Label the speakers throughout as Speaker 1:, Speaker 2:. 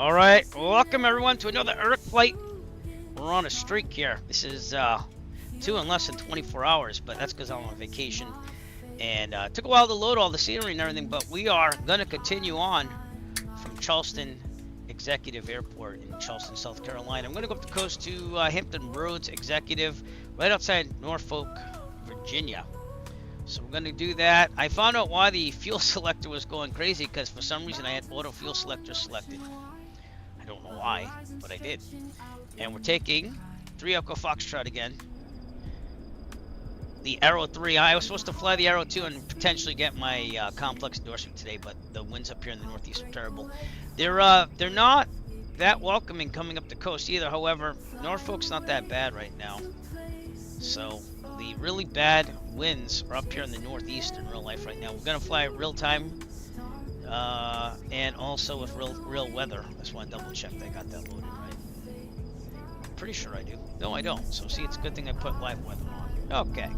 Speaker 1: Alright, welcome everyone to another Earth flight. We're on a streak here. This is 2 in less than 24 hours, but that's because I'm on vacation. And it took a while to load all the scenery and everything, but we are going to continue on from Charleston Executive Airport in Charleston, South Carolina. I'm going to go up the coast to Hampton Roads Executive, right outside Norfolk, Virginia. So we're going to do that. I found out why the fuel selector was going crazy, because for some reason I had auto fuel selector selected. I don't know why, but I did. And we're taking 3 Echo Foxtrot again. The Arrow 3. I was supposed to fly the Arrow 2 and potentially get my complex endorsement today, but the winds up here in the Northeast are terrible. They're not that welcoming coming up the coast either. However, Norfolk's not that bad right now. So the really bad winds are up here in the Northeast in real life right now. We're gonna fly real time. And also with real weather. I just want to double check that I got that loaded right. I'm pretty sure I do. No, I don't. So see, it's a good thing I put live weather on. Okay.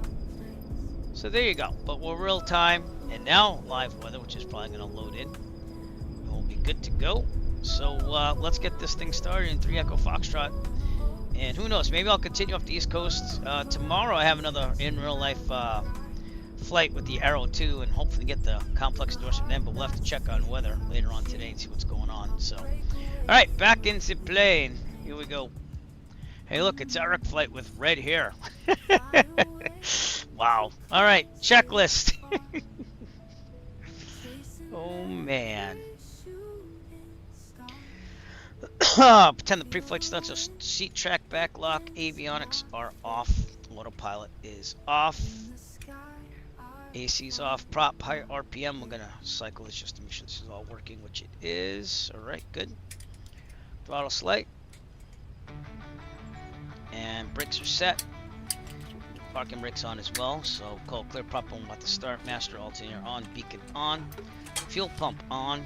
Speaker 1: So there you go. But we're real time, and now live weather, which is probably going to load in. And we'll be good to go. So let's get this thing started in 3 Echo Foxtrot. And who knows? Maybe I'll continue up the East Coast. Tomorrow I have another in real life flight with the Arrow 2 and hopefully get the complex endorsement then, but we'll have to check on weather later on today and see what's going on. So alright, back into plane. Here we go. Hey look, it's Eric flight with red hair. Wow. Alright, checklist. Oh man. Pretend the pre-flight stunts are seat track back lock, avionics are off, autopilot is off. AC's off, prop, high RPM. We're gonna cycle this just to make sure this is all working, which it is. Alright, good. Throttle slight. And brakes are set. Parking brakes on as well. So call clear prop on about to start. Master alternator on, beacon on. Fuel pump on.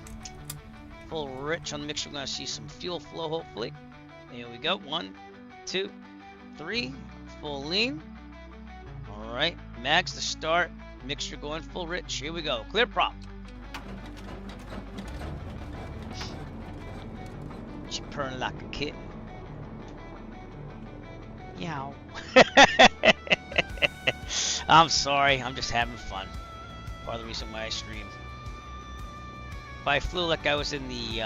Speaker 1: Full rich on the mixture. We're gonna see some fuel flow hopefully. Here we go. 1, 2, 3. Full lean. Alright, mags to start. Mixture going full rich. Here we go. Clear prop. She purring like a kitten. Yow. I'm sorry. I'm just having fun. Part of the reason why I stream. If I flew like I was in the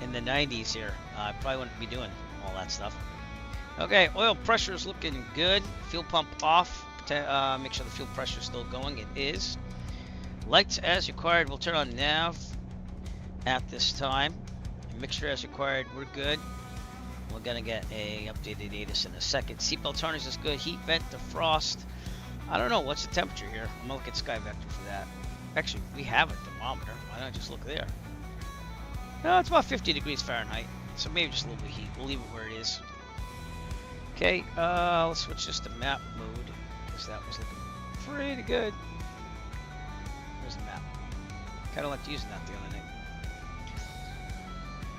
Speaker 1: 90s here, I probably wouldn't be doing all that stuff. Okay, oil pressure is looking good. Fuel pump off. Make sure the fuel pressure is still going. It is. Lights as required. We'll turn on nav at this time. Mixture as required. We're good. We're gonna get a updated ATIS in a second. Seatbelt harness is good. Heat vent, defrost. I don't know what's the temperature here. I'm gonna look at Sky Vector for that. Actually, we have a thermometer. Why don't I just look there? No, it's about 50 degrees Fahrenheit. So maybe just a little bit of heat. We'll leave it where it is. Okay. Let's switch this to map mode. That was looking pretty good. There's the map. Kind of liked using that the other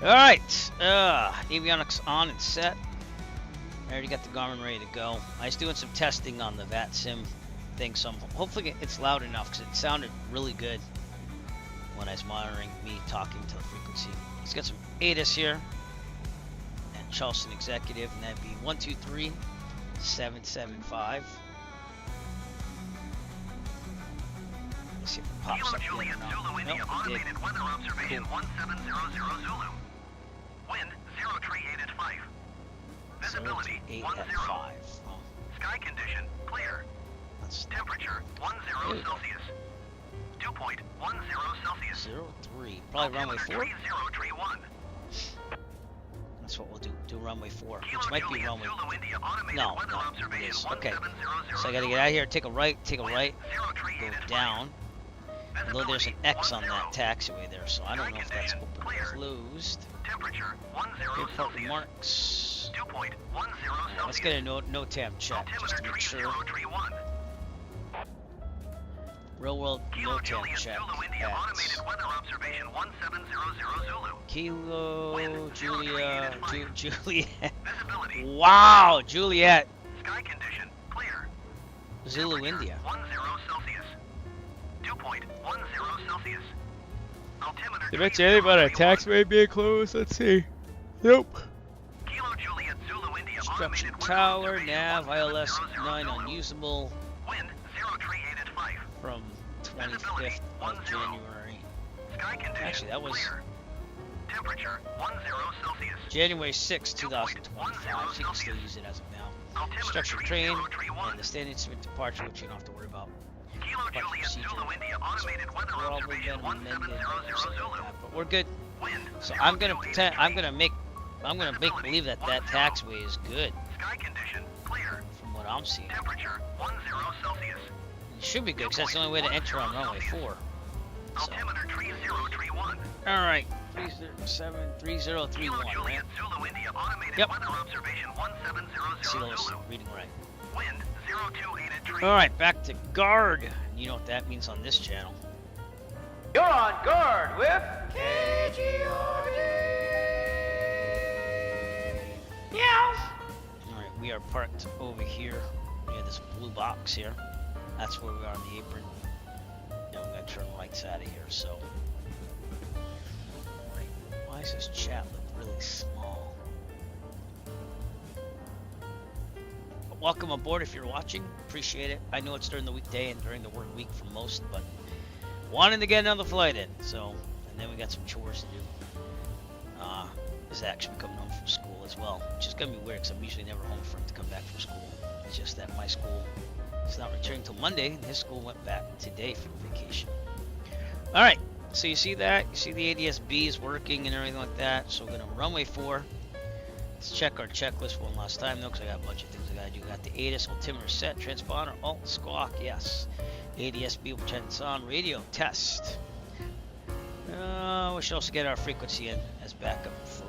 Speaker 1: night. Alright, avionics on and set. I already got the Garmin ready to go. I was doing some testing on the VATSIM thing, so hopefully it's loud enough because it sounded really good when I was monitoring me talking to the frequency. Let's get some ATIS here. And Charleston Executive, and that'd be 123775. Let's see if it pops up Juliet, Zulu India, automated weather observation 1700 Zulu. Wind 038 at 5. Visibility 10. Sky condition clear. Temperature 10 Celsius. Dew point 10 Celsius. 03. Probably runway 4. 3031. That's what we'll do. Do runway 4, which might be runway. No, it is. Okay. So I gotta get out of here. Take a right. Go down. Although there's an X on that taxiway there, so I don't know if that's open or closed. Airport remarks. Let's get a no-tam check just to make sure. Real world no-tam check. Kilo Juliet. Wow, Juliet. Sky condition clear. Zulu India. 10 Celsius. Dew point 10 Celsius. Altimeter Did I mention anything about a taxiway being closed? Let's see. Nope. Construction tower, nav, ILS 9 unusable from 25th of January. Actually, that was January 6, 2025. So you can still use it as of now. Structured train and the standing instrument departure, which you don't have to worry about. Probably been amended or something like that, but we're good. So I'm gonna pretend, I'm gonna make believe that that taxiway is good. From what I'm seeing. It should be good because that's the only way to enter on runway 4. So. Alright, 3031, right? Yep. See those reading right. Alright, back to guard. You know what that means on this channel.
Speaker 2: You're on guard with
Speaker 1: KJZI. Yeah. Alright, we are parked over here. We have this blue box here. That's where we are on the apron. Now we gotta turn lights out of here, so. Right. Why does this chat look really small? But welcome aboard if you're watching. Appreciate it. I know it's during the weekday and during the work week for most, but wanting to get another flight in, so. And then we got some chores to do. Is actually coming home from school as well, which is gonna be weird because I'm usually never home for him to come back from school. It's just that my school is not returning till Monday, and his school went back today from vacation. All right, so you see that? You see the ADS-B is working and everything like that. So we're gonna runway 4. Let's check our checklist one last time though, because I got a bunch of things I gotta do. Got the ADS altimeter set, transponder, alt, squawk, yes. ADS-B lieutenant's on, radio test. We should also get our frequency in as backup for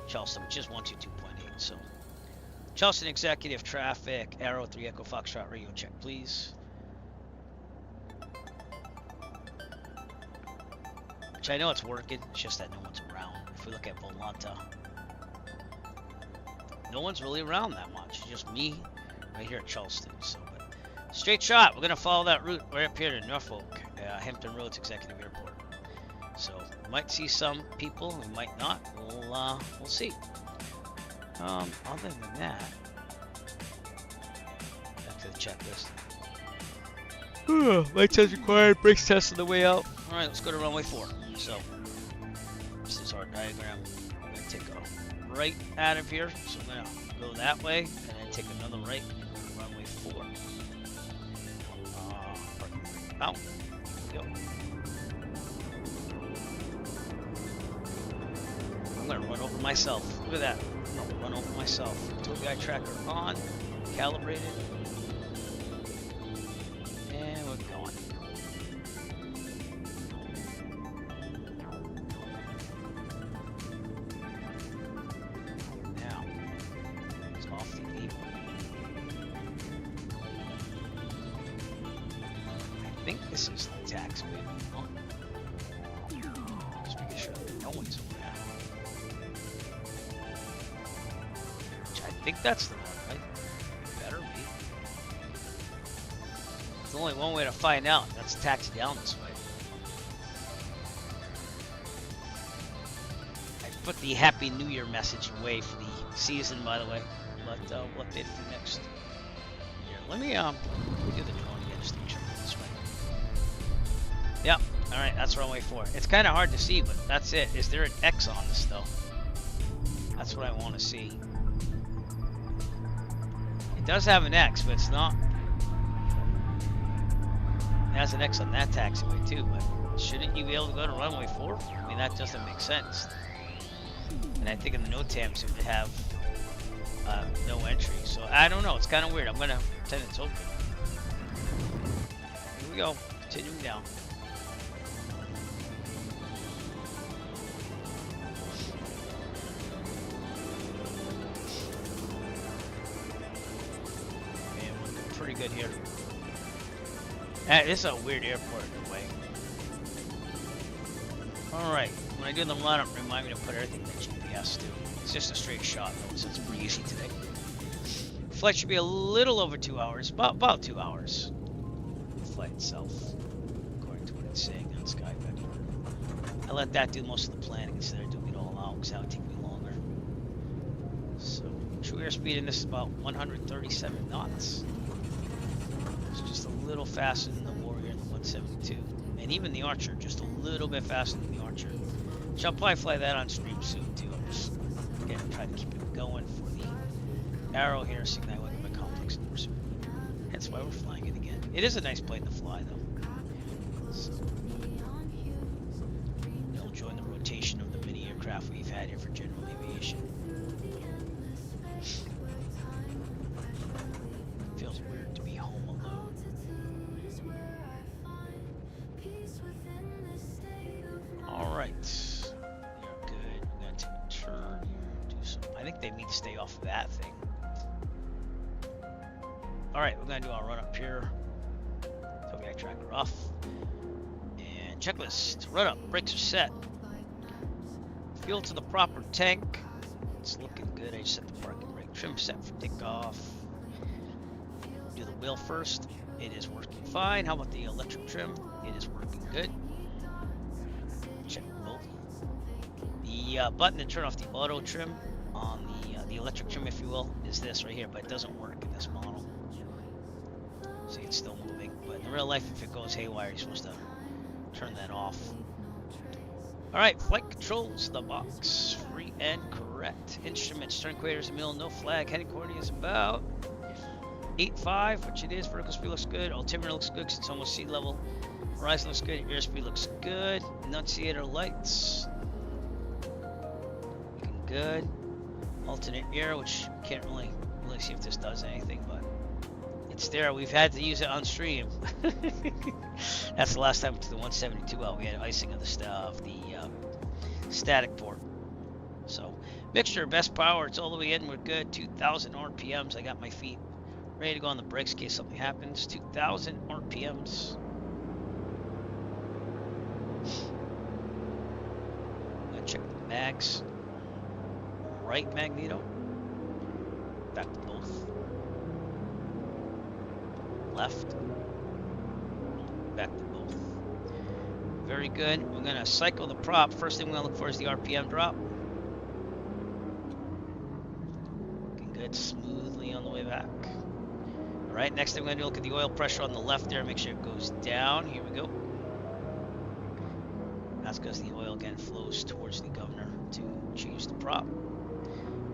Speaker 1: Charleston, which is 122.8. So, Charleston Executive traffic, Arrow 3 Echo Foxtrot radio check, please. Which I know it's working, it's just that no one's around. If we look at Volanta, no one's really around that much. It's just me right here at Charleston. So, but straight shot. We're gonna follow that route right up here to Norfolk, Hampton Roads Executive Airport. So we might see some people, we might not. We'll see. Other than that, back to the checklist. Lights as required, brakes test on the way out. All right, let's go to runway 4. So this is our diagram. I'm gonna take a right out of here, so I'm gonna go that way, and then take another right and go to runway 4. Out. Go. I'm gonna run over myself. Look at that. I'm gonna run over myself. Tow guide tracker on, calibrated, and we're going. Now, it's off the apron. I think this is the taxiway. Just making sure that no one's over there. I think that's the one, right? Better be. There's only one way to find out. That's taxi down this way. I put the Happy New Year message away for the season, by the way. But we'll update it for next year. Let me do the drone again just to make sure I'm this way. Yep. All right, that's runway 4. It's kind of hard to see, but that's it. Is there an X on this though? That's what I want to see. It does have an X, but it's not. It has an X on that taxiway too, but shouldn't you be able to go to runway 4? I mean, that doesn't make sense. And I think in the NOTAM seem to have no entry, so I don't know. It's kind of weird. I'm gonna pretend it's open. Here we go. Continuing down. Pretty good here. This is a weird airport in a way. Alright, when I do the lineup, remind me to put everything in the GPS too. It's just a straight shot though, so it's pretty easy today. Flight should be a little over 2 hours, about 2 hours. The flight itself, according to what it's saying on Sky Vector. I let that do most of the planning instead of doing it all out, because that would take me longer. So, true airspeed in this is about 137 knots. It's just a little faster than the Warrior and the 172. And even the Archer, just a little bit faster than the Archer. Which I'll probably fly that on stream soon too. I'm just, again, trying to keep it going for the Arrow here, seeing that I went to my complex endorsement. That's why we're flying it again. It is a nice plane to fly though. So, it'll join the rotation of the mini aircraft we've had here for general aviation. Feels weird to be home alone. Alright. You're good. I'm gonna take a turn here. Do some. I think they need to stay off of that thing. Alright, we're gonna do our run up here. Togiak tracker off. And checklist. Run up. Brakes are set. Fuel to the proper tank. It's looking good. I just set the parking brake. Trim set for takeoff. Do the wheel first. It is working fine. How about the electric trim? It is working good. Check both. The button to turn off the auto trim on the electric trim, if you will, is this right here, but it doesn't work in this model. See, it's still moving, but in real life, if it goes haywire, you're supposed to turn that off. Alright, flight controls, the box, free and correct. Instruments, turn equators a mil, no flag, heading coordinate is about 8.5, which it is. Vertical speed looks good, altimeter looks good because it's almost sea level. Horizon looks good, airspeed looks good. Annunciator lights, looking good. Alternate air, which can't really see if this does anything, but it's there. We've had to use it on stream. That's the last time we took the 172 out. We had icing of the static port. So mixture, best power, it's all the way in. We're good. 2,000 RPMs. I got my feet ready to go on the brakes in case something happens. 2,000 RPMs. I'm gonna check the mags. Right magneto. Back to both. Left. Back to both. Very good. We're going to cycle the prop. First thing we're going to look for is the RPM drop. Looking good. Smoothly on the way back. Alright, next thing we're going to do, look at the oil pressure on the left there. Make sure it goes down. Here we go. That's because the oil again flows towards the governor to change the prop.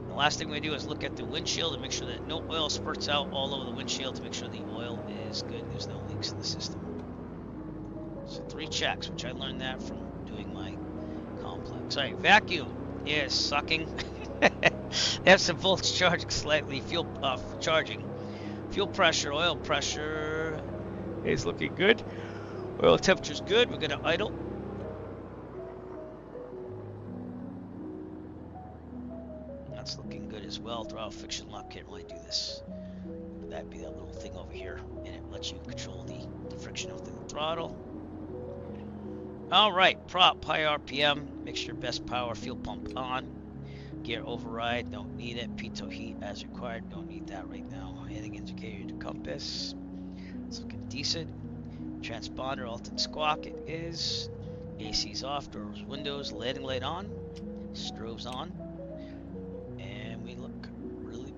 Speaker 1: The last thing we do is look at the windshield and make sure that no oil spurts out all over the windshield to make sure the oil is good. There's no leaks in the system. So 3 checks, which I learned that from doing my complex. All right, vacuum is sucking. They have some volts charging slightly. Fuel charging. Fuel pressure, oil pressure is looking good. Oil temperature's good. We're gonna idle. That's looking good as well. Throttle friction lock can't really do this. That'd be that little thing over here, and it lets you control the friction of the throttle. All right, prop, high RPM, mixture, best power, fuel pump on. Gear override, don't need it. Pitot heat as required, don't need that right now. Heading indicator to compass. It's looking decent. Transponder, alt and squawk, it is. AC's off, doors, windows, landing light on. Strobes on.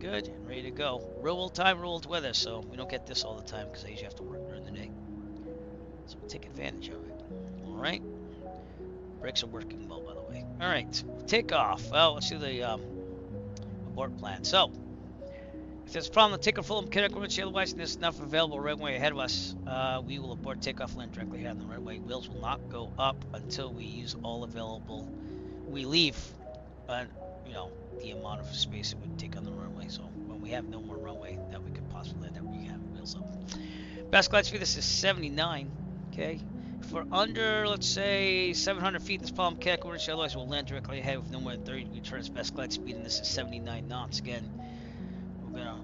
Speaker 1: Good and ready to go. Real world time, real world weather, so we don't get this all the time because I usually have to work during the day. So we'll take advantage of it. Alright. Brakes are working well, by the way. Alright. Takeoff. Well, let's do the abort plan. So, if there's a problem, the takeoff full mechanical windshield, otherwise there's enough available runway ahead of us, we will abort takeoff, land directly ahead on the runway. Wheels will not go up until we use all available. We leave, you know, the amount of space it would take on the runway. So when we have no more runway that we could possibly land, that we have wheels up. Best glide speed, this is 79. Okay, if we're under, let's say 700 feet, this problem mechanical windshield, otherwise we'll land directly ahead with no more than 30 degree turns. Best glide speed, and this is 79 knots. Again, we're gonna,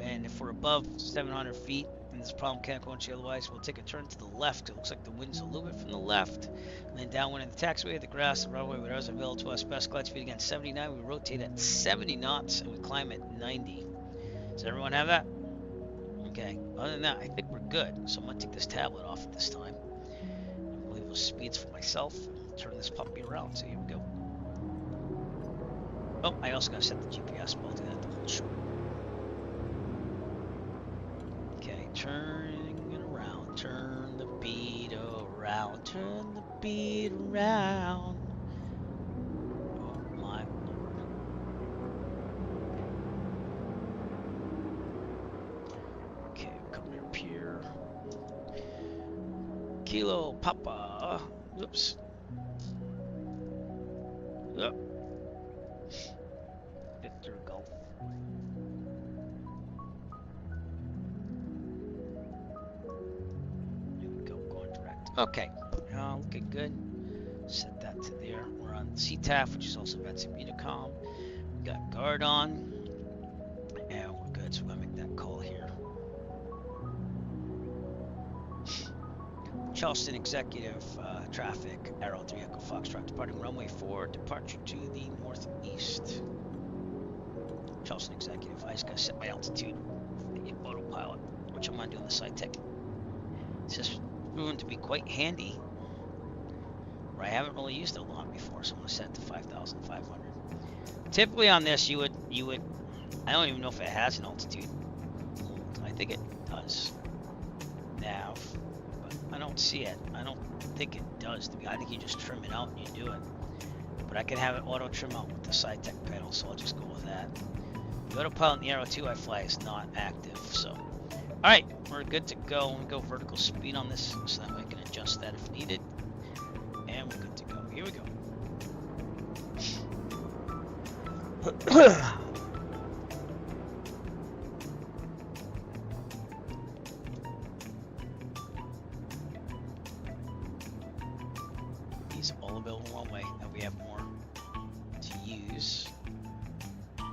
Speaker 1: and if we're above 700 feet in this problem mechanical windshield, otherwise we'll take a turn to the left. It looks like the wind's a little bit from the left, and then downwind in the taxiway, the grass, the runway, whatever's available to us. Best glide speed again 79. We rotate at 70 knots and we climb at 90. Does everyone have that? Okay, other than that, I think we're good. So I'm gonna take this tablet off at this time. I'll leave those speeds for myself. Turn this puppy around. So here we go. Oh, I also gotta set the GPS, but I'll do that to hold short. Okay, turning it around. Turn the beat around. Turn the beat around. Oh my lord. Okay, coming up here. Kilo Papa. Oops. Yep. Victor Golf. There we go, going direct. Okay, looking good. Set that to there. We're on CTAF, which is also VETS Immunicom. We got guard on, and we're good. So we're gonna make that call here. Charleston Executive, traffic, Arrow 3 Echo Foxtrot, departing runway 4, departure to the northeast. Charleston Executive, I just gotta set my altitude, the autopilot, which I'm gonna do on the side tech. It's just proven to be quite handy, where I haven't really used it a lot before, so I'm gonna set it to 5,500. Typically on this, you would, I don't even know if it has an altitude hold. I think it does. Nav. I don't see it. I don't think it does. I think you just trim it out and you do it. But I can have it auto trim out with the side tech pedal, so I'll just go with that. The autopilot in the Arrow 2 I fly is not active, so. Alright, we're good to go. I'm gonna go vertical speed on this so that way I can adjust that if needed. And we're good to go. Here we go. These all available one way. Now we have more to use in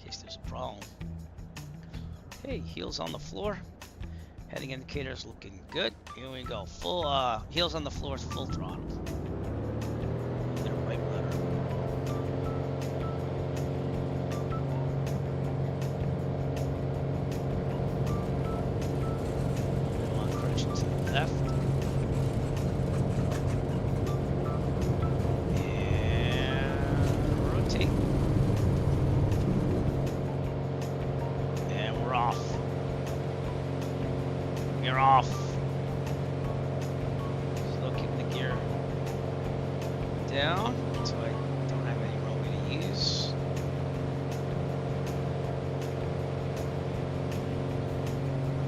Speaker 1: case there's a problem. Okay, heels on the floor. Heading indicators looking good. Here we go. Full heels on the floor is full throttle. Get a right rudder. Come on, correction to the left. You're off. Still keep the gear down so I don't have any runway to use.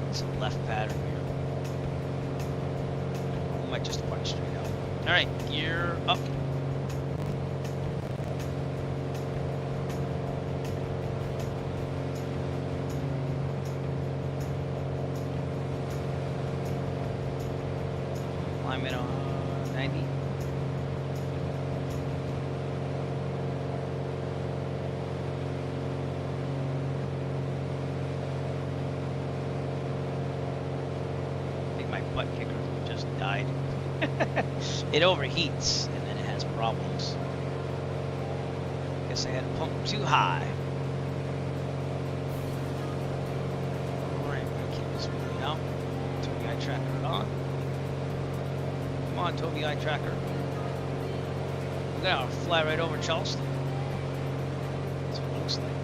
Speaker 1: It's a left pattern here. I might just park straight out. Alright, gear up. I'm at 90. I think my butt kicker just died. It overheats and then it has problems. Guess I had to pump too high. Alright, I'm gonna keep this moving out. Turn the eye tracker on. Come on, Toby Eye Tracker. We're gonna fly right over Charleston. That's what it looks like.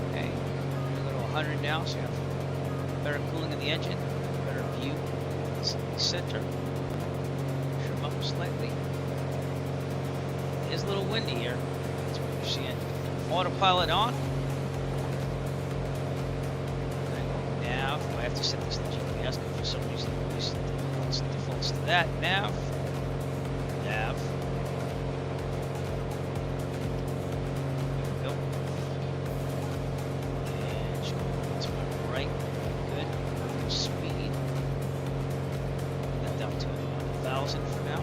Speaker 1: Okay, we're gonna go to 100 now, so you have better cooling of the engine, better view in the center. Trim up slightly. It is a little windy here. That's what you're seeing. Autopilot on. Nav. I have to set this to GPS, but for some reason it defaults to that. Nav. Nav. There we go. And just go to my right. Good. Perfect speed. Put that down to 1,000 for now.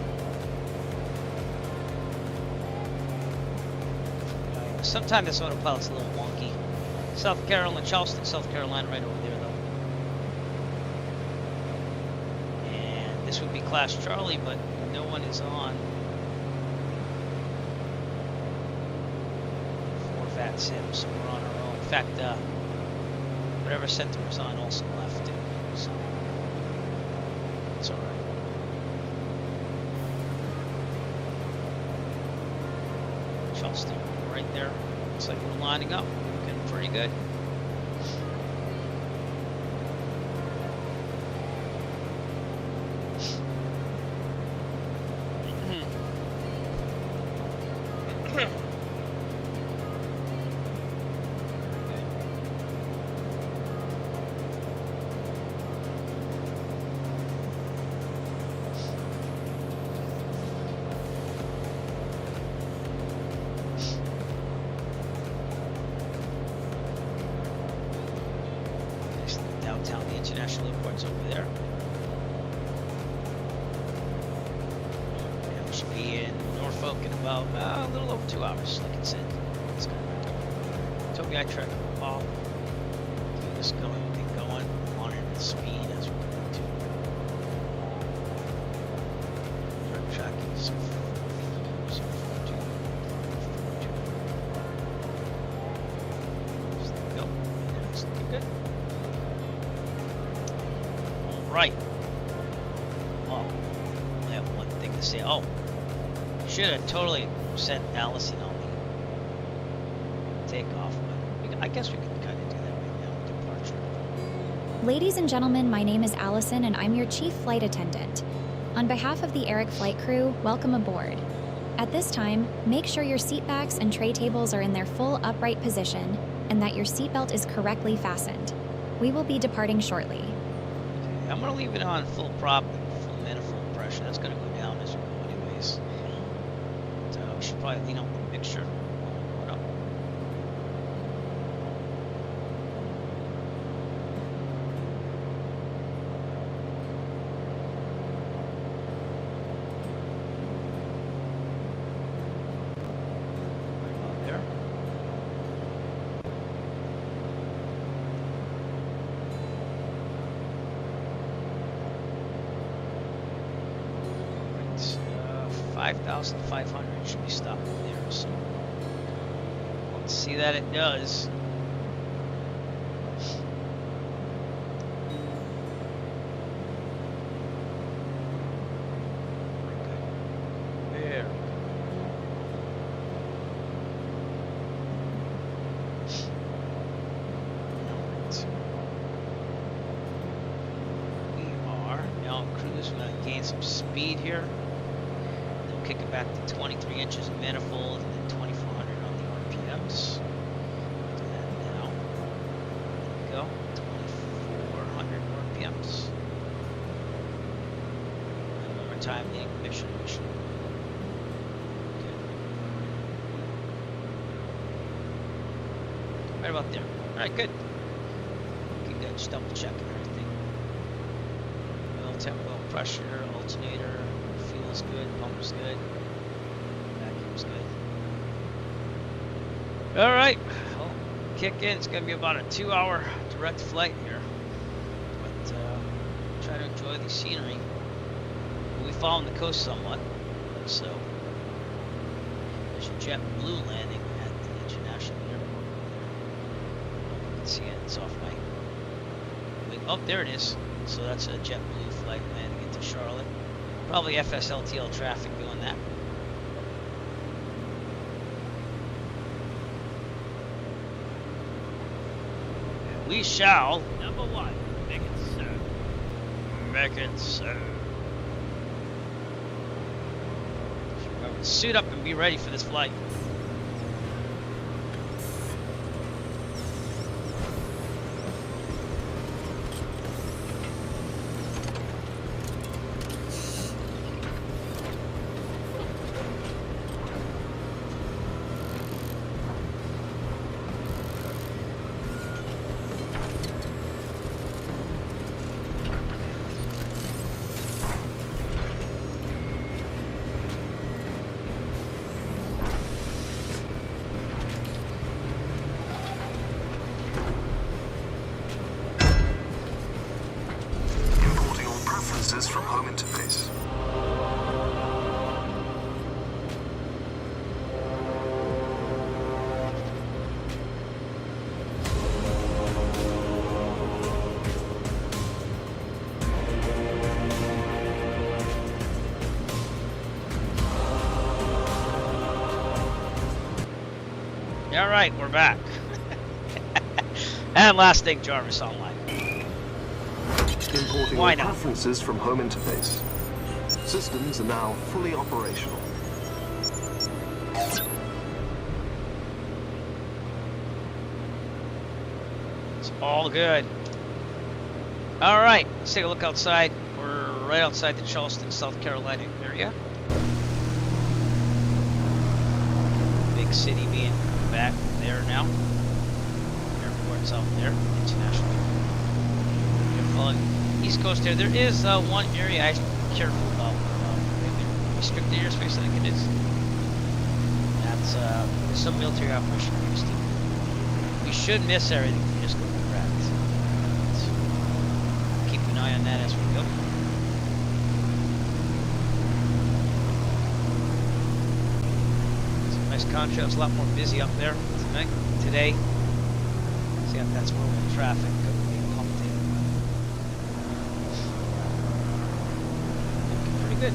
Speaker 1: Sometimes this autopilot's a little wonky. South Carolina, Charleston, South Carolina, right over there, though. And this would be Class Charlie, but no one is on for VAT Sim, so we're on our own fact, whatever center was on also left too, so it's all right. Charleston, right there. Looks like we're lining up. Looking pretty good. Downtown, the international airport's over there. And we should be in Norfolk in about a little over 2 hours, like it said. It's kind of told me I track all. Get this going, get going, monitor the speed as we're going to. Start tracking some 42. Just let it go. Yeah, it's looking good. Right. Oh, I have one thing to say. Oh, should have totally sent Allison on the takeoff, but I guess we can kind of do that right now with departure.
Speaker 3: Ladies and gentlemen, my name is Allison and I'm your chief flight attendant. On behalf of the Eric flight crew, welcome aboard. At this time, make sure your seat backs and tray tables are in their full upright position and that your seatbelt is correctly fastened. We will be departing shortly.
Speaker 1: I'm going to leave it on full prop, full manifold pressure. That's going to go down as we go anyways. So we should probably lean up the mixture. What up? Right on there. Right, 5,500 should be stopping there, so let's see that it does. There. We are now on cruise. We're going to gain some speed here. Then kick it back to 23 inches of manifold and then 2,400 on the RPMs. Do that now. There we go. 2,400 RPMs. And one more time, the ignition. Right about there. Alright, good. Looking good. Just double checking everything. Oil temp, oil pressure, alternator, fuel's good, pump's good, vacuum's good. Alright, well, kick in. It's going to be about a 2-hour direct flight here. But try to enjoy the scenery. We'll be following the coast somewhat. So, there's a JetBlue landing at the international airport. You can see it. It's off my wing. Oh, there it is. So that's a JetBlue flight landing into Charlotte. Probably FSLTL traffic doing that. And we shall, number one, make it so. Make it so. Remember to suit up and be ready for this flight.
Speaker 4: From home interface.
Speaker 1: All right, we're back. And last thing, Jarvis online.
Speaker 4: Importing
Speaker 1: Why
Speaker 4: all
Speaker 1: not?
Speaker 4: preferences from home interface. Systems are now fully operational.
Speaker 1: It's all good. All right, let's take a look outside. We're right outside the Charleston, South Carolina area. Big city being back there now. Airport's out there, international. You're following East Coast there. There is one area I should be careful about. Restricted airspace, I think it is. That's some military operation in Houston. We should miss everything if we just go correct. So keep an eye on that as we go. Some nice contrast, a lot more busy up there tonight, today. See if that's where the traffic being pumped in. Looking pretty good.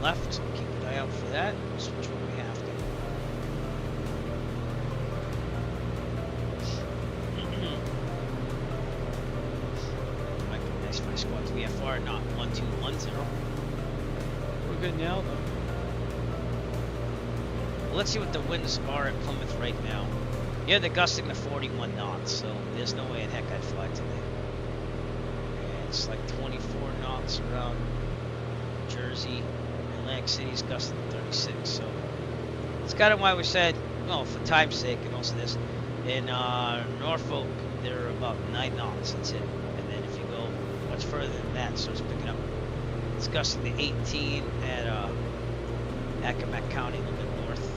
Speaker 1: Left, keep an eye out for that. Switch when we have to. Might be nice for squads. VFR not 1210. We're good now though. Well, let's see what the winds are at Plymouth right now. Yeah, they're gusting to 41 knots, so there's no way in heck I'd fly today. Yeah, it's like 24 knots around Jersey. Atlantic City's gusting 36, so it's kind of why we said, well, for time's sake, and also this, in Norfolk, they're about 9 knots, that's it. And then if you go much further than that, it starts picking up. It's gusting to 18 at Accomack County, a little bit north.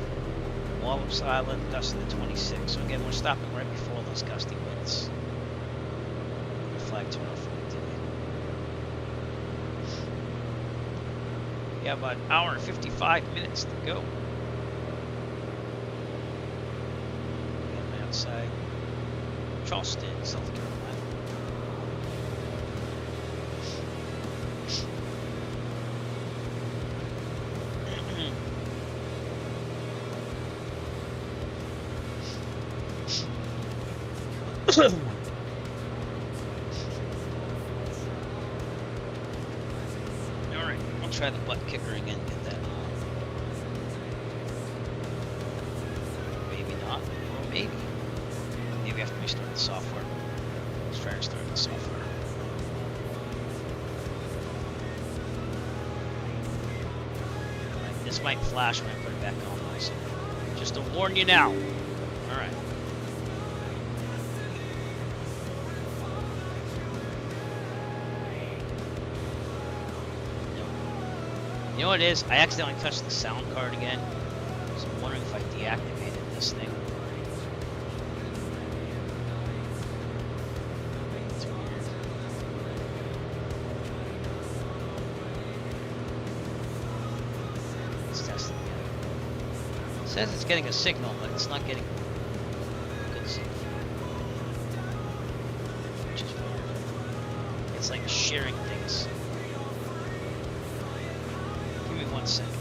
Speaker 1: Wallops Island, gusting to 26. So again, we're stopping right before those gusty winds. Flag to Norfolk today. Yeah, about an hour and 55 minutes to go. I'm outside Charleston, South Carolina. Alright, we'll try the butt kicker again, get that. Maybe not, or maybe. Maybe after we start the software. Let's try to start the software. Alright, this might flash when I put it back on, so just to warn you now. Alright. You know what it is? I accidentally touched the sound card again. So I'm wondering if I deactivated this thing. It's weird. Let's test it again. It says it's getting a signal, but it's not getting a good signal. Which is weird. It's like sharing things. 1 second.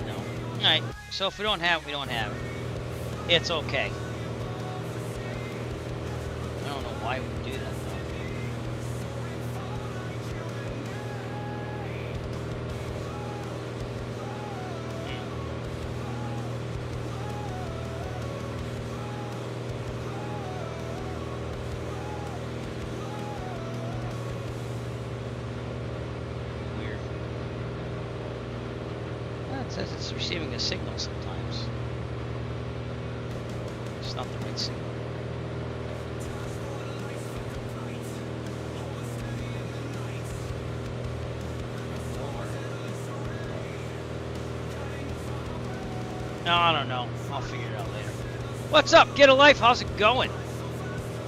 Speaker 1: No. Alright, so if we don't have it, we don't have it. It's okay. I don't know why we would do that though. It says it's receiving a signal sometimes. It's not the right signal. No, I don't know. I'll figure it out later. What's up? Get a life. How's it going?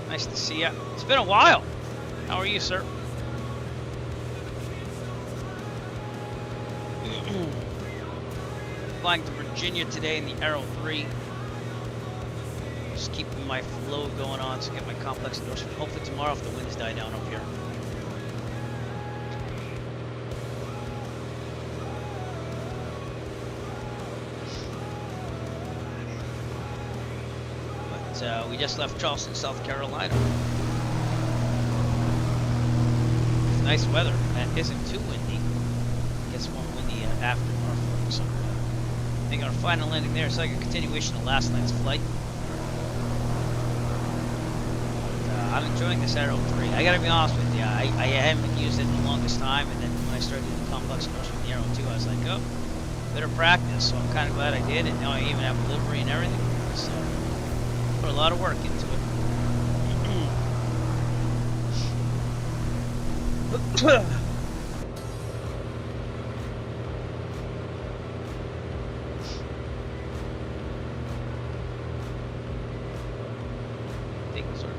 Speaker 1: Nice to see ya. It's been a while. How are you, sir? Flying to Virginia today in the Arrow 3. Just keeping my flow going on to get my complex endorsement. Hopefully tomorrow if the winds die down up here. But we just left Charleston, South Carolina. It's nice weather. It isn't too windy. It gets more windy after Norfolk. So I think our final landing there is like a continuation of last night's flight. I'm enjoying this Arrow 3. I gotta be honest with you, I haven't used it in the longest time, and then when I started doing the complex endorsement with the Arrow 2, I was like, oh, better practice, so I'm kind of glad I did, and now I even have livery and everything, so put a lot of work into it. Things are good.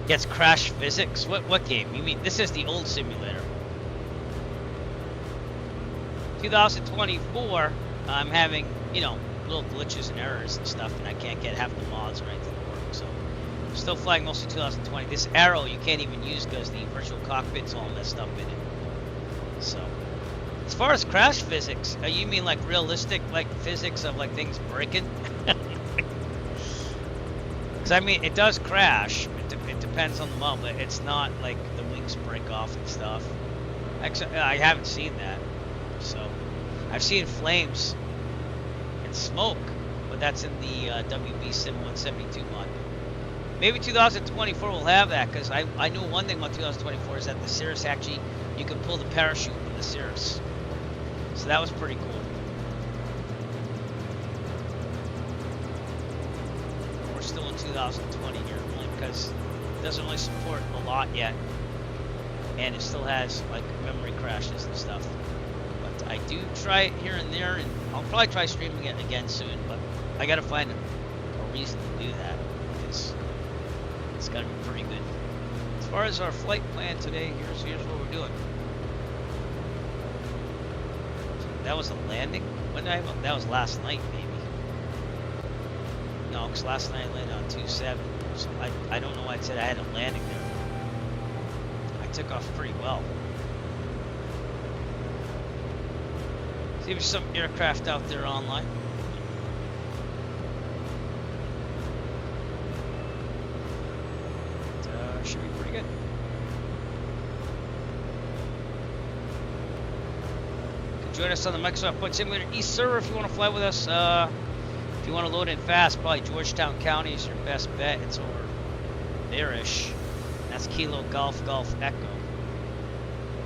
Speaker 1: Gets crash physics? What game? You mean this is the old simulator? 2024, I'm having, you know, little glitches and errors and stuff, and I can't get half the mods or anything to work. So I'm still flying mostly 2020. This Arrow you can't even use because the virtual cockpit's all messed up in it. So as far as crash physics, you mean like realistic like physics of like things breaking? Because I mean it does crash. It depends on the model, but it's not like the wings break off and stuff. Actually, I haven't seen that. So I've seen flames and smoke, but that's in the WB Sim 172 mod. Maybe 2024 will have that, because I knew one thing about 2024 is that the Cirrus actually, you can pull the parachute from the Cirrus. So that was pretty cool. We're still in 2020 here, only because it doesn't really support a lot yet, and it still has like memory crashes and stuff. But I do try it here and there, and I'll probably try streaming it again soon. But I gotta find a reason to do that, because it's gotta be pretty good. As far as our flight plan today, here's what we're doing. That was a landing? When did that was last night, maybe. No, because last night I landed on 2-7. So I don't know why I said I had a landing there. I took off pretty well. See if there's some aircraft out there online. Should be pretty good. You can join us on the Microsoft Flight Simulator East server if you want to fly with us. If you want to load in fast, probably Georgetown County is your best bet. It's over there-ish. That's Kilo Golf Golf Echo.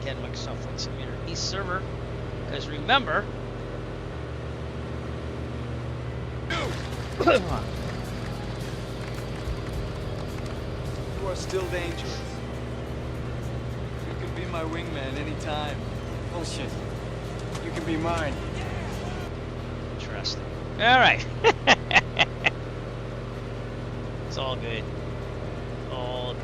Speaker 1: Again, Microsoft Flight Simulator East server. Because remember,
Speaker 5: You are still dangerous. You can be my wingman anytime. Bullshit. You can be mine.
Speaker 1: interesting. All right. It's all good. All good.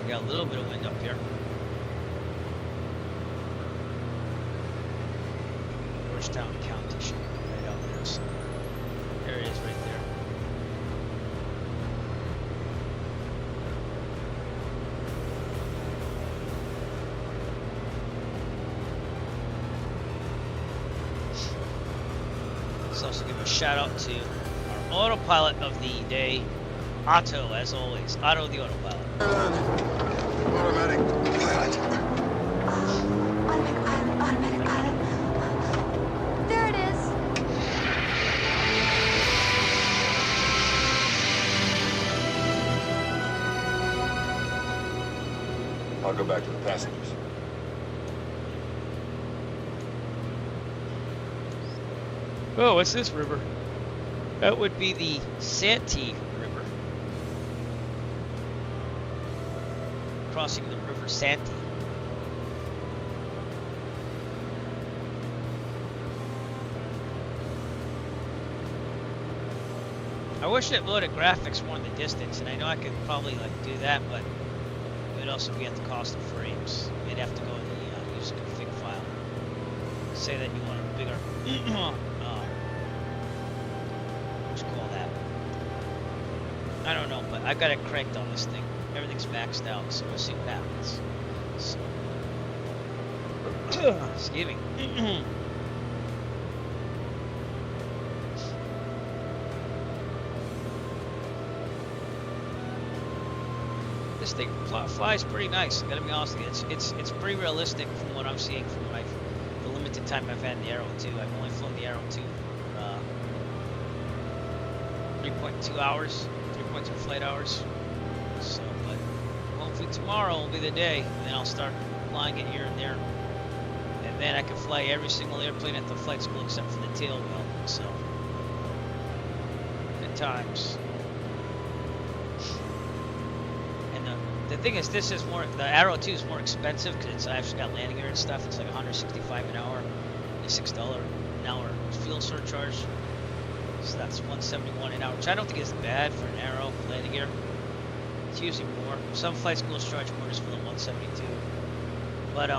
Speaker 1: We got a little bit of wind up here. Georgetown County should be right out there. So there it is right there. Let's also give a shout out to our autopilot of the day, Otto, as always. Otto the autopilot.
Speaker 4: Automatic pilot.
Speaker 6: Automatic pilot. There it is.
Speaker 7: I'll go back to the passengers.
Speaker 1: Oh, what's this river? That would be the Santee River. Crossing the River Santee. I wish it loaded graphics more in the distance, and I know I could probably like do that, but it would also be at the cost of frames. You'd have to go in the use a config file. Say that you want a bigger, what you call that? I don't know, but I got it cranked on this thing. Everything's maxed out, so we'll see what happens. So, excuse me. This thing flies pretty nice. I gotta be honest with you. It's pretty realistic from what I'm seeing from the limited time I've had the Arrow 2. I've only flown the Arrow 2 for 3.2 hours, 3.2 flight hours. So, but hopefully tomorrow will be the day, and then I'll start flying it here and there, and then I can fly every single airplane at the flight school except for the tail wheel. So, good times. The thing is, this is more, the Arrow 2 is more expensive because it's actually got landing gear and stuff. It's like $165 an hour, and $6 an hour fuel surcharge. So that's $171 an hour, which I don't think is bad for an Arrow landing gear. It's usually more. Some flight schools charge more just for the 172. But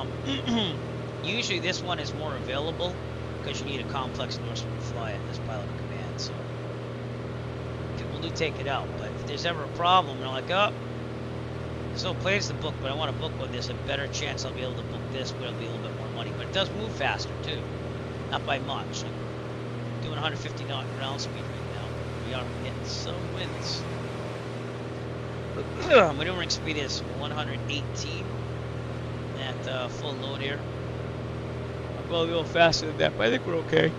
Speaker 1: usually this one is more available because you need a complex endorsement to fly it as pilot in command. So people do take it out. But if there's ever a problem, they're like, oh, so planes to book, but I want to book one. There's a better chance I'll be able to book this, but it'll be a little bit more money. But it does move faster too, not by much. Like doing 150 knot ground speed right now. We are getting some winds. Maneuvering speed is 118 at full load here. I'll probably go faster than that, but I think we're okay.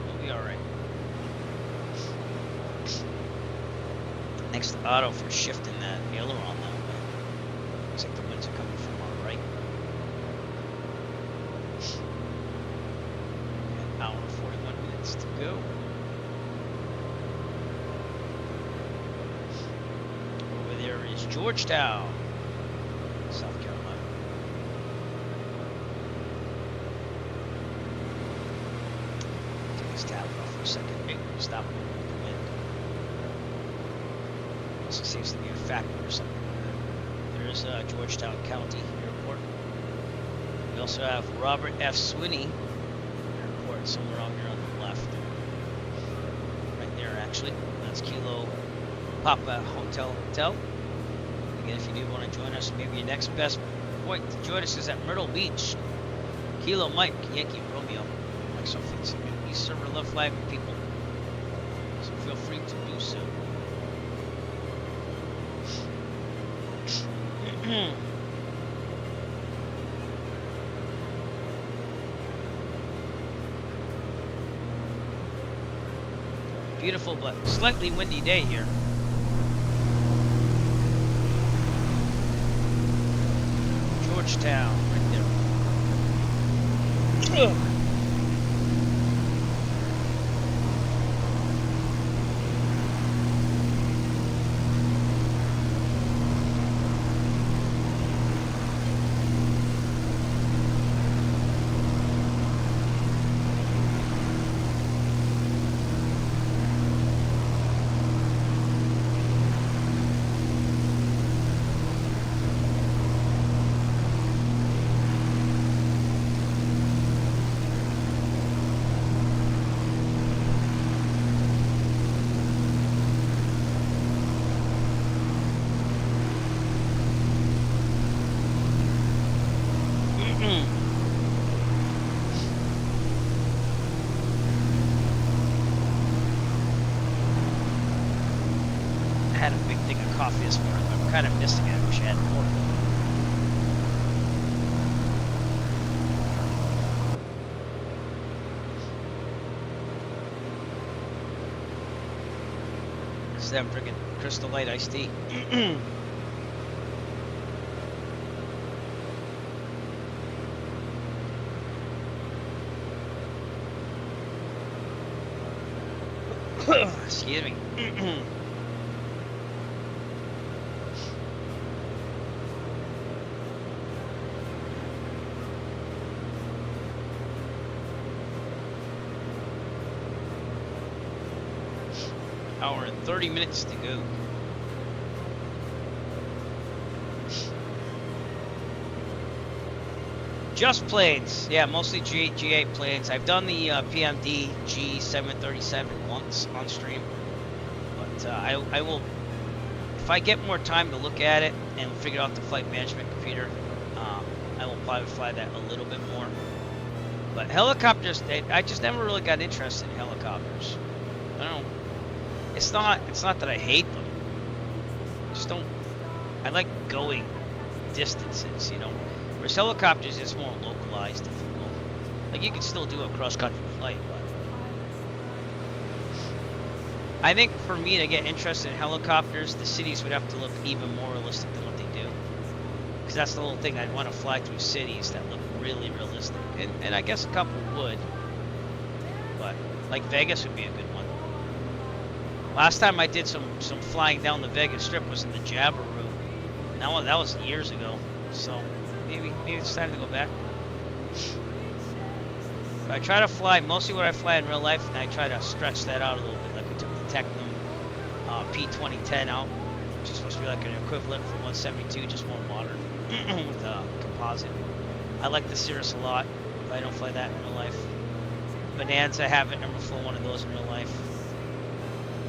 Speaker 1: We'll be all right. Next auto for shifting that aileron now, but looks like the winds are coming from our right. An hour and 41 minutes to go. Over there is Georgetown, South Carolina. Take this tab off for a second. Hey, stop. Seems to be a factor or something. There's Georgetown County Airport. We also have Robert F. Swinney Airport somewhere out here on the left. Right there, actually. That's Kilo Papa Hotel. Again, if you do want to join us, maybe your next best point to join us is at Myrtle Beach. Kilo Mike, Yankee Romeo. Like so fits. East server love flagging people. So feel free to do so. Beautiful but slightly windy day here. Georgetown, right there. Had a big thing of coffee this morning. I'm kind of missing it. I wish I had more. Instead, I'm drinking Crystal Light iced tea. Excuse me. Hour and 30 minutes to go. Just planes, yeah, mostly G8 planes. I've done the PMD G737 once on stream, but I will, if I get more time to look at it and figure out the flight management computer, I will probably fly that a little bit more. But helicopters, I just never really got interested in helicopters. I don't know. It's not that I hate them. I just don't. I like going distances, you know. Whereas helicopters, it's more localized, if you will. Like, you can still do a cross-country flight, but I think for me to get interested in helicopters, the cities would have to look even more realistic than what they do. Because that's the whole thing. I'd want to fly through cities that look really realistic. And I guess a couple would. But, like, Vegas would be a good one. Last time I did some flying down the Vegas Strip was in the Jabber route. And that was years ago. So maybe it's time to go back. But I try to fly mostly what I fly in real life, and I try to stretch that out a little bit. Like we took the Tecnam P2010 out, which is supposed to be like an equivalent for 172, just more modern with composite. I like the Cirrus a lot, but I don't fly that in real life. Bonanza, I haven't ever flown one of those in real life.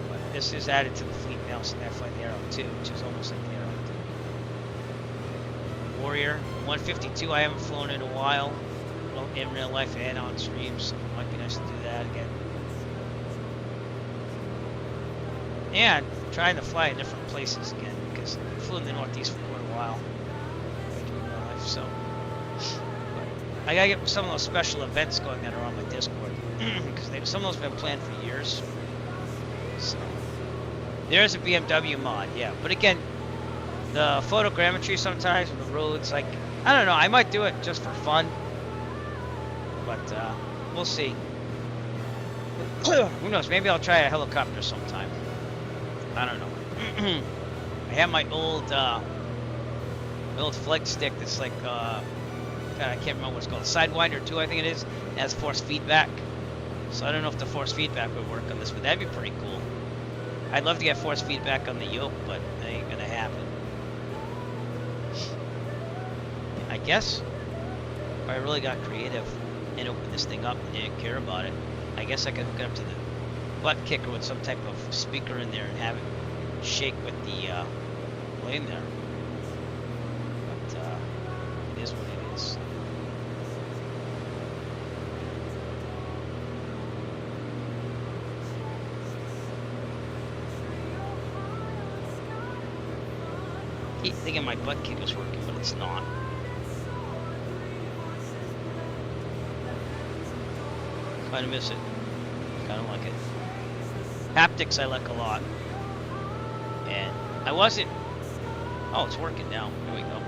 Speaker 1: But this is added to the fleet now, so I fly the Arrow 2, which is almost like the Arrow 2. Warrior 152, I haven't flown in a while, well, in real life and on streams, so it might be nice to do that again. And trying to fly in different places again, because I flew in the Northeast for quite a while in real life, so. But I gotta get some of those special events going that are on my Discord, because some of those have been planned for years. So there's a BMW mod, yeah, but again, the photogrammetry sometimes on the roads, like, I don't know, I might do it just for fun, but we'll see. Who knows, maybe I'll try a helicopter sometime. I don't know. I have my old flight stick that's like, God, I can't remember what it's called, Sidewinder 2 I think it is, it has force feedback. So I don't know if the force feedback would work on this, but that'd be pretty cool. I'd love to get force feedback on the yoke, but that ain't gonna happen. I guess if I really got creative and opened this thing up and didn't care about it, I guess I could hook it up to the butt kicker with some type of speaker in there and have it shake with the plane there. But it is what it is. I keep thinking my butt kick is working, but it's not. Kind of miss it. Kind of like it. Haptics I like a lot. And I wasn't... Oh, it's working now. Here we go.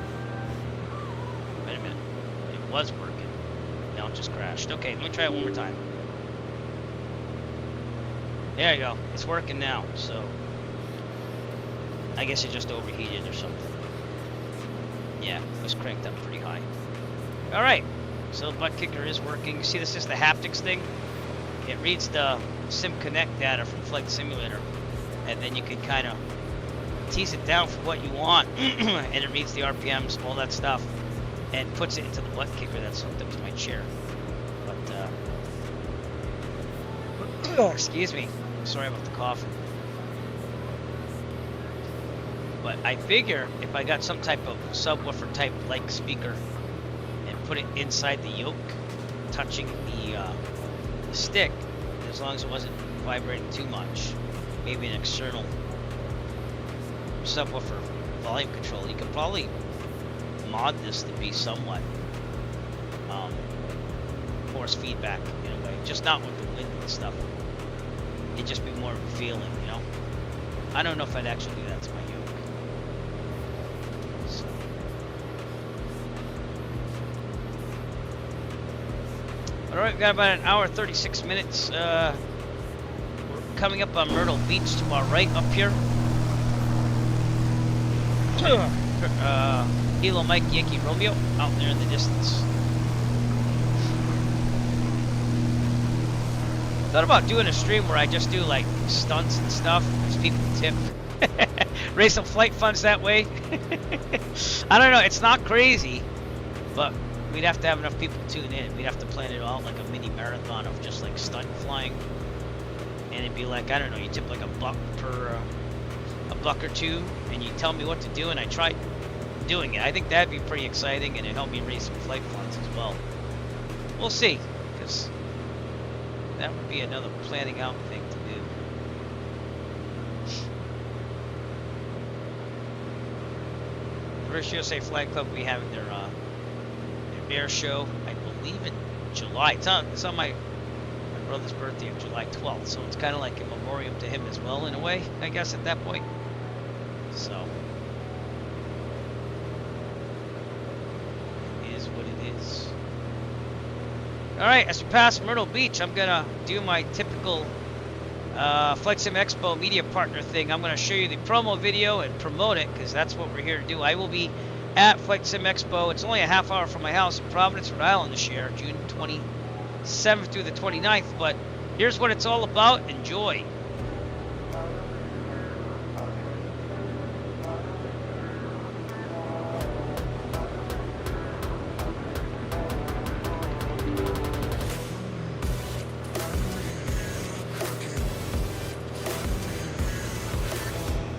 Speaker 1: Wait a minute. It was working. Now it just crashed. Okay, let me try it one more time. There you go. It's working now, so... I guess it just overheated or something. Yeah, it was cranked up pretty high. Alright, so the butt kicker is working. You see this is the haptics thing? It reads the SimConnect data from Flight Simulator, and then you can kind of tease it down for what you want, and it reads the RPMs, all that stuff, and puts it into the butt kicker that's hooked up to my chair. But, excuse me, sorry about the coughing. But I figure if I got some type of subwoofer type like speaker and put it inside the yoke, touching the stick, as long as it wasn't vibrating too much, maybe an external subwoofer volume control, you could probably mod this to be somewhat force feedback in a way, just not with the wind and stuff. It'd just be more of a feeling, you know. I don't know if I'd actually do that to my yoke. So. Alright, we've got about an hour 36 minutes. We're coming up on Myrtle Beach to our right up here. Kilo Mike Yankee Romeo out there in the distance. Thought about doing a stream where I just do like stunts and stuff, because people tip. Raise some flight funds that way. I don't know, it's not crazy, but we'd have to have enough people tune in. We'd have to plan it all like a mini marathon of just like stunt flying. And it'd be like, I don't know, you tip like $1 per a buck or two, and you tell me what to do, and I try doing it. I think that'd be pretty exciting, and it'd help me raise some flight funds as well. We'll see, because that would be another planning out thing to do. British USA Flag Club will be having their air show, I believe in July. It's on my brother's birthday of July 12th, so it's kind of like a memoriam to him as well in a way, I guess, at that point. So it is what it is. Alright, as we pass Myrtle Beach, I'm gonna do my typical Flight Sim Expo media partner thing. I'm gonna show you the promo video and promote it, because that's what we're here to do. I will be at Flight Sim Expo. It's only a half hour from my house in Providence, Rhode Island this year, June 27th through the 29th, but here's what it's all about. Enjoy.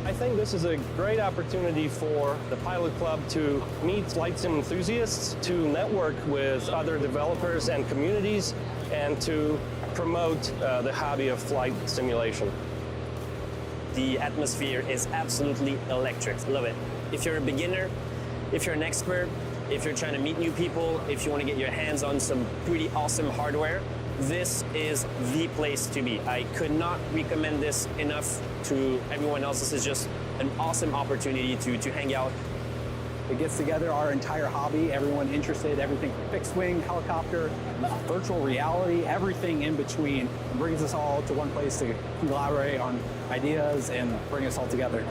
Speaker 7: I think this is a great opportunity for the Pilot Club to meet flight sim enthusiasts, to network with other developers and communities, and to promote the hobby of flight simulation.
Speaker 8: The atmosphere is absolutely electric. Love it. If you're a beginner, if you're an expert, if you're trying to meet new people, if you want to get your hands on some pretty awesome hardware, this is the place to be. I could not recommend this enough to everyone else. This is just an awesome opportunity to hang out.
Speaker 9: It gets together our entire hobby, everyone interested, everything from fixed wing, helicopter, virtual reality, everything in between. It brings us all to one place to collaborate on ideas and bring us all together.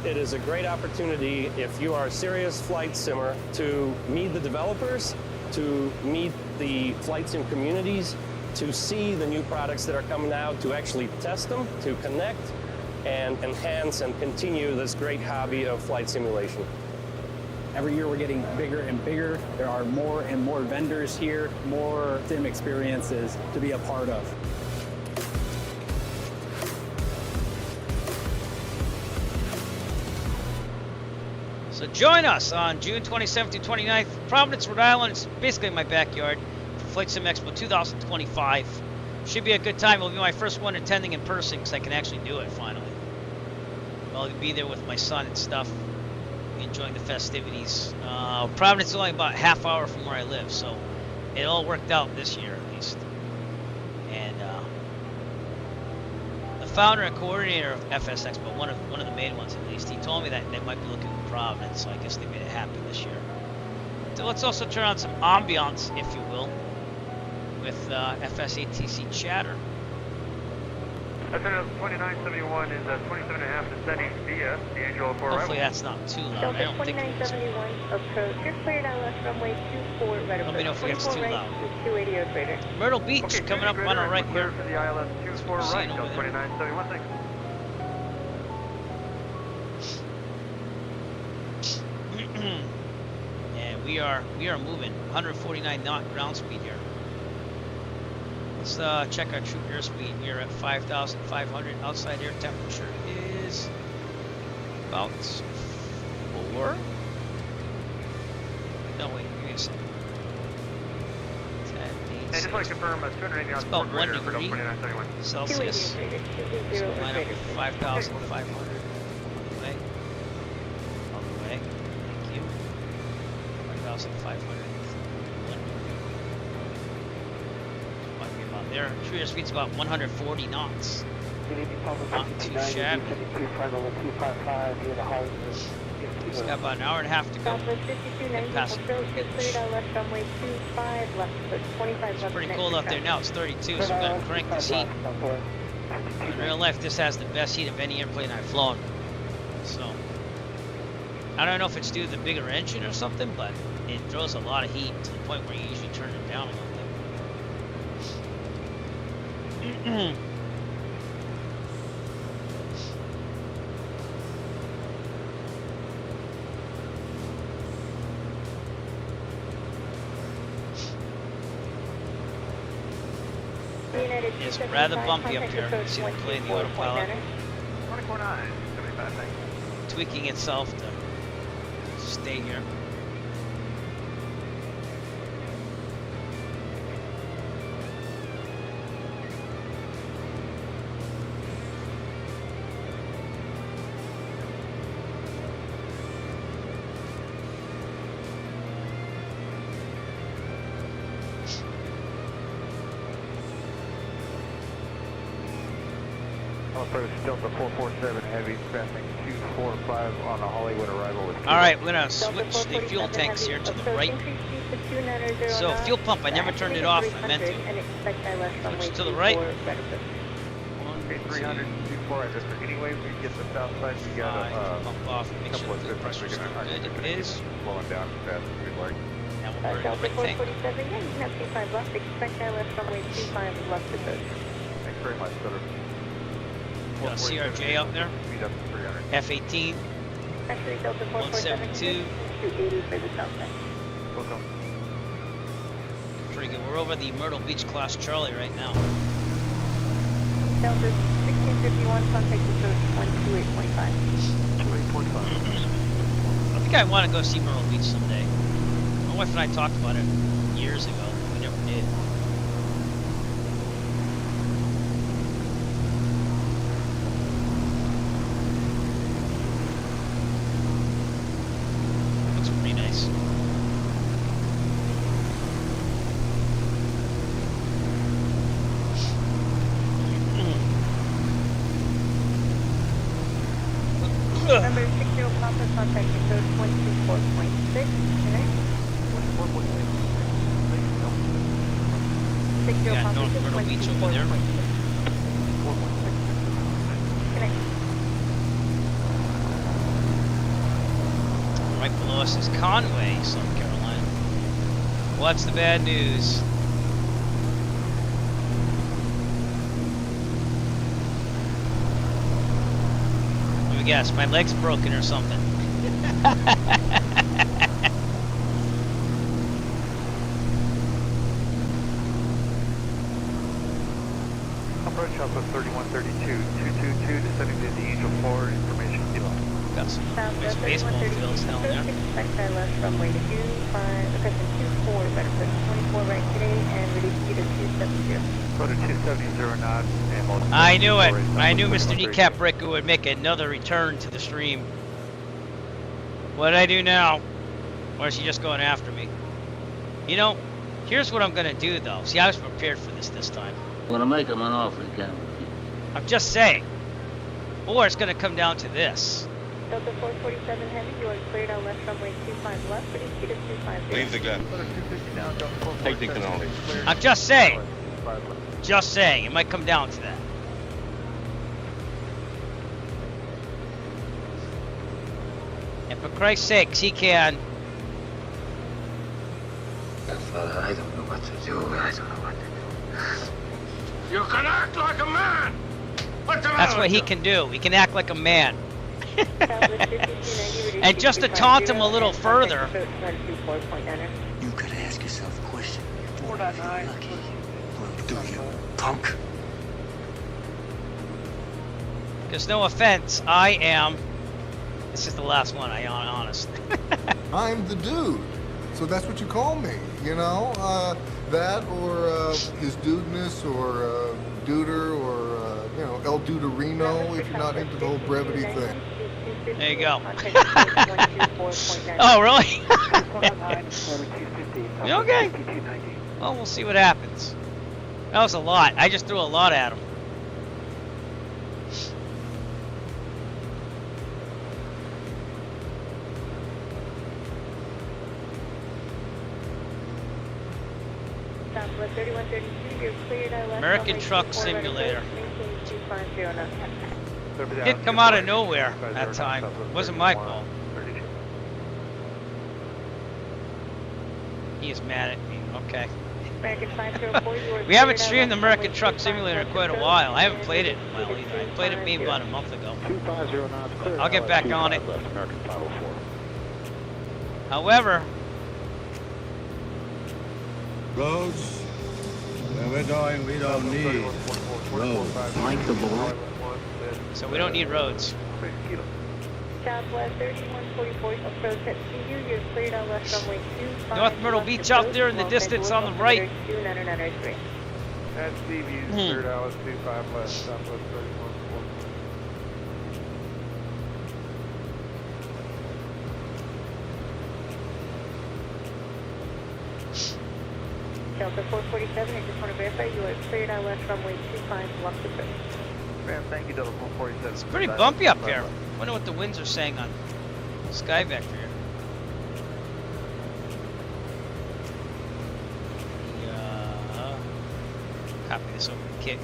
Speaker 7: It is a great opportunity, if you are a serious flight simmer, to meet the developers, to meet the flight sim communities, to see the new products that are coming out, to actually test them, to connect and enhance and continue this great hobby of flight simulation.
Speaker 9: Every year we're getting bigger and bigger. There are more and more vendors here, more sim experiences to be a part of.
Speaker 1: So join us on June 27th to 29th, Providence, Rhode Island. It's basically my backyard for Flight Sim Expo 2025. Should be a good time. It'll be my first one attending in person, because I can actually do it finally. I'll be there with my son and stuff, enjoying the festivities. Providence is only about a half hour from where I live, so it all worked out this year at least. And the founder and coordinator of FS Expo, one of the main ones at least, he told me that they might be looking for Providence, so I guess they made it happen this year. So let's also turn on some ambiance, if you will, with FSATC chatter.
Speaker 2: SNS 2971 is 27.5 descending via the Angel 4
Speaker 1: Hopefully that's not too loud. I don't think it is.
Speaker 6: 2971 approach. You're cleared on left runway 24 right
Speaker 1: Let me know if it gets too
Speaker 6: right,
Speaker 1: loud.
Speaker 6: 280 operator.
Speaker 1: Myrtle Beach
Speaker 2: Okay,
Speaker 1: coming up on our right here.
Speaker 2: For the ILS 24 right,
Speaker 1: Seeing over there.
Speaker 2: 2971, thanks.
Speaker 1: Yeah, we are moving 149 knot ground speed here. Let's check our true airspeed. We are at 5,500. Outside air temperature is about 4. No, wait, give me a second. 10, 8,
Speaker 2: I just want to confirm 280
Speaker 1: it's
Speaker 2: on
Speaker 1: about 1
Speaker 2: for
Speaker 1: degree
Speaker 2: 2971.
Speaker 1: Celsius.
Speaker 6: 280 operator.
Speaker 1: So
Speaker 6: 280
Speaker 1: line up
Speaker 6: operator.
Speaker 1: with 5,500 all the way. All the way. Thank you. 5,500. Might be about there. True airspeed's about 140 knots. Not too shabby. It's got about an hour and a half to go.
Speaker 6: Southwest 5290
Speaker 1: Passing
Speaker 6: approach. You're
Speaker 1: pitch.
Speaker 6: cleared on left runway 25 left, so 25
Speaker 1: It's
Speaker 6: left.
Speaker 1: pretty
Speaker 6: next
Speaker 1: cold out there
Speaker 6: traffic.
Speaker 1: now. It's 32, so we gotta crank this heat. In real life, this has the best heat of any airplane I've flown. So, I don't know if it's due to the bigger engine or something, but it throws a lot of heat to the point where you usually turn it down a little bit. It's rather bumpy up here. See the plane, the autopilot
Speaker 2: 24-9, 75, thanks.
Speaker 1: tweaking itself to stay here.
Speaker 2: Approach Delta 447 heavy, passing 245 on the Hollywood arrival with
Speaker 1: All right, we're gonna switch the fuel tanks here to the right. So fuel pump, I never turned it off. I meant to. Switch to the right.
Speaker 2: Okay, 300, 24, I just anyway, we get the south side, we got a
Speaker 1: pump off. Make sure the fuel pressure's still good. It is.
Speaker 2: Slowing down as fast as we'd like.
Speaker 1: Now we'll burn the right tank.
Speaker 6: 447, yeah, you can have 25 left. Expect ILS runway 25 left approach.
Speaker 2: Thanks very much, Sutter.
Speaker 1: Got a CRJ up there.
Speaker 2: Speed up to 300.
Speaker 1: F-18.
Speaker 6: Actually, Delta 447,
Speaker 1: 172.
Speaker 6: 280 for the south side.
Speaker 2: Welcome.
Speaker 1: Pretty good. We're over the Myrtle Beach class Charlie right now.
Speaker 6: Delta 1651, contact approach 128.5.
Speaker 2: 28.5.
Speaker 1: I think I want to go see Myrtle Beach someday. My wife and I talked about it years ago. We never did. Looks pretty nice.
Speaker 6: Number 60 Papa, contact approach 124.6. Connect. 60
Speaker 1: Got
Speaker 6: Papa,
Speaker 1: North Myrtle Beach over there.
Speaker 6: 124.6. Connect.
Speaker 1: Right below us is Conway, South Carolina. What's the bad news? Let me guess, my leg's broken or something.
Speaker 2: Approach Alpha 3132, 222, descending to the Angel 4, information given.
Speaker 1: Got some nice
Speaker 6: Southwest
Speaker 1: baseball
Speaker 6: 3132
Speaker 1: fields down there.
Speaker 6: expect ILS runway 25, custom 24, better approach 24 right today, and reduce speed of 270.
Speaker 2: Go to 270 knots, and most
Speaker 1: I knew it. I knew Mr. Decap Bricker would make another return to the stream. What did I do now? Or is he just going after me? You know, here's what I'm gonna do though. See, I was prepared for this time.
Speaker 10: I'm gonna make him an offer again.
Speaker 1: I'm just saying. Or it's gonna come down to this.
Speaker 6: Delta 447 Heavy, you are cleared on left runway 25 left, reduce speed of 250.
Speaker 11: Leave the gun.
Speaker 2: Go to 250 down, Delta 447.
Speaker 11: Take the cannoli.
Speaker 1: I'm just saying.
Speaker 2: 25 left.
Speaker 1: Just saying. It might come down to that. And for Christ's sakes, he can.
Speaker 10: Father, I don't know what to do. I don't know what to do.
Speaker 11: You can act like a man! What's the
Speaker 1: That's what he can do. He can act like a man. And just to taunt him a little further.
Speaker 10: You could ask yourself a question. If you're lucky, well, do you, punk?
Speaker 1: Because no offense, I am. This is the last one, I honest.
Speaker 12: I'm the dude. So that's what you call me, you know? That or his dudeness or duder or, you know, El Duderino if you're not into the whole brevity thing.
Speaker 1: There you go. Oh, really? Okay. Well, we'll see what happens. That was a lot. I just threw a lot at him.
Speaker 6: Southwest 3132, you're cleared ILS
Speaker 1: American
Speaker 6: runway
Speaker 1: Truck
Speaker 6: 24 right
Speaker 1: Simulator.
Speaker 6: approach, maintain
Speaker 1: It didn't come out of nowhere that time. It wasn't my fault. He is mad at me. Okay. We haven't streamed the American Truck Simulator in quite a while. I haven't played it in a while either. I played it maybe about a month ago. But I'll get back on it. However,
Speaker 13: roads, where we're going, we don't need roads.
Speaker 4: Like the Lord.
Speaker 1: so we don't need roads.
Speaker 6: Southwest 3144, approach at CU, you're cleared on west runway 25.
Speaker 1: North Myrtle Beach out there in the distance on the right.
Speaker 2: That's CV's cleared out 25 left, Southwest 3144.
Speaker 6: Delta 447, I just want to verify you are cleared on west runway 25, left approach.
Speaker 2: Ma'am, thank you, Delta 447.
Speaker 1: It's pretty bumpy up here. Wonder what the winds are saying on Sky Vector here. Copy this over to Kick.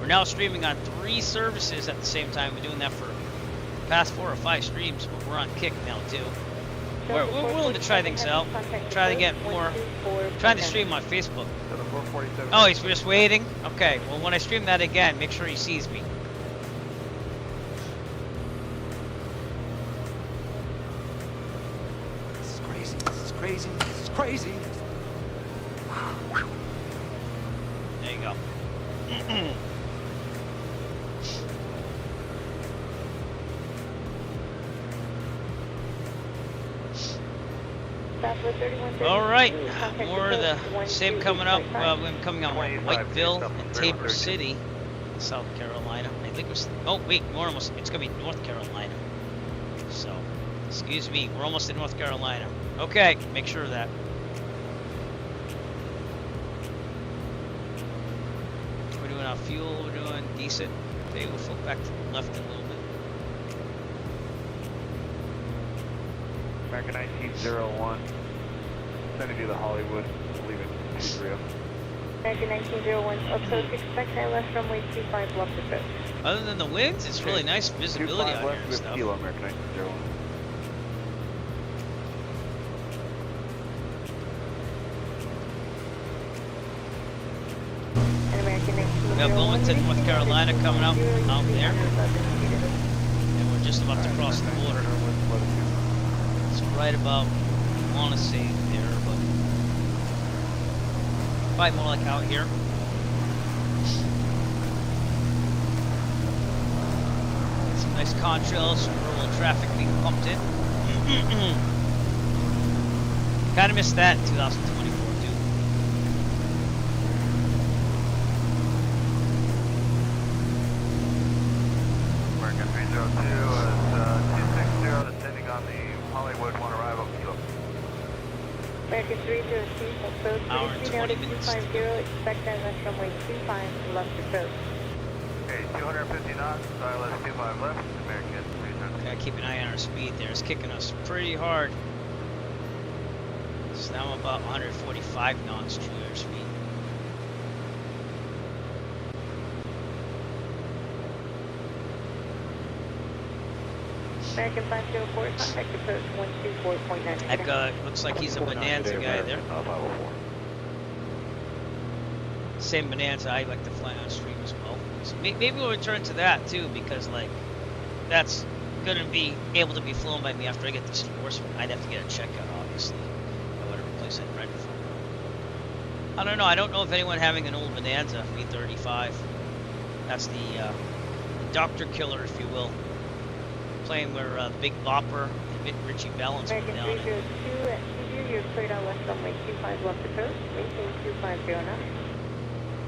Speaker 1: We're now streaming on 3 services at the same time. We're doing that for the past 4 or 5 streams, but we're on Kick now too. We're willing to try things out. Try to get more. Trying to stream on Facebook. Oh, he's just waiting? Okay, well when I stream that again, make sure he sees me.
Speaker 10: Crazy, this is crazy.
Speaker 1: There you go. All right, more of the same coming up. We're coming on Whiteville and Tabor City, South Carolina. I think it was. Oh wait, we're almost. It's gonna be North Carolina. So, excuse me, we're almost in North Carolina. Okay, make sure of that. We're doing our fuel. We're doing decent. Okay, we'll flip back to the left a little bit.
Speaker 2: American 1901, sending you to Hollywood, leaving 20.
Speaker 6: American 1901, approach, expect left runway 25, left approach.
Speaker 1: Other than the winds, it's really nice visibility out here and stuff.
Speaker 2: Kilo, American 1901.
Speaker 1: We got Wilmington, North Carolina coming out there. And we're just about to cross the border. It's right about, I want to say there, but probably more like out here. Some nice contrails, some rural traffic being pumped in. Kind of missed that in 2024 too.
Speaker 2: American 302 is 260, descending on the Hollywood, one arrival, kilo.
Speaker 6: American 302, approach,
Speaker 1: Hour and 20 minutes.
Speaker 6: 250, expect left runway 25, left approach.
Speaker 2: Okay, 250 knots, ILS 25 left, American 302.
Speaker 1: Gotta keep an eye on our speed there. It's kicking us pretty hard. So now I'm about 145 knots true airspeed.
Speaker 6: American 504, contact approach 124.9.
Speaker 1: That guy looks like he's a Bonanza guy there. Same Bonanza I like to fly on stream as well. So maybe we'll return to that too, because like that's gonna be able to be flown by me after I get this endorsement. I'd have to get a checkout, obviously, at whatever place I'd rent it from. I don't know. I don't know if anyone having an old Bonanza V35. That's the Dr. Killer, if you will. Plane where Big Bopper and Richie Valens were
Speaker 6: American
Speaker 1: down in.
Speaker 6: 302 at CU, you're cleared on west runway 25 left approach, maintain 250 knots.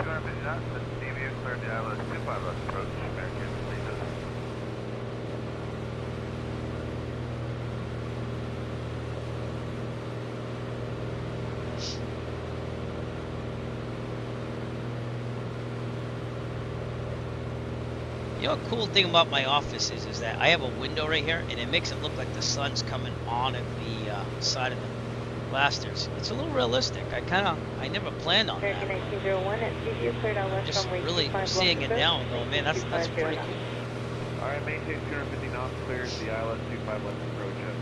Speaker 2: 250 knots, that's CVU, cleared the ILS 25 left approach, American 302.
Speaker 1: You know, a cool thing about my office is that I have a window right here, and it makes it look like the sun's coming on at the side of Blasters. It's a little realistic. I never planned on that.
Speaker 6: American 1901 at CVU cleared out west
Speaker 1: Just
Speaker 6: runway
Speaker 1: really
Speaker 6: 25
Speaker 1: seeing it
Speaker 6: left
Speaker 1: now and going, man, that's pretty cool.
Speaker 2: Alright, maintain 250 knots, clears the ILS 25 left approach at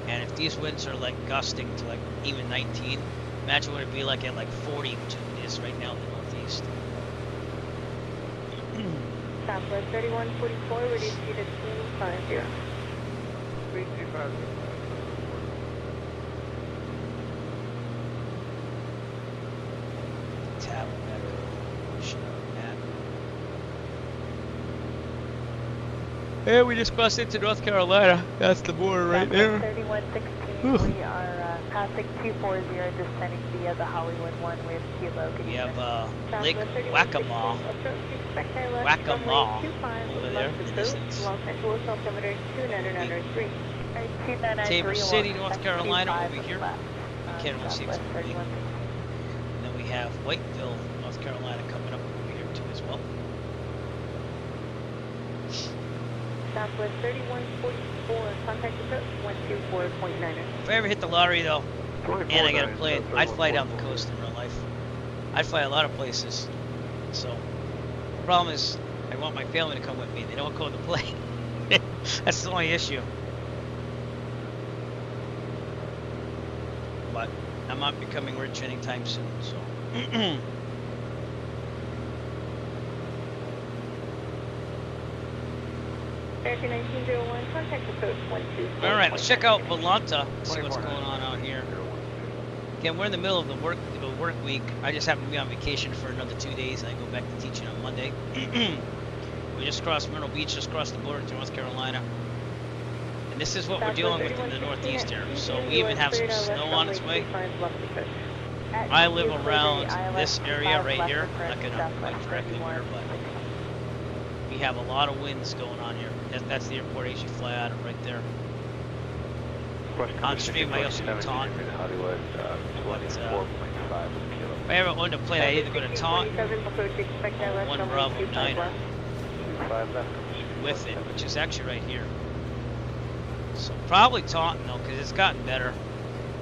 Speaker 1: And if these winds are like gusting to like even 19, imagine what it'd be like at like 40, which it is right now in the northeast.
Speaker 6: Southwest 3144, reduce speed to 250.
Speaker 2: 325.
Speaker 1: Yeah, we just crossed into North Carolina. That's the border right there.
Speaker 6: 3116, we are passing 240, descending via the Hollywood 1 with Kilo.
Speaker 1: We have Lake Waccamaw. Waccamaw over there in the distance.
Speaker 6: Los Angeles altimeter 2993.
Speaker 1: Tabor City, North Carolina over here. You can't really see it. And then we have Whiteville, North Carolina coming up over here too as well.
Speaker 6: Southwest 3144, contact approach 124.9.
Speaker 1: If I ever hit the lottery though, and I get a plane, I'd fly down the coast in real life. I'd fly a lot of places. So, the problem is, I want my family to come with me. They don't go on the plane. That's the only issue. But I'm not becoming rich anytime soon, so.
Speaker 6: American 1901, contact approach 124.
Speaker 1: Alright, let's check out Volanta, see what's going on out here. Again, we're in the middle of the work week. I just happen to be on vacation for another 2 days, and I go back to teaching on Monday. We just crossed Myrtle Beach, just crossed the border to North Carolina. And this is what we're dealing with in the northeast here. So we even have some snow on its way. I live around this area right here. I'm not gonna point directly where, but we have a lot of winds going on here. That's the airport I usually fly out of right there. On stream, I also do taunt. If I ever owned a plane, I either go to taunt or 1 Bravo 9er with it, which is actually right here. So probably Taunton though, because it's gotten better.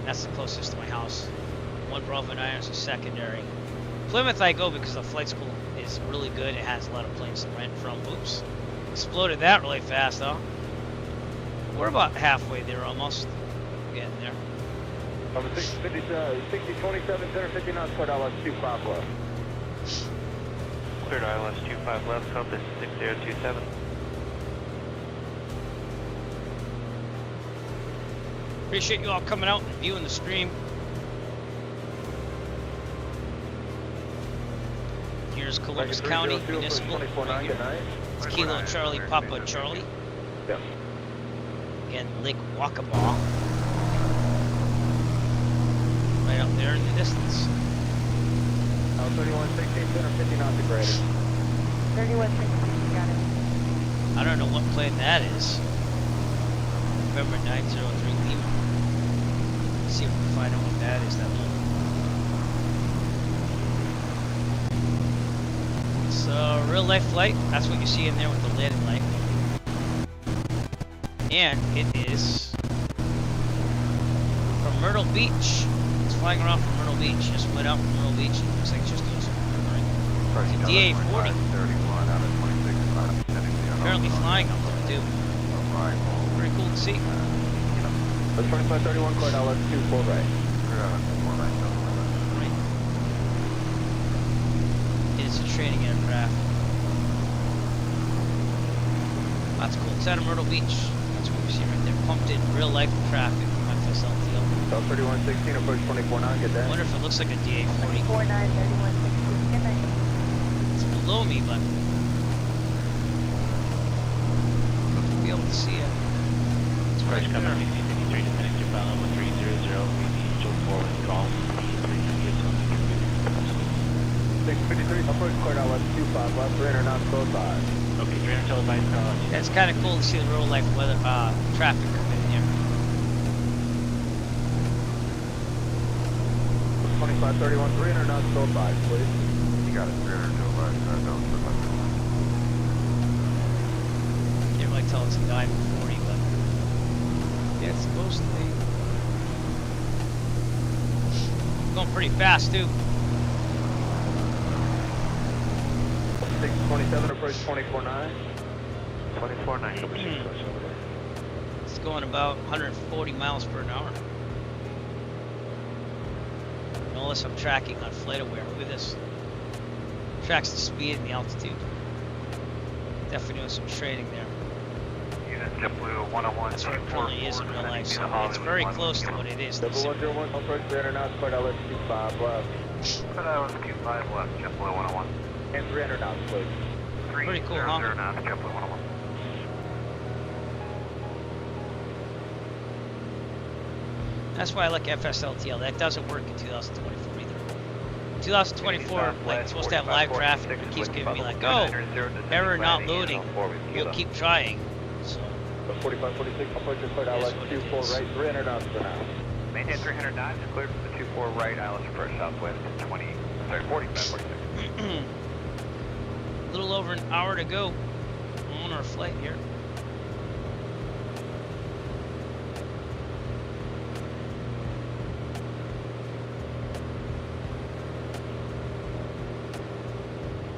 Speaker 1: That's the closest to my house. 1 Bravo 9er is a secondary. Plymouth I go because the flight school is really good. It has a lot of planes to rent from. Oops. Exploded that really fast though. We're about halfway there almost. Getting there.
Speaker 2: Over 6027, center 50 knots, cleared ILS 25 left. Cleared ILS 25 left, compass 6027.
Speaker 1: Appreciate you all coming out and viewing the stream. Here's Columbus County Municipal. Right here. It's Kilo Charlie Papa Charlie.
Speaker 2: Yep.
Speaker 1: Again, Lake Waccamaw. Right up there in the distance.
Speaker 2: 3116, center 50 knots to greater.
Speaker 6: 3116, got it.
Speaker 1: I don't know what plane that is. November 903 Lima. Let's see if we can find out what that is. That little. It's a real life flight. That's what you see in there with the landing light. And it is from Myrtle Beach. It's flying around from Myrtle Beach. Just went out from Myrtle Beach. It looks like it's just doing something right. It's a DA-40. Apparently flying up there too. Pretty cool to see.
Speaker 2: That's 2531, cleared ILS 24 right.
Speaker 1: Right. It is a training aircraft. That's cool. It's out of Myrtle Beach. That's what we see right there. Pumped in real life traffic from FSLTL.
Speaker 2: South 3116, approach 249, get
Speaker 1: I
Speaker 2: that.
Speaker 1: wonder if it looks like a DA-40.
Speaker 6: 49, 3116, good night.
Speaker 1: It's below me, but I'll be able to see it. It's right there.
Speaker 2: 53, descending to file number 300, we need to forward call. 653, approach cleared ILS 25 left, 300 knots, close side. Okay, 300 till advice call.
Speaker 1: Yeah, it's kind of cool to see the real life weather, traffic come in here.
Speaker 2: 2531, 300 knots, close side, please. You got it, 300 till advice,
Speaker 1: They might tell us to dive before he it's supposed to be. Going pretty fast too.
Speaker 2: 627 approach 24-9. 24-9.
Speaker 1: It's going about 140 miles per hour. Notice I'm tracking on FlightAware. Look at this. Tracks the speed and the altitude. Definitely doing some trading there.
Speaker 2: Unit JetBlue 101.
Speaker 1: That's what it currently is in real life, so it's very close to what it is.
Speaker 2: Double 101, approach 300 knots, cleared LS 25 left. Cleared LS 25 left, JetBlue 101. And 300 knots, please.
Speaker 1: Pretty cool, huh?
Speaker 2: 300 knots, JetBlue 101.
Speaker 1: That's why I like FSLTL. That doesn't work in 2024 either. 2024, like, it's supposed to have live traffic. It keeps giving me like, oh, error not loading. We'll keep trying. So.
Speaker 2: 4546, approach is cleared ILS 24 right, 300 knots per hour. Maintain 300 knots, cleared from the 24 right, ILS approach southwest 4546.
Speaker 1: A little over an hour to go on our flight here.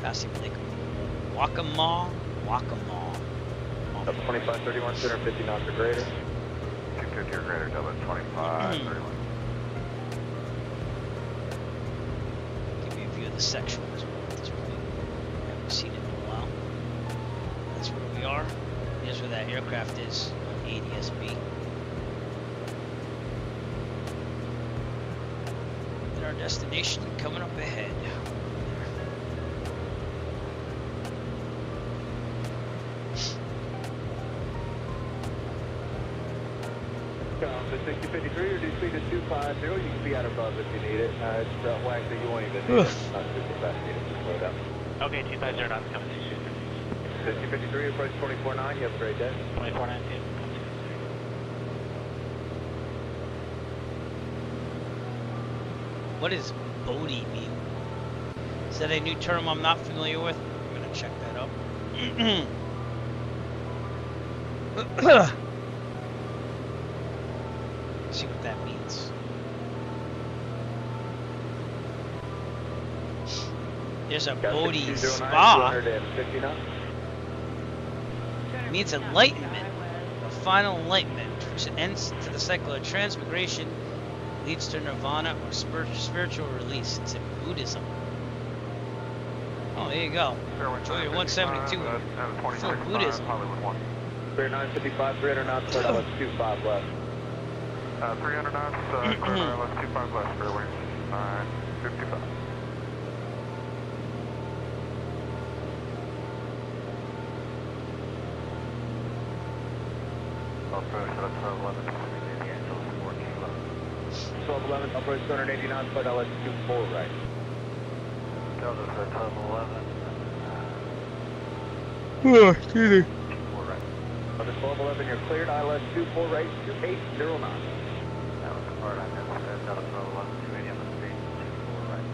Speaker 1: Passing Lake Waccamaw.
Speaker 2: 2531, 250 knots or greater. 250 or greater, double 2531.
Speaker 1: Give you a view of the section as well at this point. Haven't seen it in a while. That's where we are. Here's where that aircraft is on ADSB. And our destination coming up ahead.
Speaker 2: The 6053 or do speed is 250, you can be out above if you need it. It's well, actually you won't even need it. Not super fast, you need to slow down. Okay, 250 knots coming to 6053, approach 24-9, you have a great day. 24-9, too.
Speaker 1: What does Bodie mean? Is that a new term I'm not familiar with? I'm gonna check that out. See what that means. There's a Bodhi spa. It means enlightenment, a final enlightenment, which ends to the cycle of transmigration, leads to nirvana or spiritual release. It's in Buddhism. Oh, there you go. Enjoy your 172 full Buddhism.
Speaker 2: Clear 955, 300 knots, clear LS 25 left. 300 knots, clear LS 25 left, fairway 955. Approach 1211, Los Angeles 14 left. 1211, approach 280 knots, clear LS 24 right. Delta 1211.
Speaker 1: Excuse me.
Speaker 2: 24 right. Under 1211, you're cleared, ILS 24 right, you're 80 knots. That was the part I missed. Delta 1211, 280 on the street, 24 right.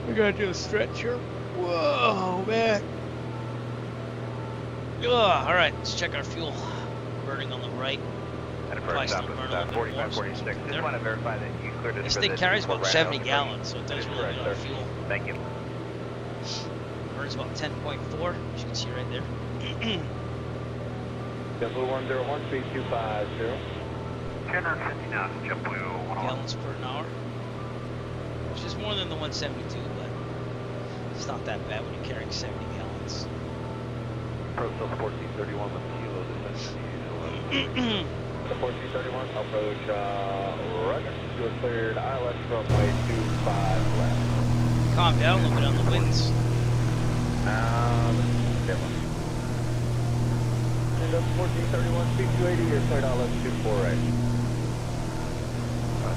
Speaker 1: We gotta do a stretch here. Whoa, man. Alright, let's check our fuel. Burning on the right.
Speaker 2: And first stop is 4546. Just want to verify that you cleared it.
Speaker 1: This thing carries about 70 gallons, so it does really a lot of fuel.
Speaker 2: Thank you.
Speaker 1: Burns about 10.4, as you can see right there.
Speaker 2: JetBlue 101, speed 250. 250 knots, JetBlue 101.
Speaker 1: Gallons per hour. Which is more than the 172, but it's not that bad when you're carrying 70 gallons.
Speaker 2: Approach 1431 with kilo descent. The 1431, approach Roger. You are cleared ILS runway 25 left.
Speaker 1: Calm down a little bit on the winds.
Speaker 2: And up 1431, speed 280, you're cleared ILS 24 right.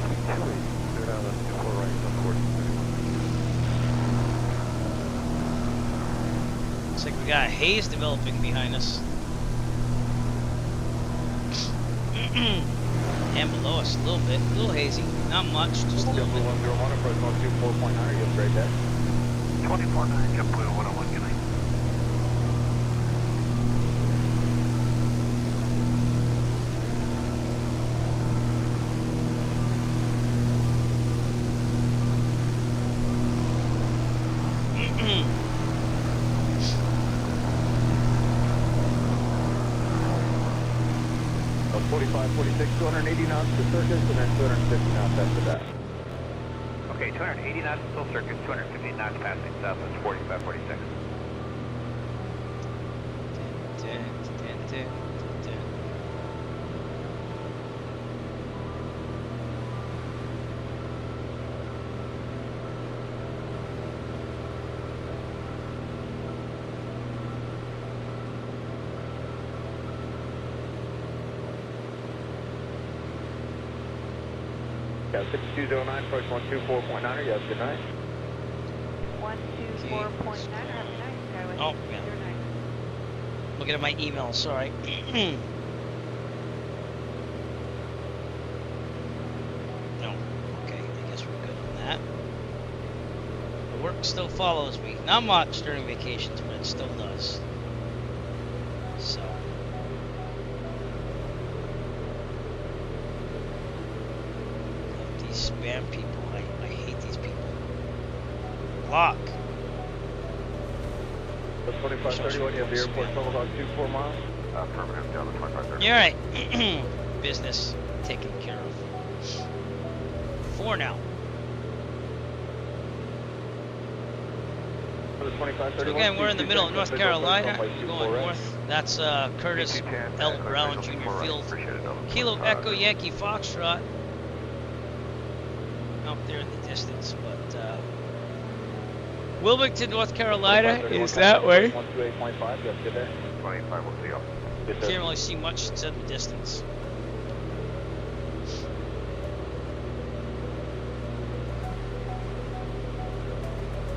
Speaker 2: Speed 280. Down the 24 right, on 1431.
Speaker 1: Looks like we got a haze developing behind us. And below us a little bit, a little hazy, not much, just a little bit.
Speaker 2: 101, approach 124.9, you have straight day.
Speaker 11: 24-9, Jet Blue 101, good night.
Speaker 2: About 45, 46, 280 knots to circus, and then 250 knots after that.
Speaker 11: Okay, 280 knots still circuit, 250 knots passing southwest 45, 46.
Speaker 2: Yeah, 6209, approach 124.9, you have a good night.
Speaker 6: 124.9, have a nice Skyway.
Speaker 1: Oh, yeah. Looking at my email, sorry. No. Okay, I guess we're good on that. The work still follows me. Not much during vacations, but it still does. So. These spam people, I hate these people. Block.
Speaker 2: 2531, you have the airport total about 24 miles.
Speaker 11: Affirmative, down to 2530.
Speaker 1: You're right. Business taken care of. 4 now. So again, we're in the middle of North Carolina. We're going north. That's Curtis L. Brown Jr. Field. Kilo Echo Yankee Foxtrot. Out there in the distance, but Wilmington, North Carolina is that way.
Speaker 2: 128.5, you have a good day.
Speaker 11: 25, we'll see you.
Speaker 1: Can't really see much except the distance.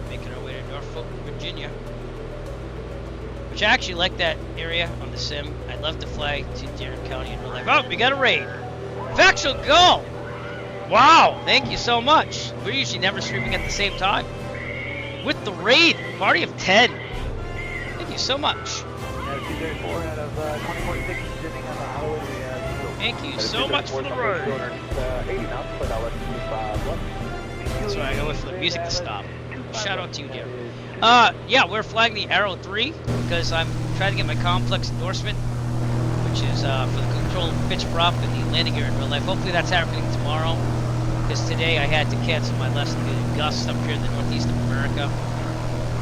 Speaker 1: Making our way to Norfolk, Virginia. Which I actually like that area on the sim. I'd love to fly to Tarrant County in real life. Oh, we got a raid. Factual goal! Wow, thank you so much. We're usually never streaming at the same time. With the raid, party of 10. Thank you so much. Thank you so much for the raid. That's right, I go wait for the music to stop. Shout out to you, dear. Yeah, we're flying the Arrow 3 because I'm trying to get my complex endorsement, which is for the control of pitch prop and the landing gear in real life. Hopefully that's happening tomorrow, because today I had to cancel my lesson due to gusts up here in the northeast of America.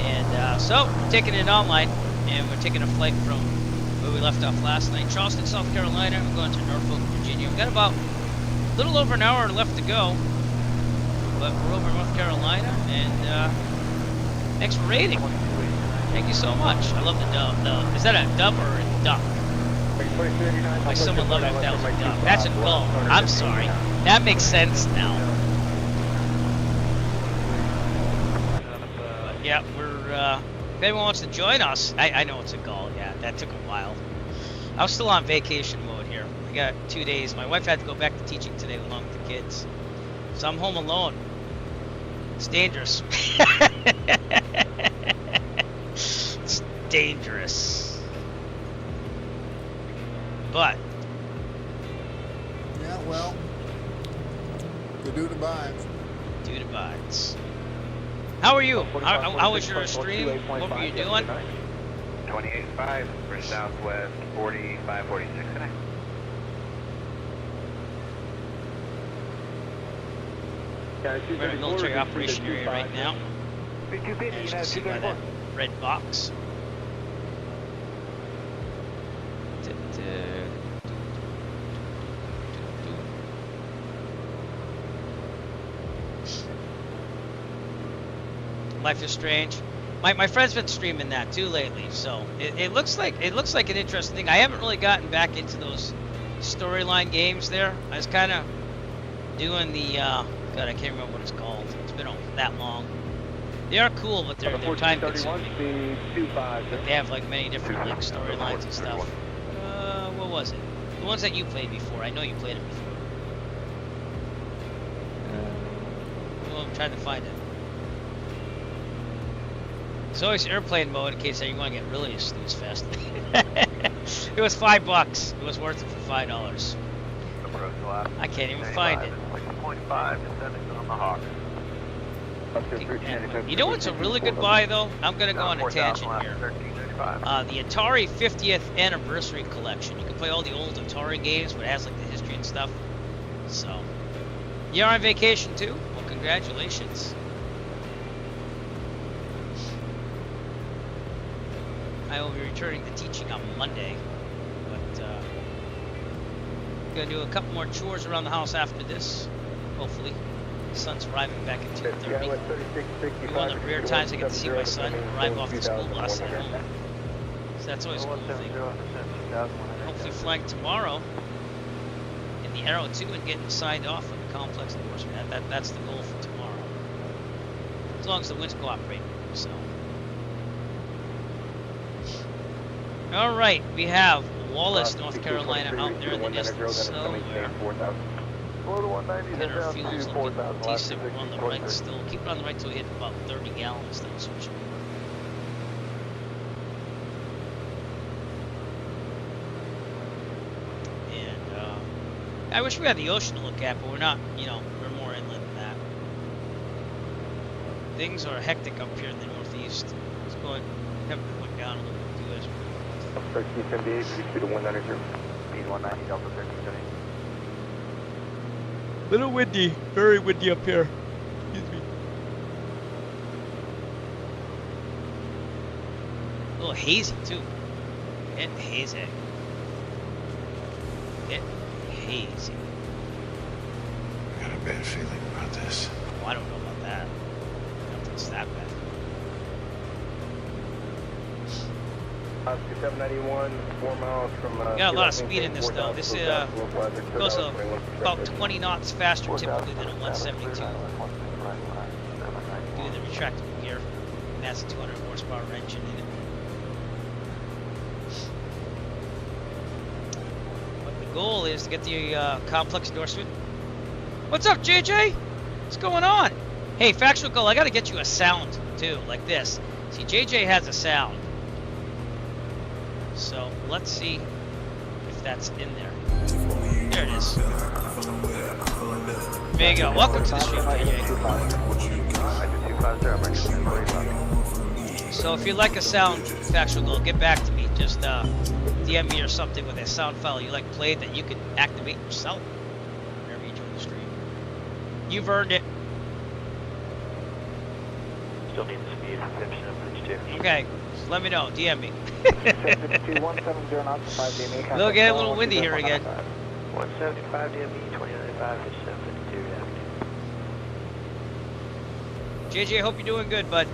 Speaker 1: And so we're taking it online, and we're taking a flight from where we left off last night, Charleston, South Carolina. We're going to Norfolk, Virginia. We've got about a little over an hour left to go, but we're over North Carolina, and thanks for raiding. Thank you so much. I love the dub. Is that a dub or a duck? Like someone loved it if that was a duck. That's a gull. I'm sorry. That makes sense now. But yeah, we're if anyone wants to join us, I know it's a gull. Yeah, that took a while. I was still on vacation mode here. I got 2 days. My wife had to go back to teaching today along with the kids, so I'm home alone. It's dangerous. It's dangerous. But
Speaker 12: Yeah, well, the dude abides.
Speaker 1: dude abides. How are you? How was your stream? What were you doing?
Speaker 11: 28.5 for southwest 45, 46 tonight.
Speaker 1: We're in a military operation area right now. As you can see by that red box. Life is Strange. My friend's been streaming that too lately, so it looks like an interesting thing. I haven't really gotten back into those storyline games there. I was kind of doing the God, I can't remember what it's called. It's been that long. They are cool, but they're time consuming. But they have like many different like storylines and stuff. What was it? The ones that you played before. I know you played it before. Well, I'm trying to find it. It's always airplane mode in case you want to get really snooze fest. It was $5. It was worth it for $5. I can't even find it.
Speaker 11: 6.5, descending on the Hawk.
Speaker 1: You know what's a really good buy though? I'm gonna go on a tangent here. The Atari 50th Anniversary Collection. You can play all the old Atari games, but it has like the history and stuff. So, you're on vacation too? Well, congratulations. I will be returning to teaching on Monday, but gonna do a couple more chores around the house after this, hopefully. The sun's arriving back at 2:30. One of the rare times I get to see my son arrive off the school bus at home. So that's always a cool thing. Hopefully flying tomorrow in the Arrow 2 and getting signed off with the complex endorsement. That's the goal for tomorrow. As long as the winds cooperate, so. Alright, we have Wallace, North Carolina out there in the distance somewhere. Get our fuels looking decent. We're on the right still. Keep it on the right till we hit about 30 gallons, then switch. And I wish we had the ocean to look at, but we're not, you know, we're more inland than that. Things are hectic up here in the northeast. It's going, haven't been going down a little bit too as well.
Speaker 2: 1378, speed of 190, speed 190, Delta 1378.
Speaker 1: Little windy, very windy up here. Excuse me. A little hazy too. Get hazy. Get hazy.
Speaker 13: I got a bad feeling about this.
Speaker 1: Oh, I don't know about that. Nothing's that bad.
Speaker 2: 791, 4 miles from.
Speaker 1: Got a lot of speed in this though. This goes about 20 knots faster typically than a 172 due to the retractable gear. And that's a 200 horsepower engine in it. But the goal is to get the complex endorsement. What's up, JJ? What's going on? Hey, Factual Goal, I gotta get you a sound too, like this. See, JJ has a sound. So let's see if that's in there. There it is. There you go. Welcome to the stream, JJ. So if you like a sound, Factual Goal, get back to me. Just DM me or something with a sound file you like played that you can activate yourself whenever you join the stream. You've earned it.
Speaker 2: Still need the speed, 5
Speaker 1: Okay, so let me know. DM me. It'll get a little windy here again.
Speaker 2: 175 DME, 295, 752.
Speaker 1: JJ, I hope you're doing good, bud.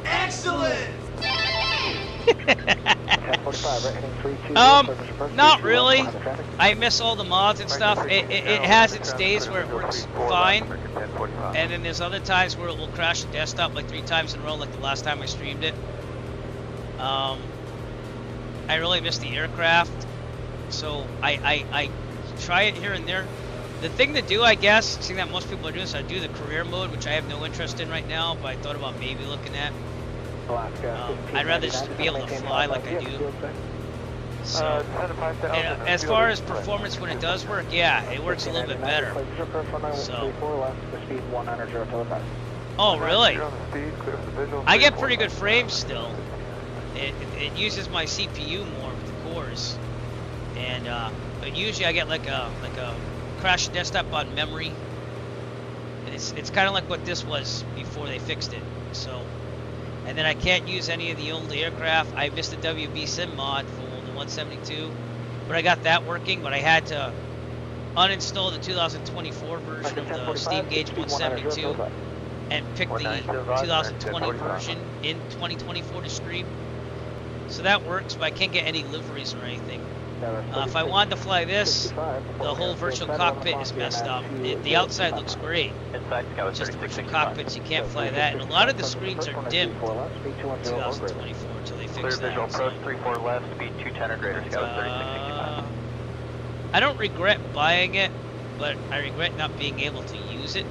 Speaker 5: Excellent!
Speaker 1: Not really. I miss all the mods and stuff. It has its days where it works fine, and then there's other times where it will crash the desktop like 3 times in a row, like the last time I streamed it. I really miss the aircraft, so I try it here and there. The thing to do, I guess, seeing that most people are doing this, I do the career mode, which I have no interest in right now, but I thought about maybe looking at. I'd rather just be able to fly like I do. So, as far as performance when it does work, yeah, it works a little bit better. So. Oh, really? I get pretty good frames still. It uses my CPU more with the cores, and but usually I get like a crash desktop on memory, and it's kind of like what this was before they fixed it. So. And then I can't use any of the old aircraft. I missed the WB Sim mod for the 172, but I got that working. But I had to uninstall the 2024 version of the Steam Gauge 172 and pick the 2020 version in 2024 to stream. So that works, but I can't get any liveries or anything. If I wanted to fly this, the whole virtual cockpit is messed up. The outside looks great. Just the virtual cockpits, you can't fly that. And a lot of the screens are dimmed in 2024 until they fix that.
Speaker 2: Approach 34 left, speed 210 or greater, Scout 3665.
Speaker 1: I don't regret buying it, but I regret not being able to use it.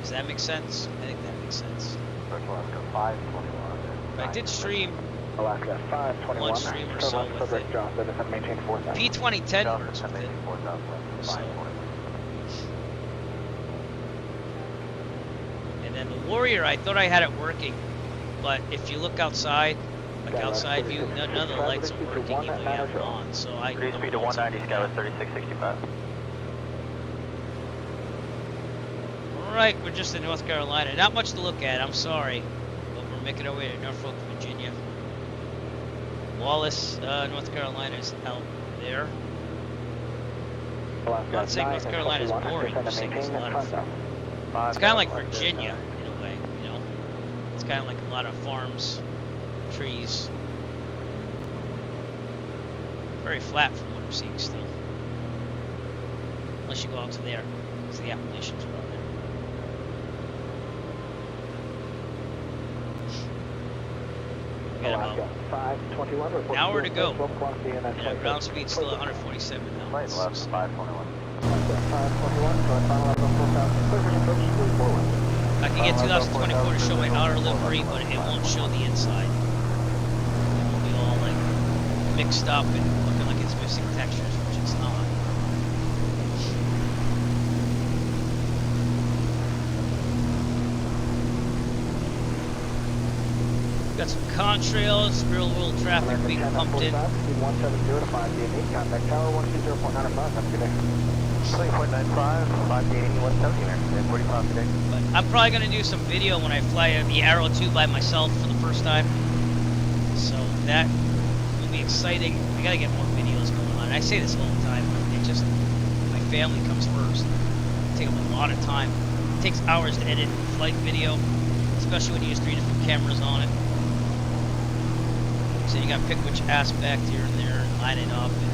Speaker 1: Does that make sense? I think that makes sense.
Speaker 2: Alaska 521.
Speaker 1: But I did stream
Speaker 2: Alaska 521.
Speaker 1: one stream or so with it. P2010 works with it. So. And then the Warrior, I thought I had it working, but if you look outside, like outside view, none of the lights are working even though you have them on. So I
Speaker 2: Cruise speed to 190, Scout 3665.
Speaker 1: Alright, we're just in North Carolina. Not much to look at, I'm sorry. But we're making our way to Norfolk, Virginia. Wallace, North Carolina is out there. I'm not saying North Carolina is boring, I'm saying there's a lot of... It's kind of like Virginia, in a way, you know? It's kind of like a lot of farms, trees. Very flat from what I'm seeing still. Unless you go out to there, because the Appalachians are out there. Got about an hour to go. And ground speed's still 147 now.
Speaker 2: Right, left 521.
Speaker 1: I can get 2024 to show my outer livery, but it won't show the inside. It will be all like mixed up and looking like it's missing textures, which it's not. Got some contrails, real world traffic being pumped in.
Speaker 2: 170 to 5 DME, contact tower 120.95, have a good day. 20.95, 5 DME 170 there, 45 today.
Speaker 1: But I'm probably going to do some video when I fly the Arrow 2 by myself for the first time. So that will be exciting. I got to get more videos going on. I say this all the time, but it just, my family comes first. It takes a lot of time. It takes hours to edit flight video, especially when you use 3 different cameras on it. So you got to pick which aspect here and there and line it up. And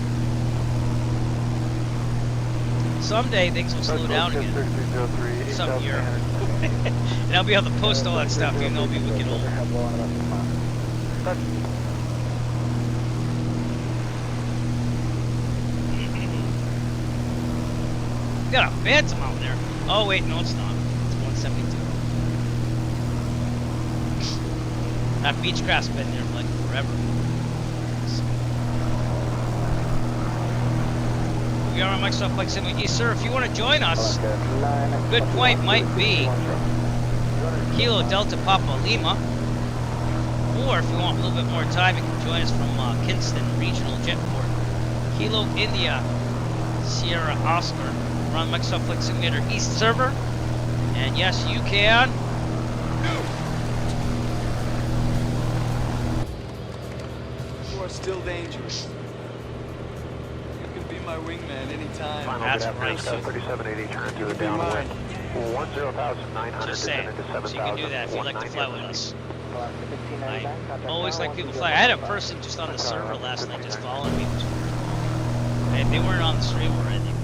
Speaker 1: someday things will slow down again. Some year. And I'll be able to post all that stuff even though I'll be wicked old. We got a Phantom out there. Oh wait, no it's not. It's 172. That Beechcraft's been there for like forever. We are on Microsoft Flight Sim. Yes, sir, if you want to join us, good point might be Kilo Delta Papa Lima. Or if you want a little bit more time, you can join us from Kinston Regional Jetport. Kilo India Sierra Oscar. We're on Microsoft Flight Simulator East server. And yes, you can.
Speaker 5: You are still dangerous. You can be my wingman anytime.
Speaker 1: That's right.
Speaker 2: 3780, turn to the downwind. 10,900.
Speaker 1: Just saying. So you can do that if you'd like to fly with us. I always like people fly. I had a person just on the server last night just following me. They weren't on the stream or anything.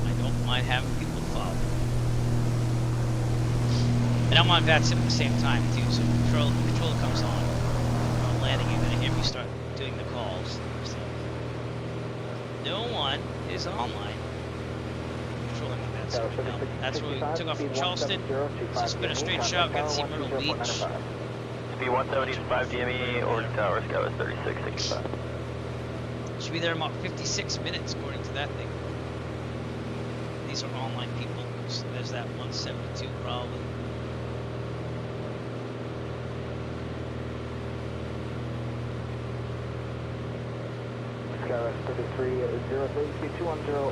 Speaker 1: I don't mind having people follow. And I'm on VATSIM at the same time too, so controller comes on landing, you're gonna hear me start doing the calls. So no one is online. Controlling my VATSIM now. That's where we took off from Charleston. So it's been a straight shot, got to see Myrtle Beach.
Speaker 2: Speed 170 to 5 DME or tower, Scout is 3665.
Speaker 1: Should be there in about 56 minutes according to that thing. These are online people. So there's that 172 probably.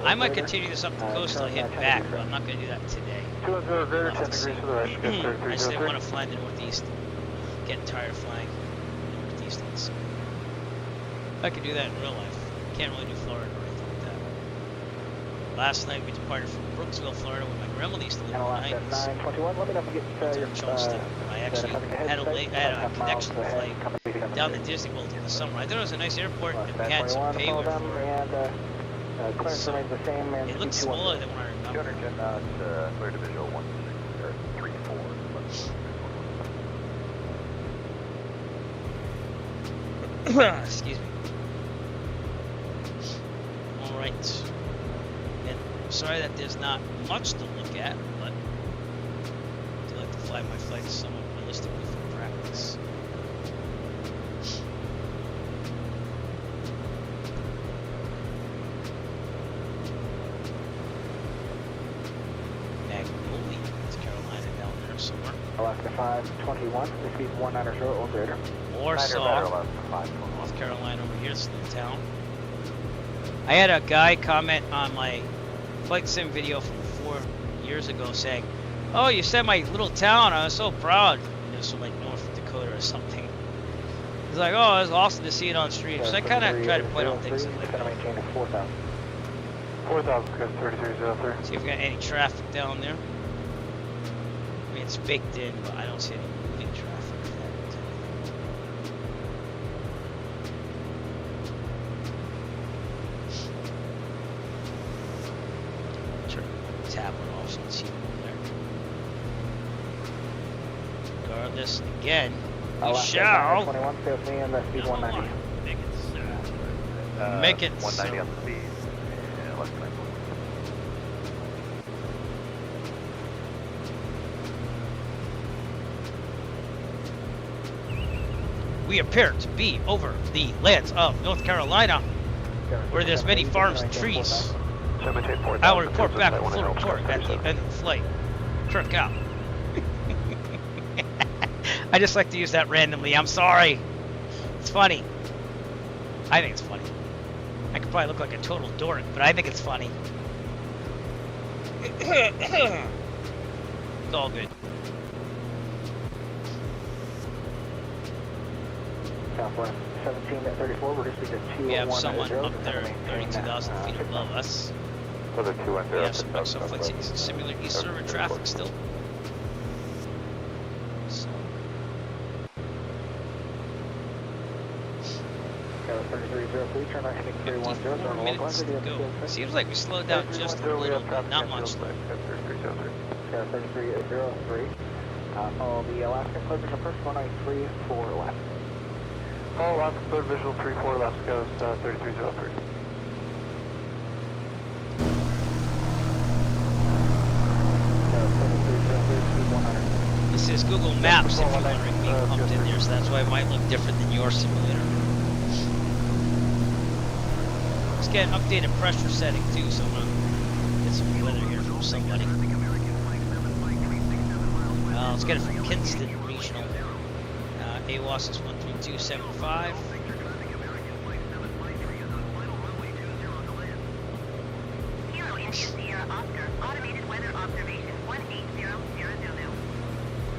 Speaker 1: I might continue this up the coast till I hit back, but I'm not going to do that today.
Speaker 2: 210 greater, 10 degrees to the right.
Speaker 1: I just didn't want to fly in the northeast. Getting tired of flying in the northeast. I could do that in real life. Can't really do Florida or anything like that. Last night we departed from Brooksville, Florida, where my grandmother used to live overnight.
Speaker 6: And Alaska 921, let me know if you get
Speaker 1: To Charleston. I actually had a connection flight down to Disney World in the summer. I thought it was a nice airport, and we had some payload for it.
Speaker 6: Clearance remains the same, and
Speaker 1: It looks smaller than what I remember.
Speaker 2: 210 knots, clear to visual 134.
Speaker 1: Excuse me. Alright. And I'm sorry that there's not much to look at, but I do like to fly my flights somewhat realistically for practice. Magnolia, North Carolina down there somewhere.
Speaker 6: Alaska 521, speed 190 or greater.
Speaker 1: Warsaw, North Carolina over here, this little town. I had a guy comment on my flight sim video from 4 years ago saying, "Oh, you said my little town. I was so proud." It was from like Norfolk, Dakota or something. He's like, "Oh, it was awesome to see it on stream." So I kind of try to point out things like that.
Speaker 2: 4,000, 3303.
Speaker 1: See if we got any traffic down there. I mean, it's baked in, but I don't see any moving traffic. Turn the tablet off so you can see over there. Regardless, again, we shall make it
Speaker 2: 190 on the speed. Yeah, less than
Speaker 1: we appear to be over the lands of North Carolina, where there's many farms and trees. I will report back with full report at the end of the flight. Kirk out. I just like to use that randomly. I'm sorry. It's funny. I think it's funny. I could probably look like a total dork, but I think it's funny. It's all good.
Speaker 6: Southwest 17 at 34, we're just to
Speaker 1: We have someone up there 32,000 feet above us. We have some XO flights in similar east server traffic still. So.
Speaker 6: 3303, turn right heading 310.
Speaker 1: 54 minutes to go. Seems like we slowed down just a little bit, not much though.
Speaker 6: 3303. Follow the Alaska clear visual first 193 for Alaska.
Speaker 2: Oh, Alaska clear visual 34, Alaska goes 3303.
Speaker 1: This is Google Maps if you're wondering, being pumped in there, so that's why it might look different than your simulator. Let's get an updated pressure setting too, so I'm gonna get some weather here from somebody. Let's get it from Kinston Regional. AWAS is 13275.
Speaker 6: Oscar, automated weather observation 18000.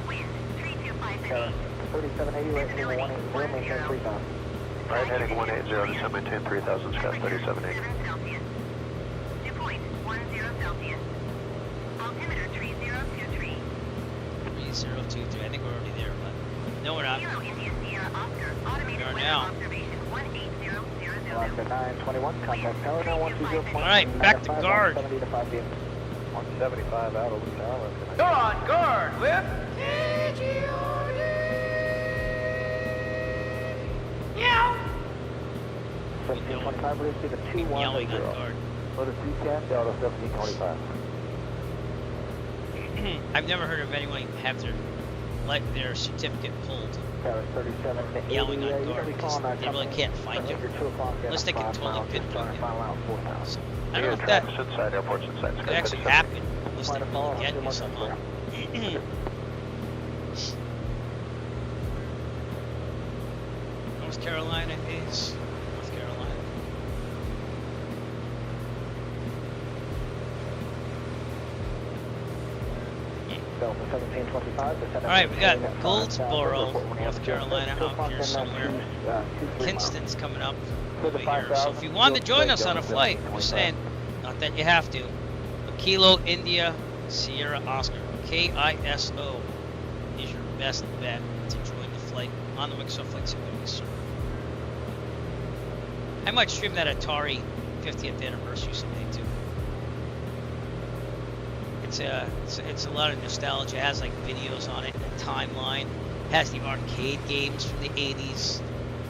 Speaker 6: Wind 3257. 3780, right heading 180, maintain 3000.
Speaker 2: Right heading 180, just maintain 3000, Scott 3780.
Speaker 6: Dew point 10 Celsius. Altimeter 3023.
Speaker 1: 3023, I think we're already there, but no, we're not.
Speaker 6: Kilo India Sierra Oscar, automated weather observation 18000. Alaska 921, contact tower now 120.
Speaker 1: Alright, back to guard.
Speaker 2: 175 out of the tower.
Speaker 5: Go on guard, Whip!
Speaker 1: Meow!
Speaker 6: 1725, we're going to see the 210.
Speaker 1: Yelling on guard.
Speaker 2: Lotus 210, Delta 1725.
Speaker 1: I've never heard of anyone have their certificate pulled. Yelling on guard because they really can't find it. Unless they can totally pinpoint it. So, I don't know if that could actually happen unless they really get you somehow. North Carolina is North Carolina. Alright, we got Goldsboro, North Carolina out here somewhere. Kinston's coming up over here. So if you wanted to join us on a flight, I'm just saying, Not that you have to. But Kilo India Sierra Oscar KISO is your best bet to join the flight on the Microsoft Flight Simulator server. I might stream that Atari 50th anniversary someday too. It's a lot of nostalgia. It has like videos on it, a timeline. It has the arcade games from the 80s.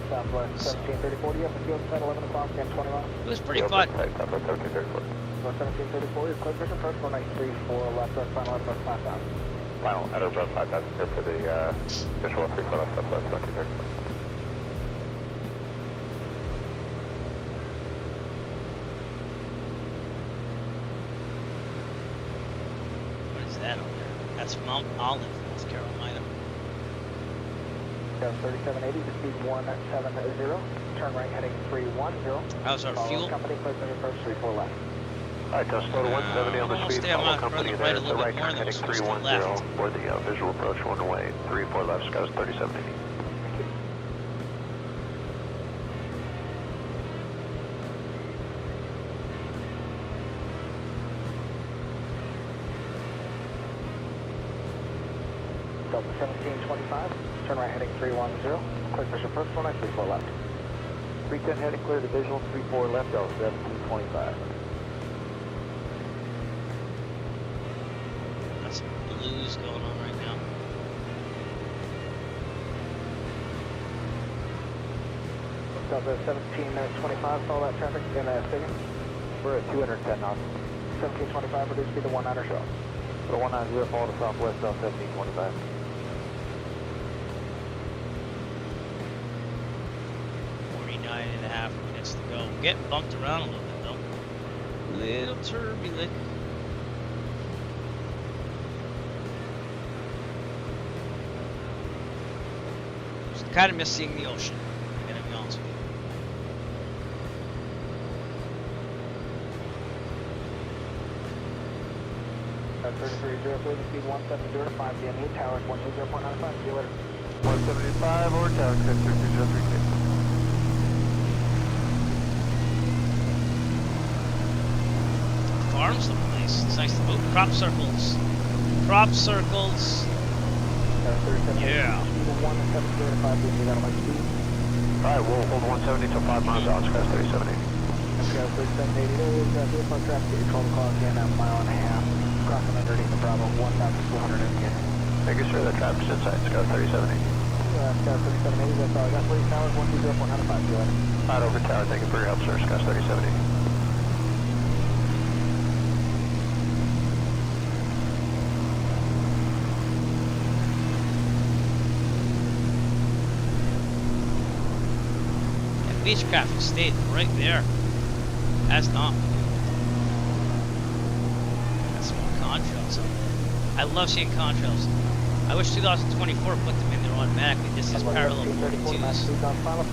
Speaker 2: Southwest 1734, you have to go at 11 o'clock and 20 miles.
Speaker 1: It was pretty fun.
Speaker 2: Southwest 1734. 1734, your clear vision approach 1934, left on final out above 5,000. Final out above 5,000 here for the visual 3 foot left Southwest 1734.
Speaker 1: That over there. That's Mount Olive, North Carolina.
Speaker 2: 3780 to speed 170. Turn right heading 310.
Speaker 1: How's our fuel?
Speaker 2: Company, clear vision approach 34 left. Alright, just go to 170 on the speed. Follow company there. It's the right turn heading 310 for the visual approach one way. 34 left, Scott 3780. Delta 1725, turn right heading 310, clear push approach 1934 left. 310 heading clear to visual 34 left, Delta 1725.
Speaker 1: That's some blues going on right now.
Speaker 2: Delta 1725, follow that traffic in a second. We're at 210 knots. 1725, reduce speed to 19 or so. So 190, follow to southwest, Delta 1725.
Speaker 1: 49.5 minutes to go. Getting bumped around a little bit though. A little turbulent. Just kind of miss seeing the ocean. I gotta be honest with you.
Speaker 2: At 3303, speed 170 to 5 DME, towers 120.95, see you later. 175 or tower 3303.
Speaker 1: Farms look nice. It's nice to move. Crop circles. Crop circles. Yeah.
Speaker 2: Alright, we'll hold 170 till 5 miles out, Scott 3780. Scott 3780, vehicle traffic at 12 o'clock in a mile and a half. Crossing underneath the Bravo 1,200 again. Making sure the traffic's inside, Scott 3780. Scott 3780, that's all I got for you, towers 120.95, see you later. Alright, over tower, thank you for your help, sir, Scott 3780.
Speaker 1: Beechcraft stayed right there. Has not moved. Got some more contrails up there. I love seeing contrails. I wish 2024 put them in there automatically. This is parallel 42s. I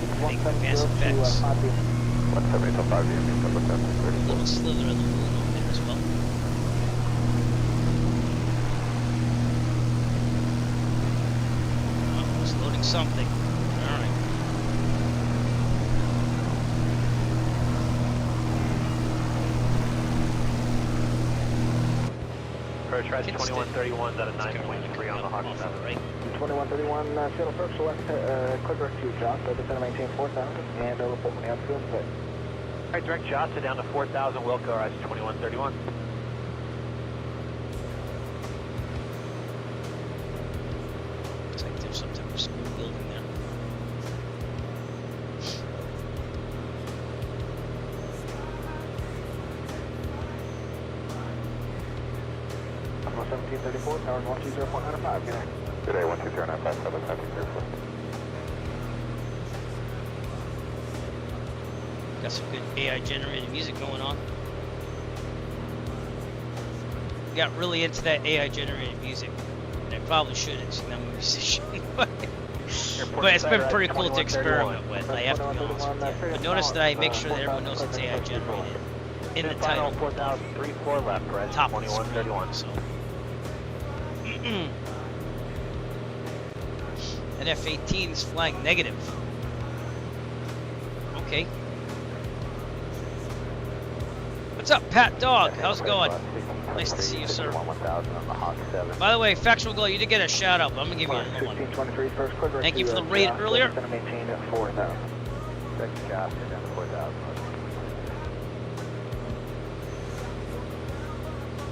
Speaker 1: think MSFS.
Speaker 2: 170 till 5
Speaker 1: A little slither of the moon on there as well. Oh, it's loading something. Alright.
Speaker 2: Approach right 2131 out of 9.3 on the Hawk 7. Right. 2131, shuttle approach select, clear direct to Johnson, descend to maintain 4,000, and report when the outfield is clear. Alright, direct Johnson down to 4,000, Wilco, rise 2131.
Speaker 1: Looks like there's some type of school building there.
Speaker 2: Alpha 1734, towers 120.95, good day. Good day, 120.95, 1734.
Speaker 1: Got some good AI generated music going on. Got really into that AI generated music. And I probably shouldn't, since I'm a musician. But it's been pretty cool to experiment with, I have to be honest with you. But notice that I make sure that everyone knows it's AI generated in the title.
Speaker 2: 4,034 left, right?
Speaker 1: Top
Speaker 2: 2131.
Speaker 1: So. An F-18 is flying negative. Okay. What's up, Pat Dog? How's it going? Nice to see you, sir. By the way, Factual Glow, you did get a shout out, but I'm gonna give you another one. Thank you for the raid earlier.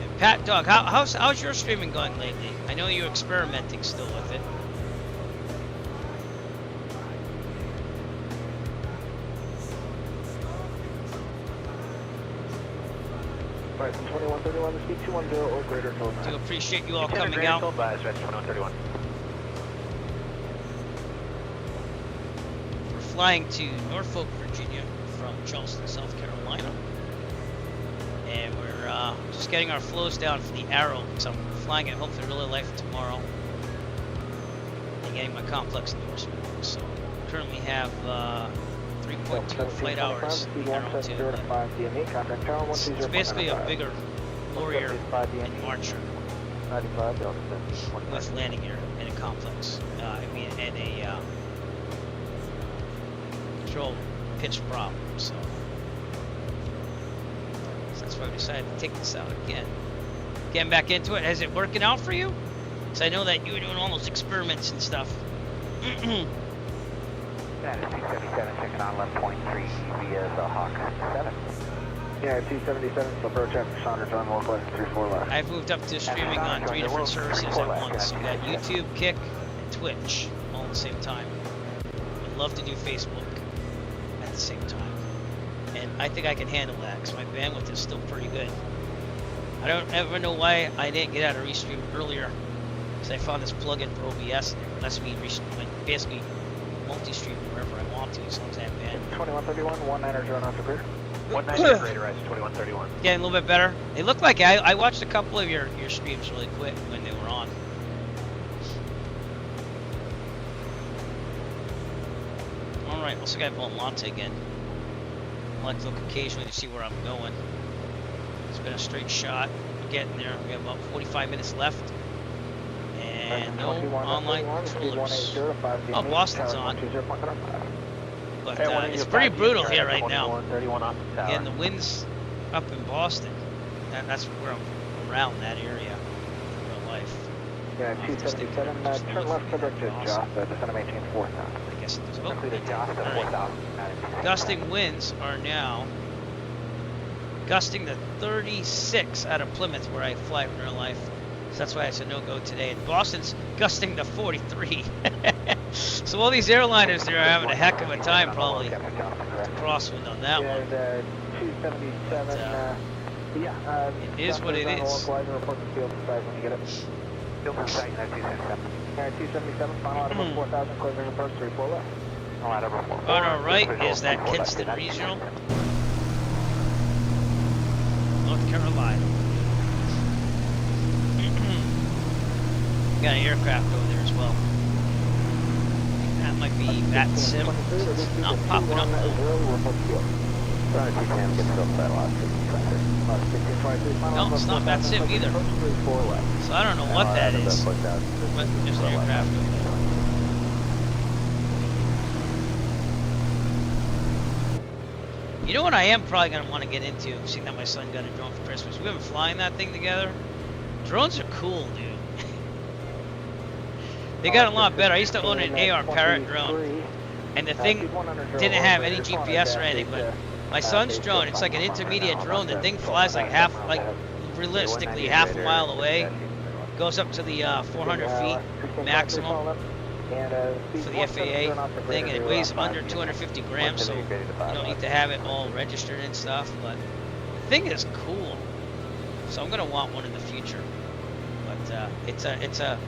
Speaker 1: And Pat Dog, how's your streaming going lately? I know you're experimenting still with it.
Speaker 2: Right, 2131 to speed 210 or greater total.
Speaker 1: Do appreciate you all coming out.
Speaker 11: 2131.
Speaker 1: We're flying to Norfolk, Virginia from Charleston, South Carolina. And we're just getting our flows down for the Arrow. So I'm flying it hopefully real life tomorrow. And getting my complex endorsement. So currently have 3.2 flight hours. It's basically a bigger Warrior and Marcher with landing gear and a complex. And a control pitch prop. So that's why we decided to take this out again. Getting back into it. Is it working out for you? Because I know that you were doing all those experiments and stuff.
Speaker 11: That is 277, checking on left point 3 via the Hawk 7.
Speaker 2: Yeah, 277, so approach after Saunders on Northwest 34 left.
Speaker 1: I've moved up to streaming on 3 different services at once. We got YouTube, Kick, and Twitch all at the same time. Would love to do Facebook at the same time. And I think I can handle that because my bandwidth is still pretty good. I don't ever know why I didn't get out of Restream earlier because I found this plugin for OBS and it lets me basically multi-stream wherever I want to as long as I have bandwidth.
Speaker 2: 2131, 19er drone off the clear.
Speaker 11: 19er greater rise 2131.
Speaker 1: Getting a little bit better. They look like I watched a couple of your streams really quick when they were on. Alright, also got Volmonte again. I like to look occasionally to see where I'm going. It's been a straight shot. We're getting there. We have about 45 minutes left. And no online controllers. Oh, Boston's on. But it's pretty brutal here right now. Again, the wind's up in Boston. That's where I'm around that area in real life.
Speaker 2: Yeah, 277, turn left subject to Josta, descend to maintain 4,000.
Speaker 1: I guess there's right. Gusting winds are now gusting to 36 out of Plymouth where I fly in real life. So that's why it's a no-go today. And Boston's gusting to 43. So all these airliners there are having a heck of a time probably. Crosswind on that one.
Speaker 2: 277,
Speaker 1: it is what it is.
Speaker 2: Report the field size when you get it.
Speaker 11: Field sight, 277.
Speaker 2: 277, final out of 4,000, closing approach 34 left.
Speaker 1: On our right is that Kinston Regional, North Carolina. Got an aircraft over there as well. That might be that sim. It's not popping up though. No, it's not that sim either. So I don't know what that is. But there's an aircraft over there. You know what I am probably going to want to get into, seeing that my son got a drone for Christmas. We've been flying that thing together. Drones are cool, dude. They got a lot better. I used to own an AR Parrot drone, and the thing didn't have any GPS or anything, but my son's drone, it's like an intermediate drone. The thing flies like realistically half a mile away. Goes up to the 400 feet maximum for the FAA thing, and it weighs under 250 grams, so you don't need to have it all registered and stuff, but the thing is cool. So I'm going to want one in the future. But it's a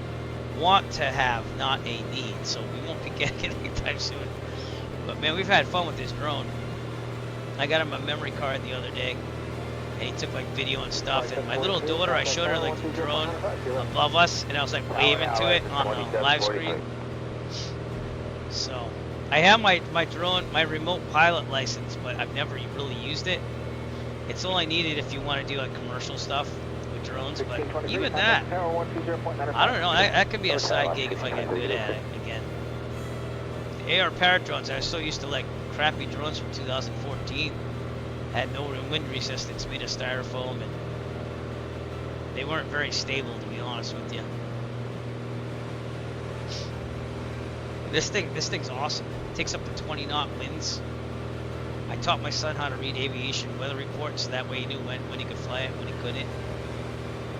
Speaker 1: want to have, not a need, so we won't be getting it anytime soon. But man, we've had fun with this drone. I got him a memory card the other day, and he took like video and stuff, and my little daughter, I showed her like the drone above us, and I was like waving to it on the live screen. So I have my drone, my remote pilot license, but I've never really used it. It's only needed if you want to do like commercial stuff with drones, but even that, I don't know, that could be a side gig if I get good at it again. The AR Parrot drones, I was so used to like crappy drones from 2014. had no wind resistance, made of styrofoam, and they weren't very stable, to be honest with you. This thing's awesome. It takes up to 20 knot winds. I taught my son how to read aviation weather reports, so that way he knew when he could fly it, when he couldn't.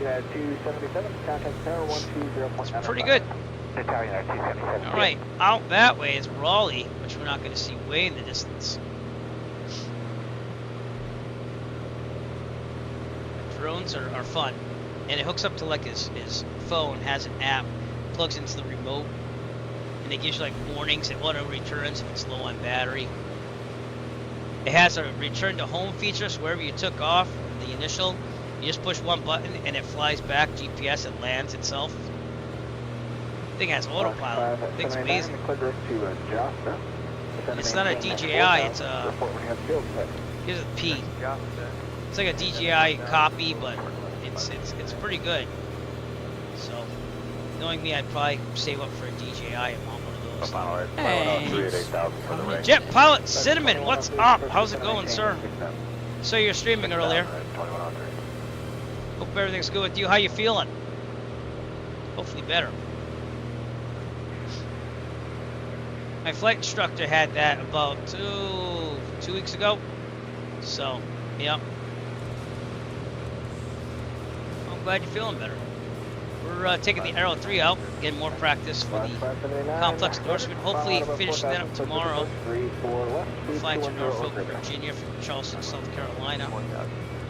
Speaker 2: Yeah, 277, contact tower 120.9.
Speaker 1: It's pretty good.
Speaker 11: Tower 277.
Speaker 1: All right, out that way is Raleigh, which we're not going to see way in the distance. Drones are fun, and it hooks up to like his phone, has an app, plugs into the remote, and it gives you like warnings at auto returns if it's low on battery. It has a return to home feature, so wherever you took off, the initial, you just push one button and it flies back GPS, it lands itself. The thing has autopilot. The thing's amazing. It's not a DJI, it's a, here's a P. It's like a DJI copy, but it's pretty good. So, knowing me, I'd probably save up for a DJI and want one of those. Hey, Jet Pilot Cinnamon, what's up? How's it going, sir? So you're streaming earlier. Hope everything's good with you. How you feeling? Hopefully better. My flight instructor had that about two weeks ago. So, yep. I'm glad you're feeling better. We're taking the Arrow 3 out, getting more practice for the complex endorsement. Hopefully finishing that up tomorrow. Flying to Norfolk, Virginia from Charleston, South Carolina.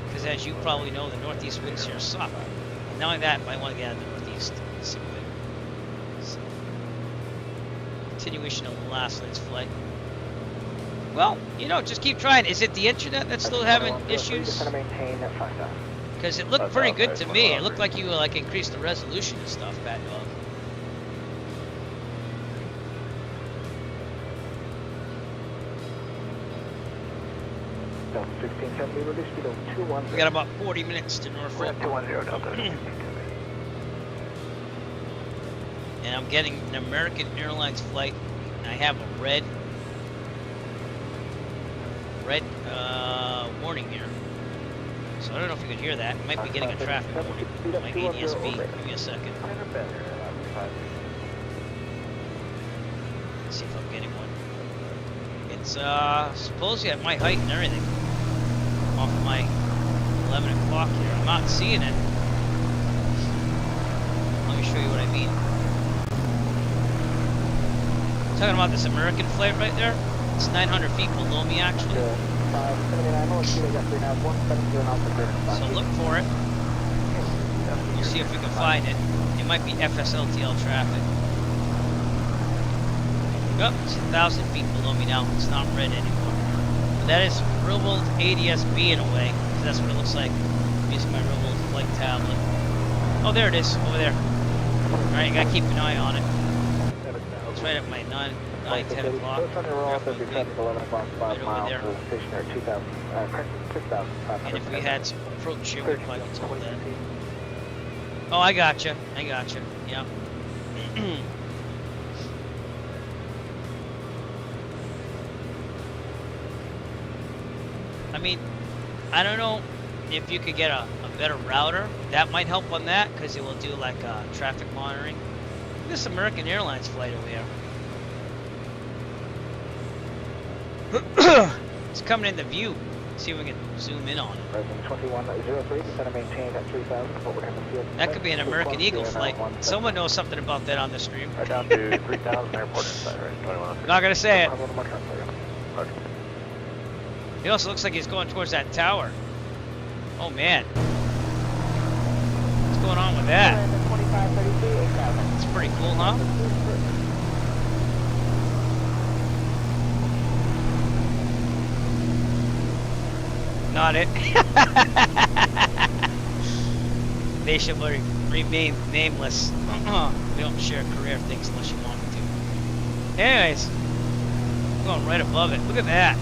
Speaker 1: Because as you probably know, the northeast winds here suck. And not only that, I want to get out of the northeast. So, continuation of the last night's flight. Well, you know, just keep trying. Is it the internet that's still having issues? Because it looked pretty good to me. It looked like you like increased the resolution and stuff, Bad Dog. We got about 40 minutes to Norfolk. And I'm getting an American Airlines flight. And I have a red warning here. So I don't know if you could hear that. I might be getting a traffic warning. My ADSB. Give me a second. Let's see if I'm getting one. It's supposedly at my height and everything. Off my 11 o'clock here. I'm not seeing it. Let me show you what I mean. Talking about this American flight right there. It's 900 feet below me actually. So look for it. We'll see if we can find it. It might be FSLTL traffic. Oh, it's 1,000 feet below me now. It's not red anymore. But that is real world ADSB in a way. That's what it looks like. I'm using my real world flight tablet. Oh, there it is. Over there. Alright, you gotta keep an eye on it. It's right at my 9, 10 o'clock. Right over there. And if we had some approach here, we'd probably be told that. Oh, I gotcha. Yeah. I mean, I don't know if you could get a better router. That might help on that, because it will do like traffic monitoring. This American Airlines flight over here. It's coming into view. See if we can zoom in on it. That could be an American Eagle flight. Someone knows something about that on the stream.
Speaker 2: Down to 3,000 airport inside, right? 2103.
Speaker 1: Not gonna say it. He also looks like he's going towards that tower. Oh man. What's going on with that? It's pretty cool, huh? Not it. They should remain nameless. We don't share career things unless you want to. Anyways, going right above it. Look at that.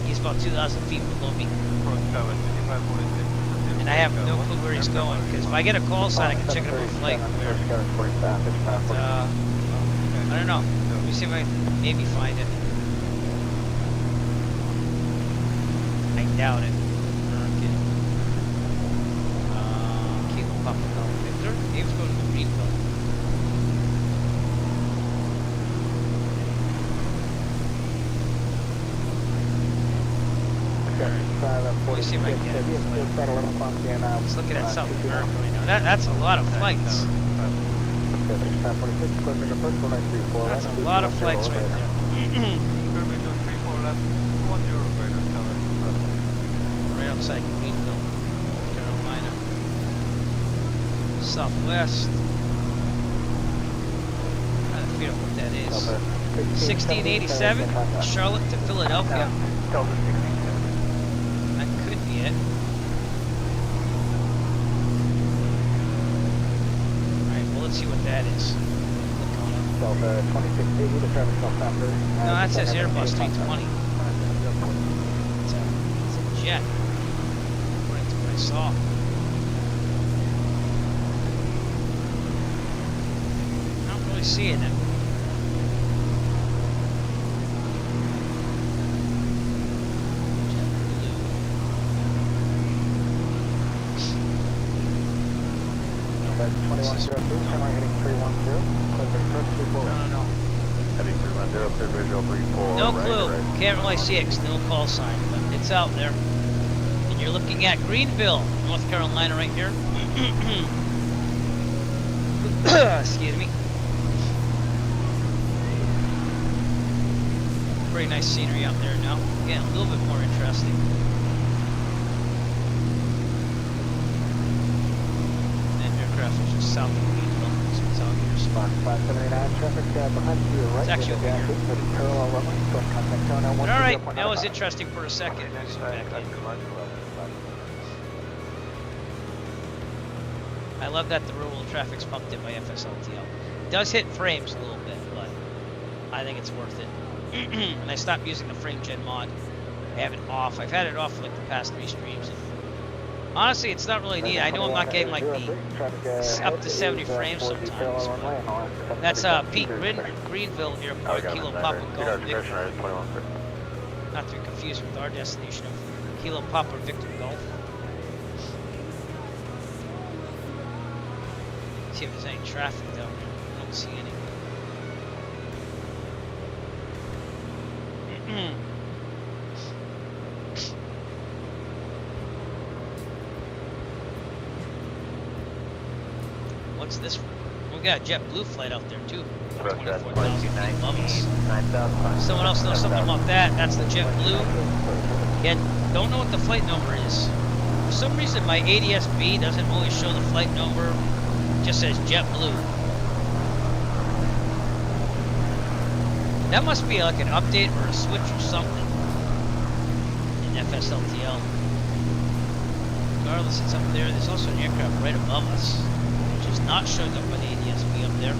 Speaker 1: He's about 2,000 feet below me. And I have no clue where he's going, because if I get a call sign, I can check it out on flight. But, I don't know. Let me see if I can maybe find it. doubt it. Okay. Kilo Papa Golf Victor. Dave's going to the Greenville. Let me see if I can get it. Let's look at South America right now. That's a lot of flights. That's a lot of flights right there. Right outside Greenville, North Carolina. Southwest. I'm trying to figure out what that is. 1687, Charlotte to Philadelphia. That could be it. Alright, well, let's see what that is. No, that says Airbus 320. It's a jet, according to what I saw. I don't really see it. No clue. Can't really see it 'cause no call sign, but it's out there. And you're looking at Greenville, North Carolina, right here. Excuse me. Pretty nice scenery out there now. Again, a little bit more interesting. And aircraft is just south of Greenville. So it's out here. It's actually over here. Alright, that was interesting for a second. I love that the rural traffic's pumped in by FSLTL. It does hit frames a little bit, but I think it's worth it. And I stopped using the frame gen mod. I have it off. I've had it off for like the past 3 streams. Honestly, it's not really neat. I know I'm not getting like the up to 70 frames sometimes. But that's Pete Greenville Airport, Kilo Papa Golf Victor. Not to be confused with our destination of Kilo Papa Victor Golf. See if there's any traffic down there. I don't see any. What's this one? We got a JetBlue flight out there too. 24,000 feet above us. Someone else knows something about that. That's the JetBlue. Again, don't know what the flight number is. For some reason, my ADS-B doesn't always show the flight number. It just says JetBlue. That must be like an update or a switch or something in FSLTL. Regardless, it's up there. There's also an aircraft right above us, which is not showing up on the ADS-B up there.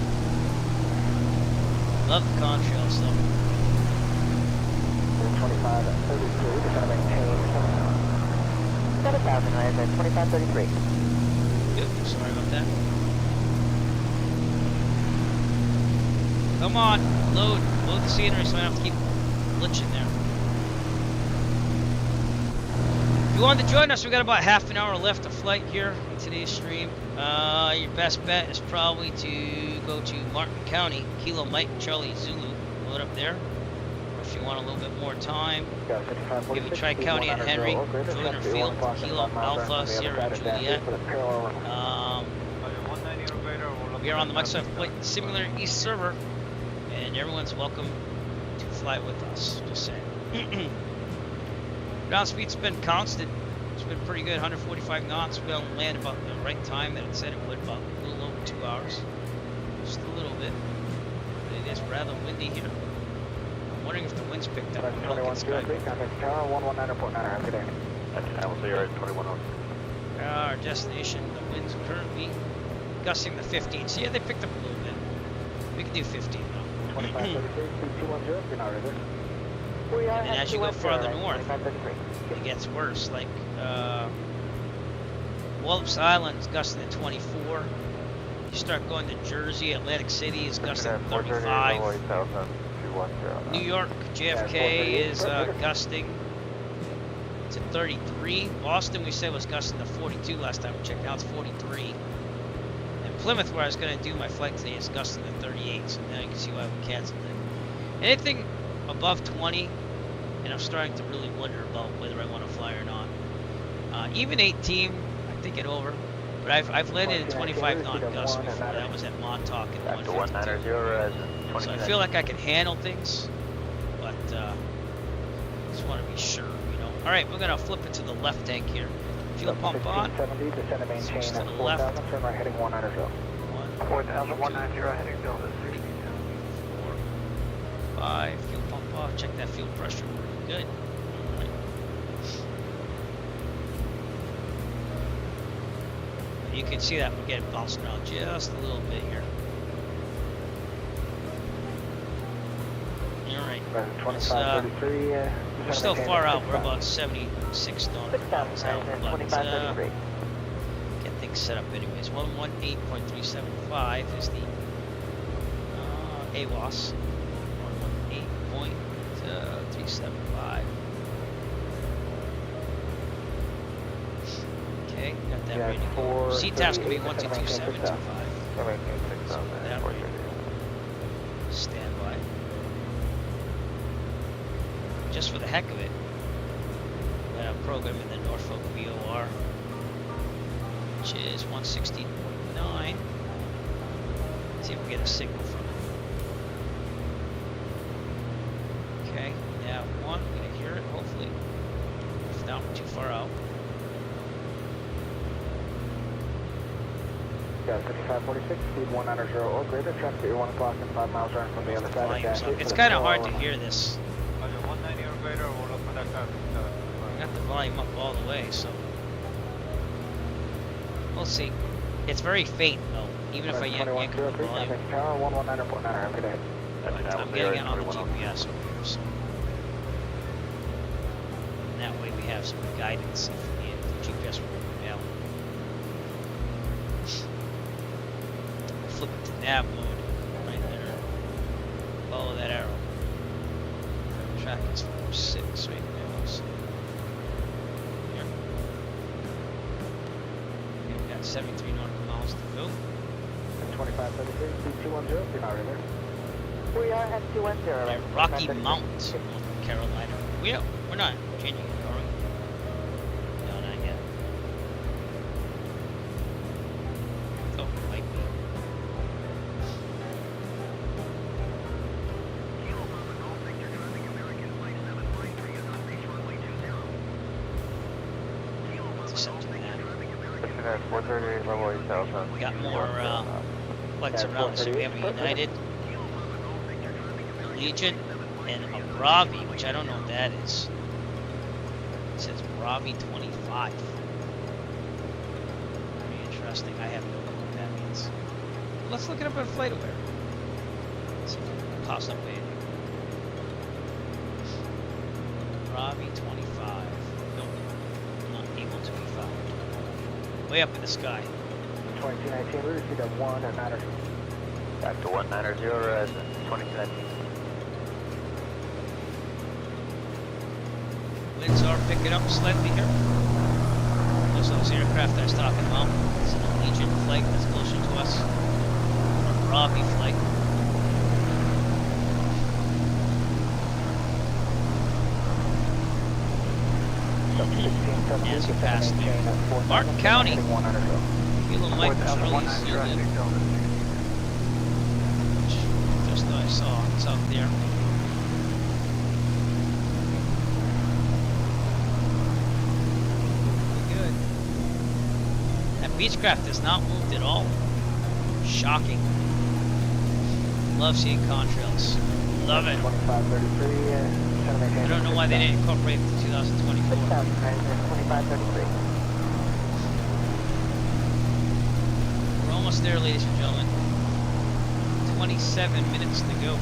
Speaker 1: Love the contrails though.
Speaker 6: 2533, we're going to maintain 7,000 right at 2533.
Speaker 1: Yep, sorry about that. Come on, load the scenery so I don't have to keep glitching there. If you wanted to join us, we got about half an hour left of flight here in today's stream. Your best bet is probably to go to Martin County, Kilo Mike Charlie Zulu, load up there. Or if you want a little bit more time, give it Tri-County at Henry, Joiner Field, Kilo Alpha, Sierra Juliet. We are on the Microsoft Flight Simulator East server, and everyone's welcome to fly with us. Just saying. Ground speed's been constant. It's been pretty good, 145 knots. We'll land about the right time that it said it would, about a little over 2 hours. Just a little bit. But it is rather windy here. I'm wondering if the wind's picked up. Our destination, the wind's currently gusting the 15. So yeah, they picked up a little bit. We can do 15 though. And as you go farther north, it gets worse. Like Wallops Island's gusting at 24. You start going to Jersey, Atlantic City is gusting at 35. New York, JFK is gusting to 33. Boston, we said, was gusting to 42 last time we checked. Now it's 43. And Plymouth, where I was going to do my flight today, is gusting to 38. So now you can see why we canceled it. Anything above 20, and I'm starting to really wonder about whether I want to fly or not. Even 18, I think it over. But I've landed in 25 knot gusts before. That was at Montauk in 152. So I feel like I can handle things, but just want to be sure, you know. All right, we're gonna flip it to the left tank here. Fuel pump on. Switch to the left.
Speaker 2: Turn right heading 190. 4190 heading Delta 16.
Speaker 1: 4, 5. Fuel pump off. Check that fuel pressure. Good. All right. You can see that we're getting bounced around just a little bit here. All right. We're still far out. We're about 76 nautical miles out, but get things set up anyways. 118.375 is the AWAS. 118.375. Okay, got that ready to go. CTAF's gonna be 122725. So that ready. Stand by. Just for the heck of it, I'm gonna program in the Norfolk VOR, which is 169. See if we get a signal from it. Okay, now one, we're gonna hear it, hopefully. If not, we're too far out.
Speaker 2: Yeah, 5546, speed 190 or greater, traffic at your 1 o'clock and 5 miles around from the other side of dash.
Speaker 1: It's kind of hard to hear this.
Speaker 2: 190 or greater, we'll look for that traffic.
Speaker 1: I got the volume up all the way, so we'll see. It's very faint though, even if I yank up the volume.
Speaker 2: Tower 119.9, have a good day.
Speaker 1: I'm getting it on the GPS over here, so and that way we have some guidance if the GPS will work out. Flip it to nav mode right there. Follow that arrow. Track is 46 right now. So here. Okay, we got 73 nautical miles to go.
Speaker 2: 2533, speed 210, if you're not right there. We are at 210.
Speaker 1: At Rocky Mount, North Carolina. We're not changing it, are we? No, not yet. Oh, might be. We got more flights around, so we have a United, Legion, and a Bravi, which I don't know what that is. It says Bravi 25. Very interesting. I have no clue what that means. Let's look it up on FlightAware. See if it pops up anything. Bravi 25. Nope. Not able to be found. Way up in the sky.
Speaker 2: 2219, we received a 190. Back to 190 as 2219.
Speaker 1: Winds are picking up slightly here. Those aircraft I was talking about. It's a Legion flight that's closer to us. A Bravi flight. As you pass through Martin County, Kilo Mike was really sealed in. Just thought I saw it's out there. Good. That Beechcraft has not moved at all. Shocking. Love seeing contrails. Love it.
Speaker 2: 2533.
Speaker 1: I don't know why they didn't incorporate it to 2024.
Speaker 2: 2533.
Speaker 1: We're almost there, ladies and gentlemen. 27 minutes to go.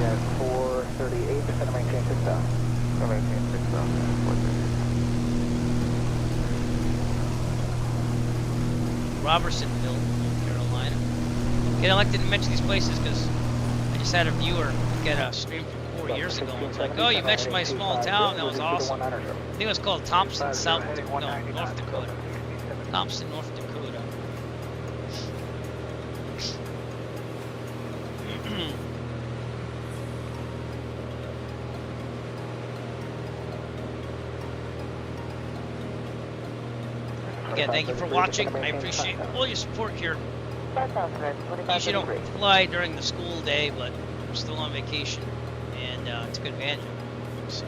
Speaker 2: Yeah, 438, just maintain 6,000. Maintain 6,000.
Speaker 1: 438. Robertsonville, North Carolina. Okay, I like to mention these places because I just had a viewer get a stream from 4 years ago. It's like, oh, you mentioned my small town. That was awesome. I think it was called Thompson, North Dakota. Thompson, North Dakota. Again, thank you for watching. I appreciate all your support here. Usually don't fly during the school day, but I'm still on vacation, and it's a good van. So.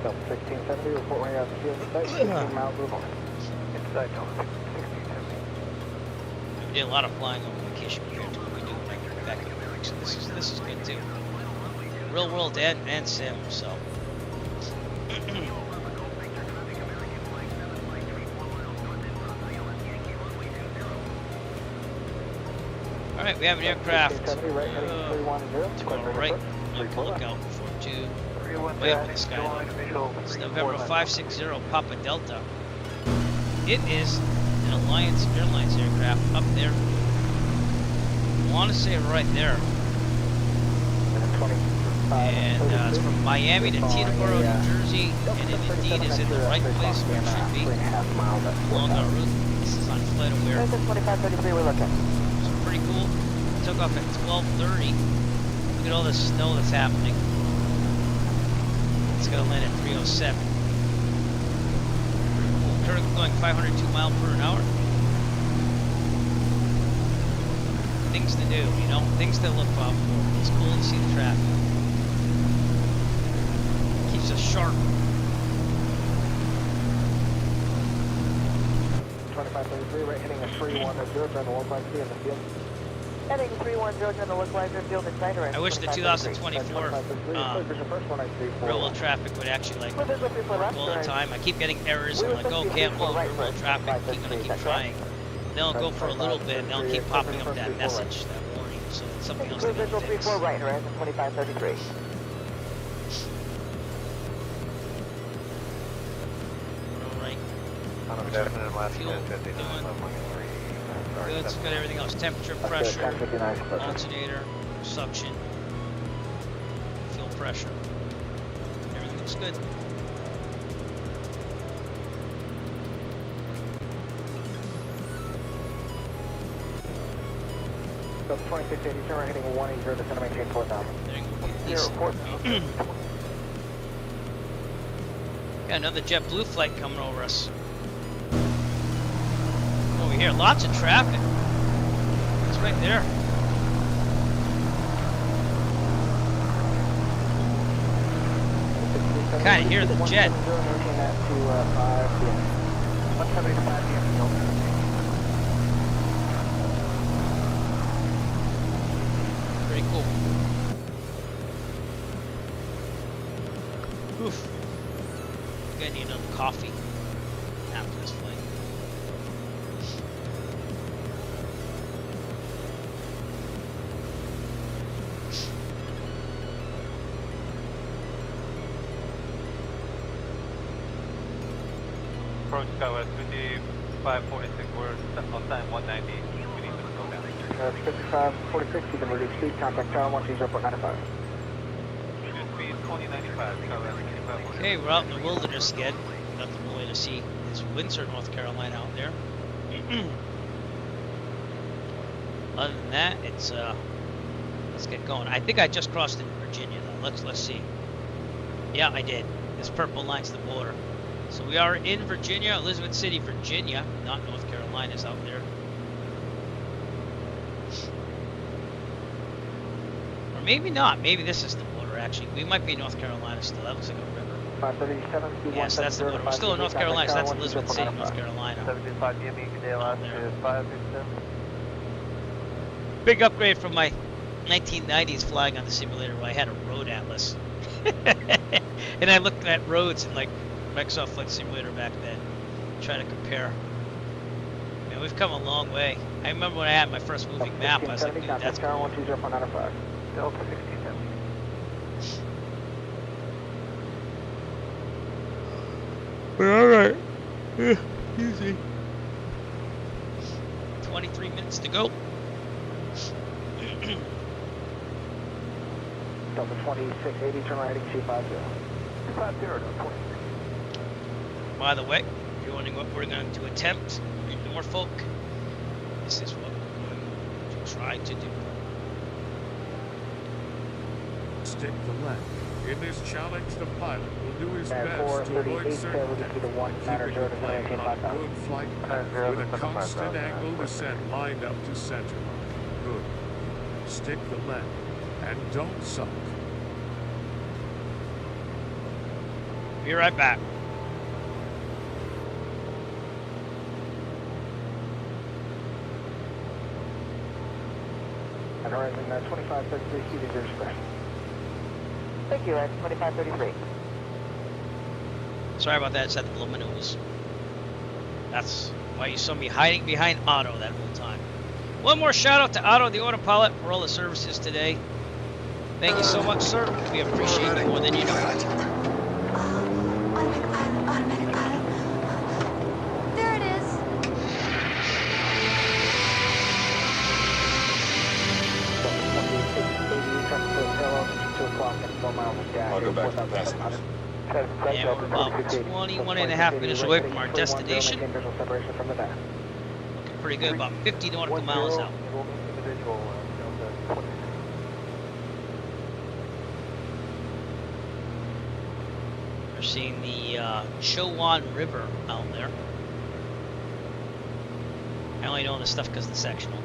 Speaker 2: 1670, report when you're out the field site, 16 miles to the point. Inside zone, 1670.
Speaker 1: We did a lot of flying on vacation compared to what we do back in the barracks. So this is good too. Real world and sim, so. Alright, we have an aircraft to our right. Look out for 2. Way up in the sky. It's November 560 Papa Delta. It is an Alliance Airlines aircraft up there. I want to say right there. And it's from Miami to Teterboro, New Jersey, and it indeed is in the right place where it should be. Along our route. This is on flight aware.
Speaker 2: 2533, we're looking.
Speaker 1: Pretty cool. Took off at 12:30. Look at all the snow that's happening. It's gonna land at 307. Pretty cool. Currently going 502 miles per hour. Things to do, you know, things to look out for. It's cool to see the traffic. Keeps us sharp.
Speaker 2: 2533, right heading a 310, turn the 153 in the field. Heading 310, turn the localizer field inside or
Speaker 1: I wish the 2024 real world traffic would actually like work all the time. I keep getting errors. I'm like, oh, can't load real world traffic. I'm gonna keep trying. They'll go for a little bit and they'll keep popping up that message, that warning. So it's something else to fix.
Speaker 2: 34 right, horizon 2533.
Speaker 1: Fuel doing good. It's got everything else. Temperature, pressure, alternator, suction, fuel pressure. Everything looks good.
Speaker 2: So 2680, turn right heading 180, descend to maintain 4000.
Speaker 1: Got another JetBlue flight coming over us. Over here, lots of traffic. It's right there. Kind of hear the jet. Pretty cool. Oof. Gonna need another coffee after this flight.
Speaker 2: Approach Skywest 5546, we're on time 190. We need to slow down. 5546, you can reduce speed, contact Tower 120.95. Reduce speed 2095, Skywest 5546.
Speaker 1: Okay, we're out in the wilderness again. Nothing really to see. It's Windsor, North Carolina out there. Other than that, it's let's get going. I think I just crossed into Virginia though. Let's see. Yeah, I did. This purple line's the border. So we are in Virginia, Elizabeth City, Virginia, not North Carolina's out there. Or maybe not. Maybe this is the border actually. We might be in North Carolina still. That looks like a river.
Speaker 2: 537,
Speaker 1: yes, that's the border. We're still in North Carolina, so that's Elizabeth City, North Carolina.
Speaker 2: 725 DME, good day, last is 567.
Speaker 1: Big upgrade from my 1990s flying on the simulator where I had a road atlas. And I looked at roads and like Microsoft Flight Simulator back then, trying to compare. Man, we've come a long way. I remember when I had my first moving map, I was like, dude, that's cool.
Speaker 2: Delta 1670.
Speaker 1: Alright. Easy. 23 minutes to go.
Speaker 2: Delta 2680, turn right heading 250. 250 to 26.
Speaker 1: By the way, if you're wondering what we're going to attempt in Norfolk, this is what we're going to try to do.
Speaker 14: Stick the left. In this challenge, the pilot will do his best to avoid certain depth, keeping the plane on a good flight path with a constant angle descent lined up to center line. Good. Stick the left and don't suck.
Speaker 1: Be right back.
Speaker 2: And horizon 2533, KPVG Express. Thank you, Ryan. 2533.
Speaker 1: Sorry about that, it's at the blow my nose. That's why you saw me hiding behind Otto that whole time. One more shout out to Otto, the autopilot, for all the services today. Thank you so much, sir. We appreciate you more than you know.
Speaker 15: There it is.
Speaker 2: I'll go back to the passengers.
Speaker 1: And we're about 21.5 minutes away from our destination. Looking pretty good, about 50 nautical miles out. We're seeing the Chowan River out there. I only know this stuff because of the sectional.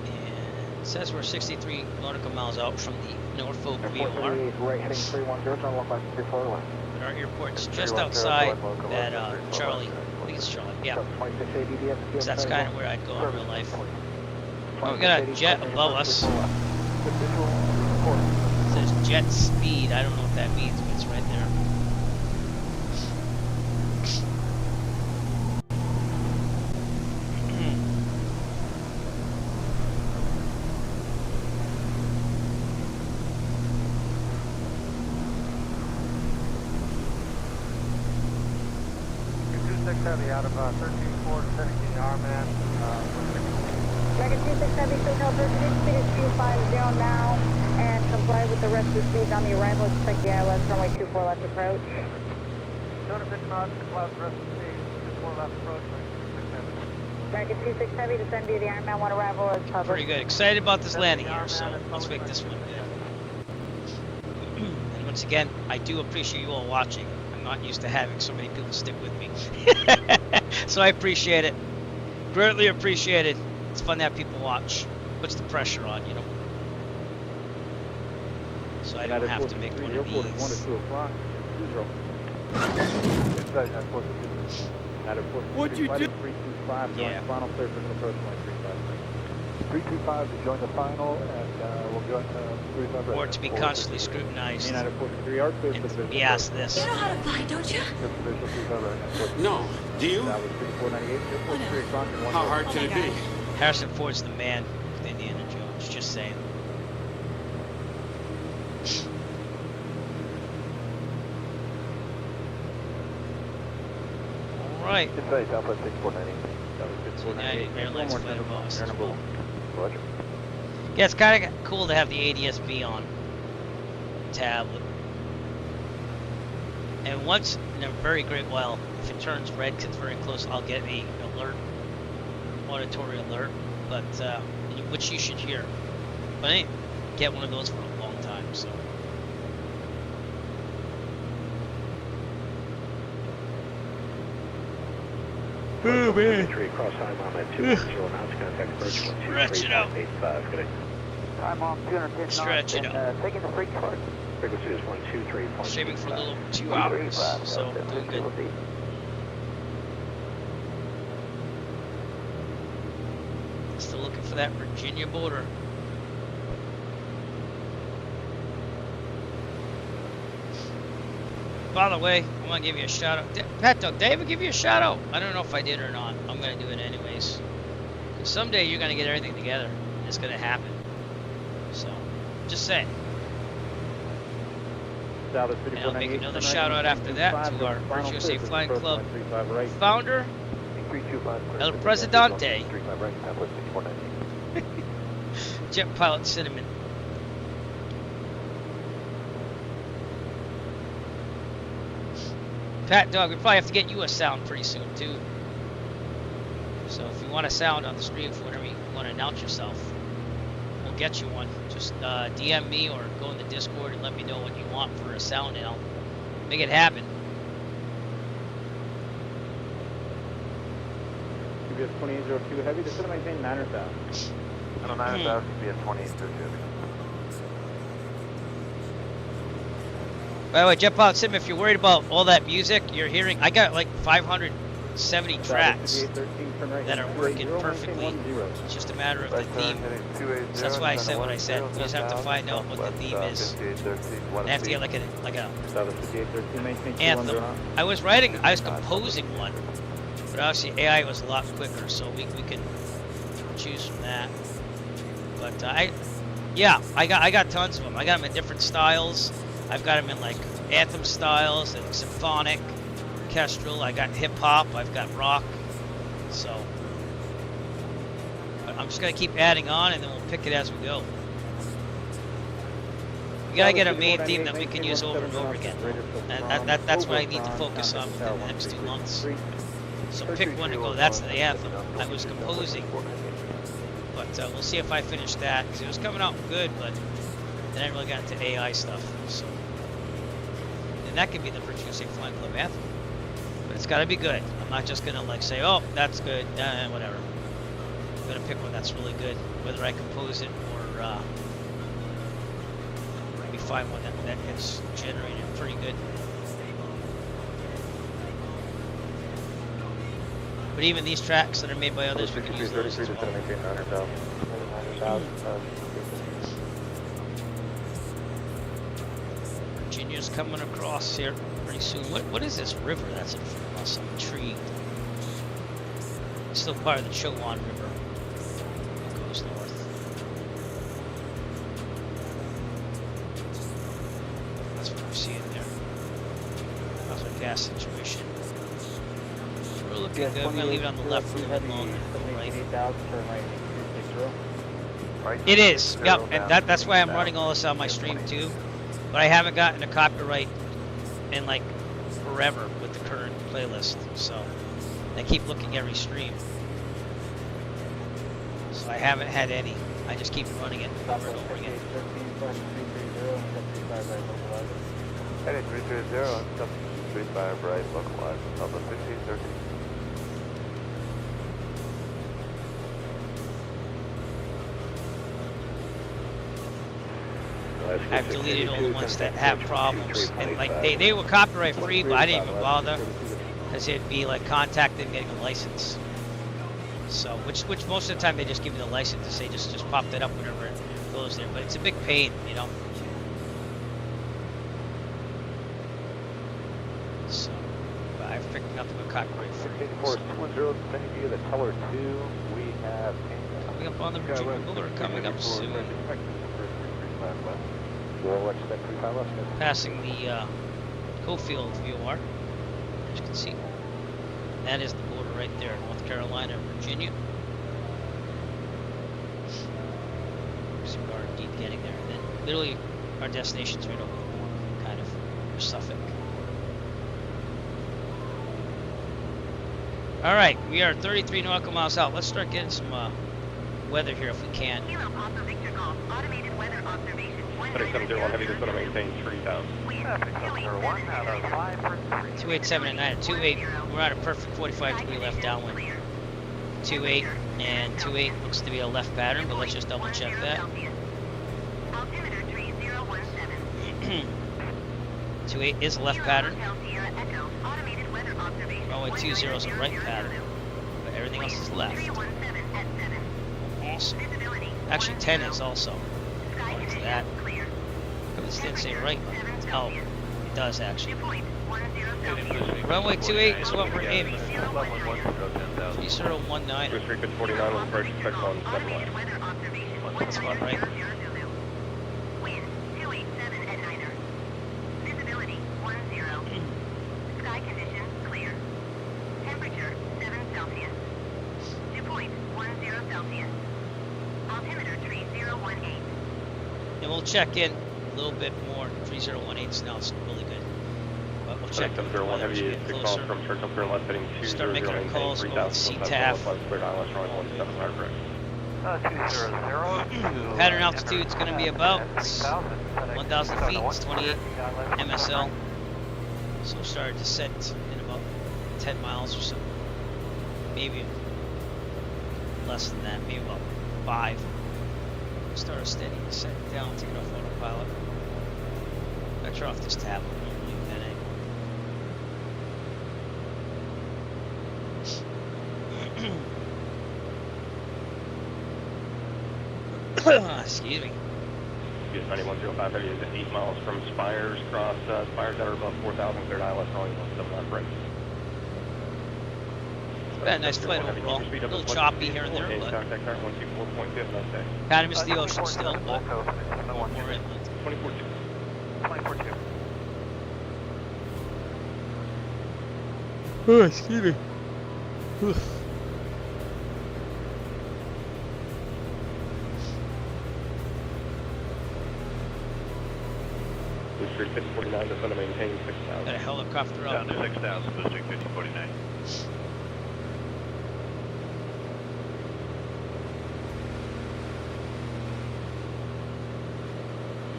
Speaker 1: And it says we're 63 nautical miles out from the Norfolk VOR.
Speaker 2: Right heading 310, turn left by 34 left.
Speaker 1: But our airport's just outside that Charlie. I think it's Charlie, yeah. Because that's kind of where I'd go in real life. Oh, we got a jet above us. It says jet speed. I don't know what that means, but it's right there.
Speaker 2: Heavy out of 13-4 descending to the R-man.
Speaker 6: Dragon 2670, signal positive speed is 250 now, and comply with the rest of the speeds on the arrival. Expect the ILS runway 24 left approach.
Speaker 2: 250 knots, comply with the rest of the speed, 24 left approach, 2670.
Speaker 6: Dragon 2670, descend via the Ironman 1 arrival as published.
Speaker 1: Pretty good. Excited about this landing here, so let's make this one good. And once again, I do appreciate you all watching. I'm not used to having so many people stick with me. So I appreciate it. Greatly appreciated. It's fun to have people watch. Puts the pressure on, you know. So I don't have to make one of these.
Speaker 2: 1 to 2 o'clock.
Speaker 5: What'd you do?
Speaker 2: 325,
Speaker 1: Yeah.
Speaker 2: final clear for approach 325 to join the final, and we'll join 35.
Speaker 1: Or to be constantly scrutinized and be asked this.
Speaker 15: You know how to fly, don't you?
Speaker 13: No. Do you? How hard can it be?
Speaker 1: Harrison Ford's the man with Indiana Jones, just saying. Alright. United Airlines flight of Boston. Yeah, it's kind of cool to have the ADS-B on tablet. And once in a very great while, if it turns red because it's very close, I'll get a alert, auditory alert, but which you should hear. But I didn't get one of those for a long time, so. Oh man. Stretch it out.
Speaker 2: Time on 210
Speaker 1: Stretch it out.
Speaker 2: Taking the freak card. Frequency is 123.3.
Speaker 1: Streaming for a little over 2 hours, so doing good. Still looking for that Virginia border. By the way, I want to give you a shout out. Pat Dog, did I ever give you a shout out? I don't know if I did or not. I'm going to do it anyways. Someday you're going to get everything together. It's going to happen. So, just saying. And I'll make another shout out after that to our Virtual Safe Flying Club founder, El Presidente, Jet Pilot Cinnamon. Pat Dog, we probably have to get you a sound pretty soon too. So if you want a sound on the stream for whenever you want to announce yourself, we'll get you one. Just DM me or go in the Discord and let me know what you want for a sound, and I'll make it happen.
Speaker 2: QBS 2802 heavy, just gonna maintain 9 or south. I don't know, 9 or south, QBS 2802.
Speaker 1: By the way, jump out, Sim, if you're worried about all that music you're hearing, I got like 570 tracks that are working perfectly. It's just a matter of the theme. So that's why I said what I said. You just have to find out what the theme is. I have to get like a anthem. I was composing one, but obviously AI was a lot quicker, so we could choose from that. But I got tons of them. I got them in different styles. I've got them in like anthem styles and symphonic, orchestral. I got hip hop. I've got rock. So I'm just gonna keep adding on, and then we'll pick it as we go. We gotta get a main theme that we can use over and over again, and that's what I need to focus on within the next 2 months. So pick one to go. That's the anthem. I was composing, but we'll see if I finish that, because it was coming out good, but then I really got into AI stuff. So, and that could be the Virtual Safe Flying Club anthem, but it's got to be good. I'm not just gonna like say, oh, that's good, whatever. I'm gonna pick one that's really good, whether I compose it or maybe find one that gets generated pretty good. But even these tracks that are made by others, we can use those as well. Virginia's coming across here pretty soon. What is this river that's in front of us? I'm intrigued. It's still part of the Chowan River. It goes north. That's what we're seeing there. How's our gas situation? We're looking good. I'm going to leave it on the left for a little bit longer. Right. It is. Yep. And that's why I'm running all this on my stream too. But I haven't gotten a copyright in like forever with the current playlist. So I keep looking every stream. So I haven't had any. I just keep running it over and over again.
Speaker 2: Heading 330, 35 right, localized, Alpha 1513.
Speaker 1: I've deleted all the ones that have problems, and like they were copyright free, but I didn't even bother, because it'd be like contacting getting a license. So which most of the time they just give you the license to say just pop that up whenever it goes there, but it's a big pain, you know. So but I've picked nothing but copyright free. So.
Speaker 2: The color 2, we have
Speaker 1: coming up on the Virginia Buller, coming up soon. Passing the Cofield VOR, as you can see. That is the border right there, North Carolina and Virginia. So we are indeed getting there. And then literally our destination's right over the kind of near Suffolk. Alright, we are 33 nautical miles out. Let's start getting some weather here if we can.
Speaker 7: 3701 heavy, just going to maintain 3000.
Speaker 1: 287 at 9 at 28. We're at a perfect 45 degree left downwind. 28 and 28 looks to be a left pattern, but let's just double check that. 28 is a left pattern. Runway 20 is a right pattern, but everything else is left. Awesome. Actually 10 is also. Going to that. This didn't say right. Oh, it does actually. Runway 28 is what we're aiming for. 3019.
Speaker 7: Restricted 49 with approach check on 7 line.
Speaker 1: That's about right.
Speaker 6: Sky conditions clear. Temperature 7 Celsius. Dew point 10 Celsius. Altimeter 3018.
Speaker 1: And we'll check in a little bit more. 3018 now, it's really good. But We'll check the weather as we get closer.
Speaker 7: From Churchill Pier left heading 20,
Speaker 1: Start making our calls over the CTAF. Pattern altitude is going to be about 1,000 feet. It's 28 MSL. So we'll start a descent in about 10 miles or so. Maybe less than that, maybe about 5. Start a steady descent down, take it off autopilot. I turn off this tab. Excuse me.
Speaker 7: US 910530 is 8 miles from Spires, cross Spires that are above 4,000, cleared ILS only 17 left right.
Speaker 1: Got a nice flight overall. A little choppy here and there, but kind of miss the ocean still, but more inland.
Speaker 7: 24-2.
Speaker 1: Oh, excuse me.
Speaker 7: District 5049, just going to maintain 6,000.
Speaker 1: Got a helicopter up.
Speaker 11: Down to 6,000, District 5049.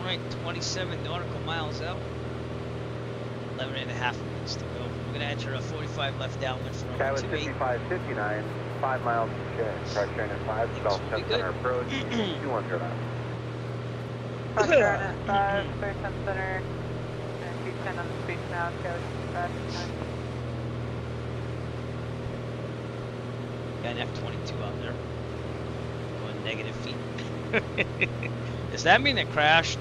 Speaker 1: Right, 27 nautical miles out. 11 and a half minutes to go. We're going to enter a 45 left downwind for
Speaker 2: Cabin
Speaker 1: 28.
Speaker 2: 5559, 5 miles to share. Start sharing at 5, South Center approach, 210 knots.
Speaker 6: Start at 5, clear 10 center, and 210 on the speed now, Cabin 5559.
Speaker 1: Got an F-22 out there. Going negative feet. Does that mean it crashed? I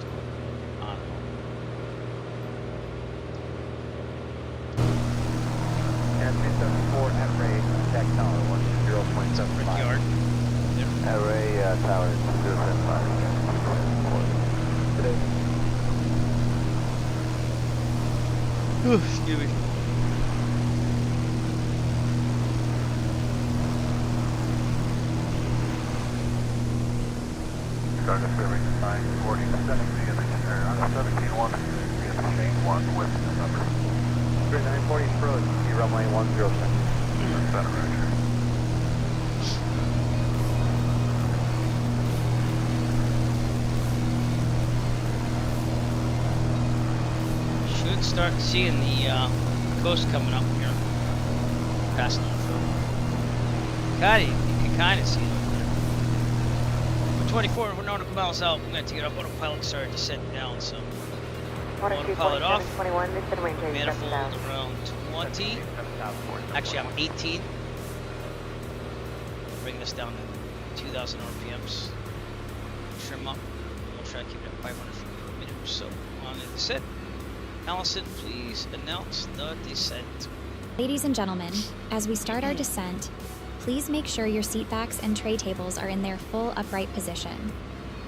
Speaker 1: don't know.
Speaker 2: And 274 at Ray, Tech Tower, 10.75.
Speaker 1: Brickyard.
Speaker 2: At Ray Tower, 075. Today.
Speaker 1: Excuse me.
Speaker 2: Started serving 947, the image there on 17-1, chain 1 with the number. 940 approach, runway 10 center, roger.
Speaker 1: Should start seeing the coast coming up here. Past Norfolk. God, you can kind of see it over there. We're 24 nautical miles out. I'm going to take it up autopilot, start descending down. So autopilot off. Manifold around 20. Actually, I'm 18. Bring this down to 2,000 RPMs. Trim up. We'll try to keep it at 500 feet per minute or so on the descent. Allison, please announce the descent.
Speaker 3: Ladies and gentlemen, as we start our descent, please make sure your seat backs and tray tables are in their full upright position.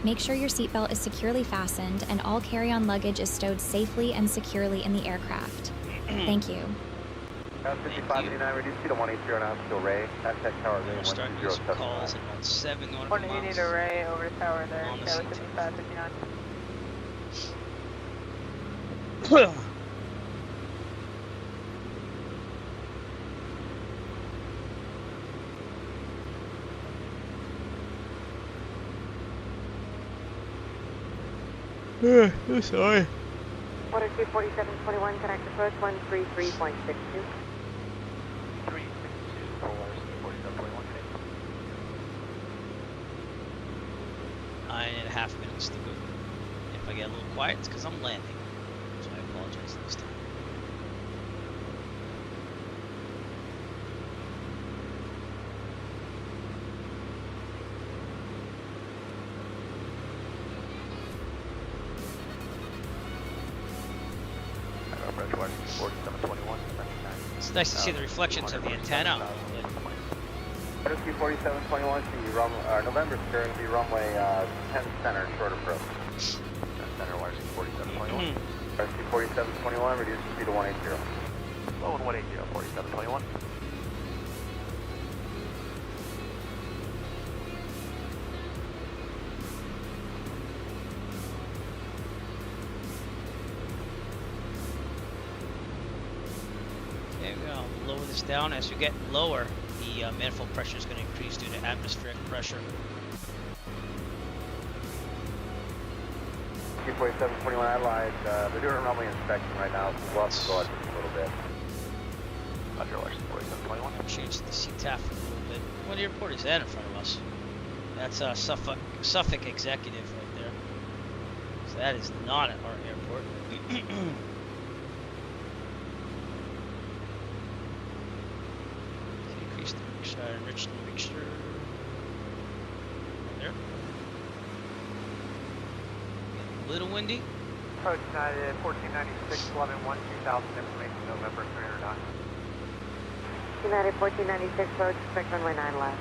Speaker 3: Make sure your seatbelt is securely fastened and all carry-on luggage is stowed safely and securely in the aircraft. Thank you.
Speaker 2: 5589, reduce speed to 180 now, still Ray, Tech Tower,
Speaker 1: We're starting to some calls at about 7 nautical miles.
Speaker 6: 180 to Ray, over tower there, Cabin 5559.
Speaker 1: I'm sorry.
Speaker 6: 1024721, connect approach 133.62.
Speaker 1: 9.5 minutes to go. If I get a little quiet, it's because I'm landing. So I apologize this time. It's nice to see the reflections of the antenna.
Speaker 2: 4721, November is going to be runway 10 center, short approach. 10 center, YRC 4721. YRC 4721, reduce speed to 180. Low and 180, 4721.
Speaker 1: this down. As we get lower, the manifold pressure is going to increase due to atmospheric pressure.
Speaker 2: 24721, I lied. They're doing a runway inspection right now, so we'll have to go out just a little bit. Roger, Larson, 4721.
Speaker 1: Change the CTAF a little bit. What airport is that in front of us? That's Suffolk Executive right there. So that is not at our airport. Increase the mixture, enrich the mixture. There. A little windy.
Speaker 11: Approach United 1496, 11-1, 2000, information November, clear or not.
Speaker 6: United 1496, approach, expect runway 9 left.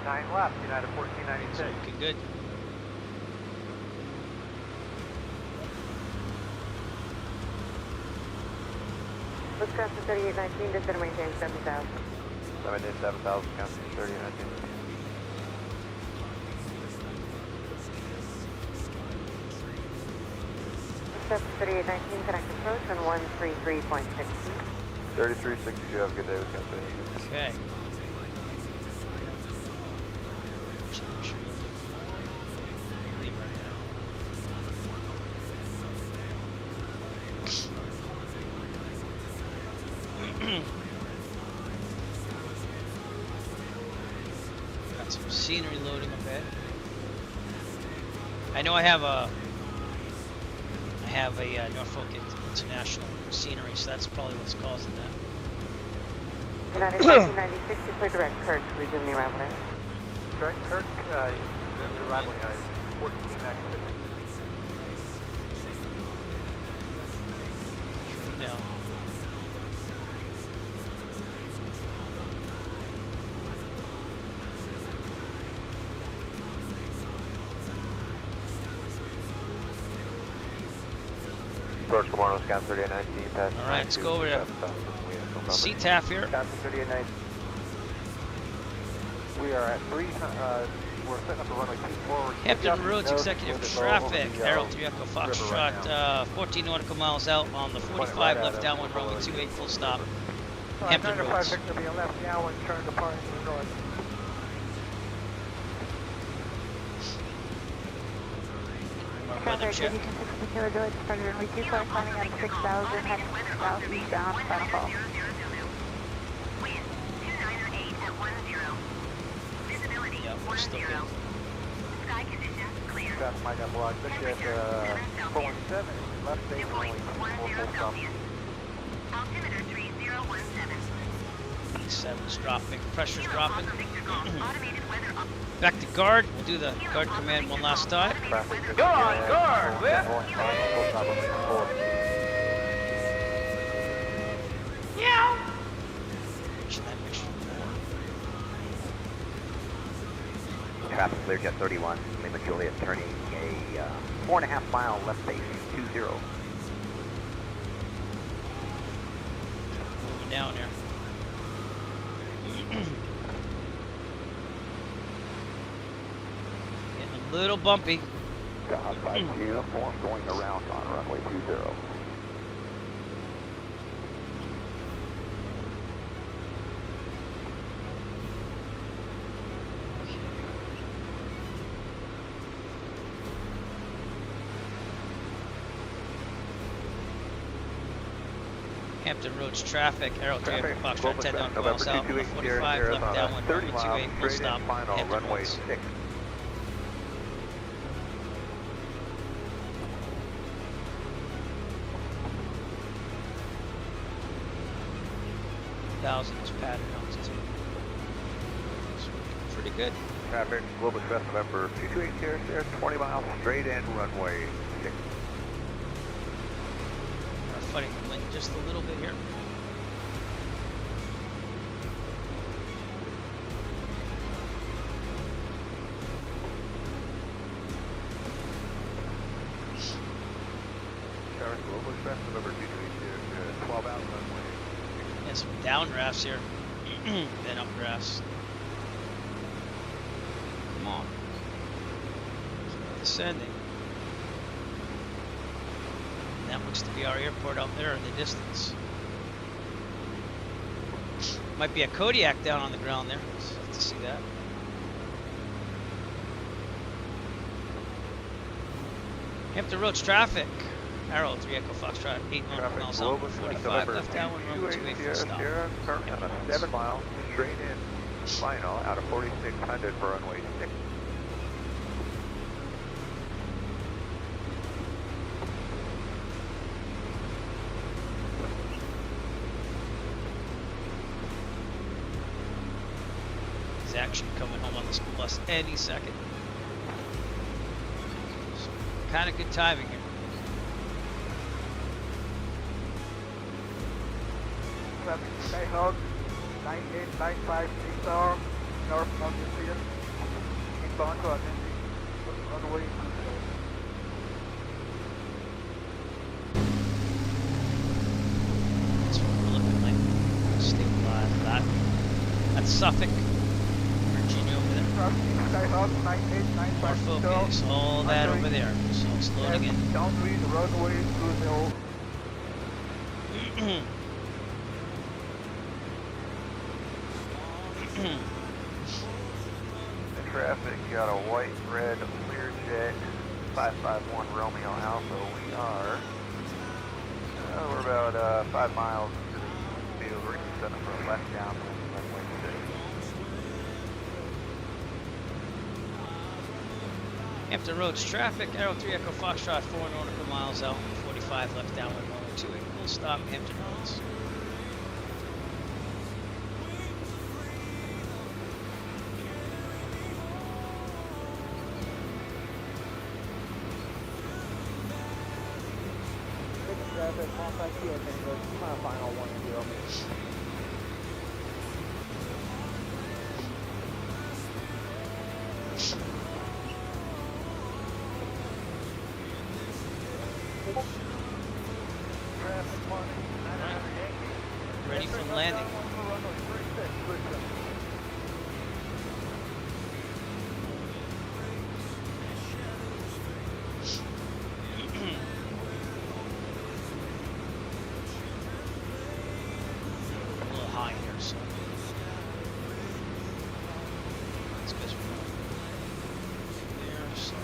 Speaker 11: 9 left, United 1496.
Speaker 1: Looking good.
Speaker 6: Wisconsin 3819, just gonna maintain 70,000.
Speaker 2: 7,000, Wisconsin 3819.
Speaker 6: Wisconsin 3819, connect approach on 133.60.
Speaker 2: 3362, have a good day, Wisconsin.
Speaker 1: Okay. Got some scenery loading up ahead. I know I have a Norfolk International scenery, so that's probably what's causing that.
Speaker 6: United 1496, clear direct Kirk, resume the arrival area.
Speaker 11: Direct Kirk, the arrival guys, 1496.
Speaker 1: Down.
Speaker 2: Approach Kamar, Wisconsin 3819, pass.
Speaker 1: Alright, let's go over to CTAF here.
Speaker 2: Wisconsin 3819. We are at 3, we're setting up a runway 24.
Speaker 1: Hampton Roads Executive traffic, Harold 3 Echo Foxtrot, 14 nautical miles out on the 45 left downwind runway 28 full stop. Hampton Roads.
Speaker 11: Victor, be a left downwind turn departing to the north.
Speaker 6: Traffic, 8260 Kilo George, started runway 24, climbing at 6,000, heading southeastbound, final call.
Speaker 1: Yeah, we're still good.
Speaker 2: Traffic might have blocked. Look at 417, left base runway 24 full stop.
Speaker 1: 7's dropping, pressure's dropping. Back to guard. We'll do the guard command one last time.
Speaker 11: Go on, guard, whip!
Speaker 1: Yeah.
Speaker 2: Traffic clear, Jet 31, Lima Juliet turning a 4.5 mile left base, 20.
Speaker 1: Moving down here. Getting a little bumpy.
Speaker 2: God, 5 uniform going around on runway 20.
Speaker 1: Hampton Roads traffic, Arrow 3 Echo Foxtrot 10 nautical miles out, 45 left downwind, 28 full stop, Hampton
Speaker 2: runway
Speaker 1: Roads.
Speaker 2: 6.
Speaker 1: Thousand is pattern altitude. It's pretty good.
Speaker 2: Traffic, Global Express November 228 Sierra, 20 miles straight in runway 6.
Speaker 1: We're fighting the wind just a little bit here.
Speaker 2: Traffic, Global Express November 228 Sierra, 12 out runway.
Speaker 1: And some downdrafts here, then updrafts. Come on. Keep descending. And that looks to be our airport out there in the distance. Might be a Kodiak down on the ground there. Let's have to see that. Hampton Roads traffic. Arrow 3 Echo Foxtrot 8 miles out, 45 left downwind, runway 28 full stop.
Speaker 11: Currently on a 7 mile straight in final out of 4600 for runway 6.
Speaker 1: There's action coming home on the school bus any second. So, kind of good timing here.
Speaker 2: Skyhawk 9895 star north of the city. Inbound to attending runway 20.
Speaker 1: That's what we're looking like. Stabilize that. That's Suffolk, Virginia over there.
Speaker 2: Skyhawk 9895
Speaker 1: Norfolk is all that over there. So it's loading in.
Speaker 2: Downwind runway 20.
Speaker 11: The traffic got a white, red, Learjet 551 Romeo Alpha. We are, we're about 5 miles into the field. We're going to set up for a left down runway 6.
Speaker 1: Hampton Roads traffic, Arrow 3 Echo Foxtrot 4 nautical miles out, 45 left downwind, runway 28 full stop, Hampton Roads.
Speaker 2: Traffic, contact you, final 10.
Speaker 1: Ready for landing. A little high here, so that's because we're there, so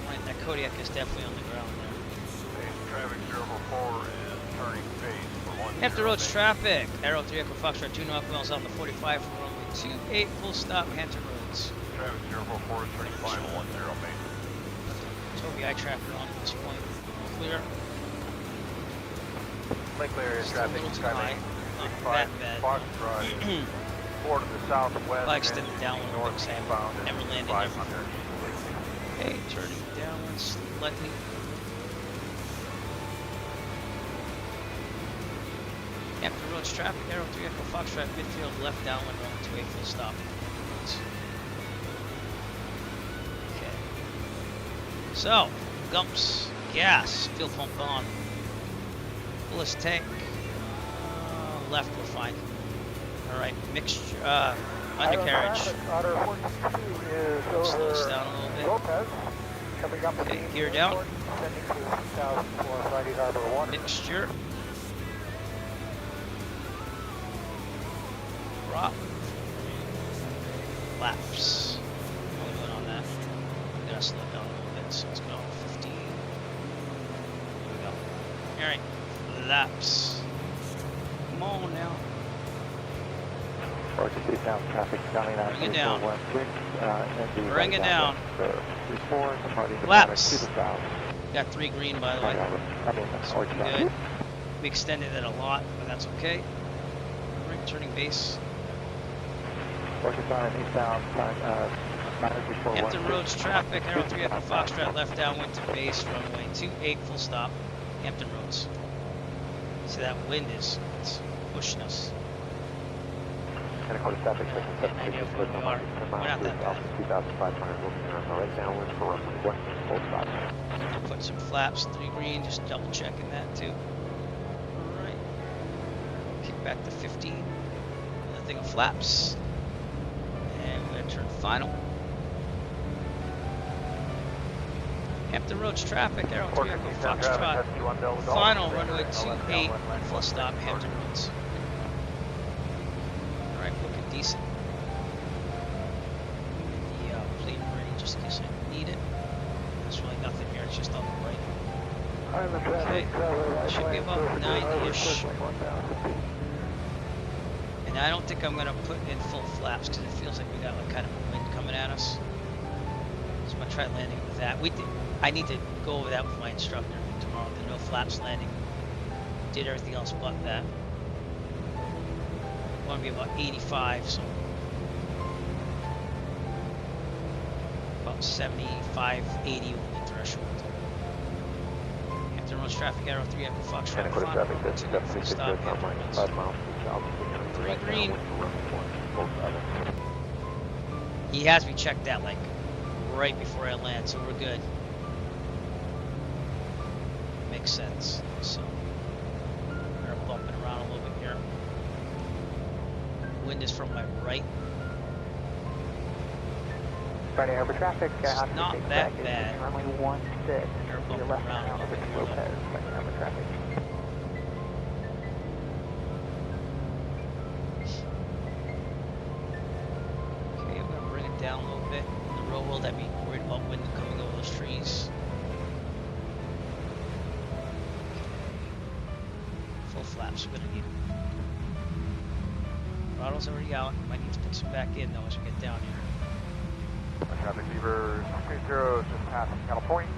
Speaker 1: right, that Kodiak is definitely on the ground there.
Speaker 11: Traffic 044 is turning phase for 10.
Speaker 1: Hampton Roads traffic, Arrow 3 Echo Foxtrot 2 nautical miles out on the 45 from runway 28 full stop, Hampton Roads.
Speaker 11: Traffic 044 is turning final 10 main.
Speaker 1: Toby eye tracker on at this point. Clear.
Speaker 11: Lake area
Speaker 1: Still a
Speaker 11: traffic
Speaker 1: little too
Speaker 11: Skylane
Speaker 1: high. Not
Speaker 11: 65
Speaker 1: that bad.
Speaker 11: Foxtrot 4 to the southwest.
Speaker 1: Like extended downwind,
Speaker 11: north
Speaker 1: Sam.
Speaker 11: eastbound
Speaker 1: Never
Speaker 11: and
Speaker 1: landed
Speaker 11: 500.
Speaker 1: Okay, turning downwind slightly. Hampton Roads traffic, Arrow 3 Echo Foxtrot midfield left downwind, runway 28 full stop. Okay. So, Gumps, gas, fuel pump on. Fullest tank. Left we're fine. Alright, mixture, undercarriage. Slow us down a little bit. Okay, gear down. Mixture. Drop. Laps. How are we doing on that? We gotta slow it down a little bit, so let's go 15. There we go. Alright, laps. Come on now.
Speaker 11: Bring
Speaker 1: it down. Bring it down. Laps. Got 3 green, by the way. So good. We extended it a lot, but that's okay. Right, turning base. Hampton Roads traffic, Arrow 3 Echo Foxtrot left downwind to base, runway 28 full stop, Hampton Roads. See that wind is it's pushing us. Idea of where we are. We're not that bad. Put some flaps, 3 green, just double checking that too. Alright. Kick back to 15. Nothing of flaps. And we're gonna turn final. Hampton Roads traffic, Arrow 3 Echo Foxtrot. Final runway 28, full stop, Hampton Roads. Alright, looking decent. The plane ready just in case I need it. There's really nothing here, it's just on the right. Okay, should be about 90-ish. And I don't think I'm going to put in full flaps because it feels like we got like kind of a wind coming at us. So I'm going to try landing with that. I need to go over that with my instructor tomorrow. The no flaps landing. Did everything else but that. I want to be about 85, so about 75, 80 will be threshold. Hampton Roads traffic, Arrow 3 Echo Foxtrot. Stop, Hampton Roads. 3 green. He has me check that like right before I land, so we're good. Makes sense. So we're bumping around a little bit here. Wind is from my right.
Speaker 2: Friday Harbor traffic.
Speaker 1: It's not that bad.
Speaker 2: Runway 16.
Speaker 1: We're bumping around a little bit here.
Speaker 2: Lopez, Friday Harbor traffic.
Speaker 1: Okay, I'm gonna bring it down a little bit. In the real world, I'd be worried about wind coming over those trees. Full flaps, we're gonna need them. Throttle's already out. Might need to put some back in though as we get down here.
Speaker 11: Traffic Beaver 30, just past Cattle Point.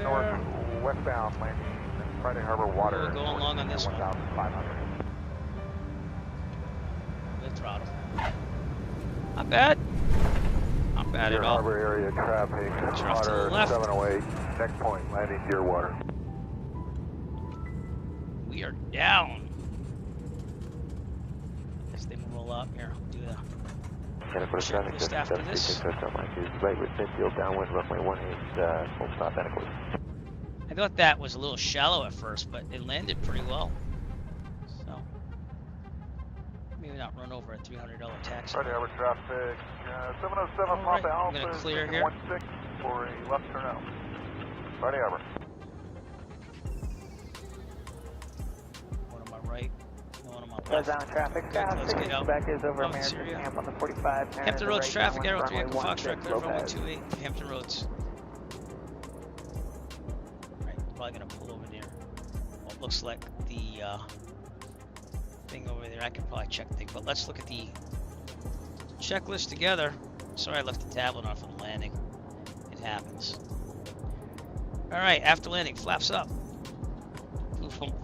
Speaker 11: Northwestbound landing Friday Harbor Water.
Speaker 1: We're going long on this one.
Speaker 11: 1,500.
Speaker 1: Good throttle. Not bad. Not bad at all.
Speaker 11: Harbor area traffic.
Speaker 1: Off to the
Speaker 11: Water
Speaker 1: left.
Speaker 11: 708. Next point landing Deer Water.
Speaker 1: We are down. As they roll up here, we'll do the checklist after this.
Speaker 11: Right with midfield downwind runway 18, full stop adequate.
Speaker 1: I thought that was a little shallow at first, but it landed pretty well. So maybe not run over a $300 taxi.
Speaker 11: Friday Harbor traffic, 707 Papa
Speaker 1: I'm
Speaker 11: Alpha.
Speaker 1: gonna clear here.
Speaker 11: 16 for a left turn out. Friday Harbor.
Speaker 1: One on my right, one on my
Speaker 2: Close
Speaker 1: left.
Speaker 2: down traffic.
Speaker 1: Okay, let's get out.
Speaker 2: Back is over
Speaker 1: Oh,
Speaker 2: American
Speaker 1: Syria.
Speaker 2: Camp on the 45.
Speaker 1: Hampton Roads
Speaker 2: right
Speaker 1: traffic, Arrow 3
Speaker 2: runway
Speaker 1: Echo Foxtrot, clear runway
Speaker 2: Lopez.
Speaker 1: 28, Hampton Roads. Alright, probably gonna pull over there. Well, it looks like the thing over there. I can probably check things, but let's look at the checklist together. Sorry I left the tablet on for the landing. It happens. Alright, after landing, flaps up.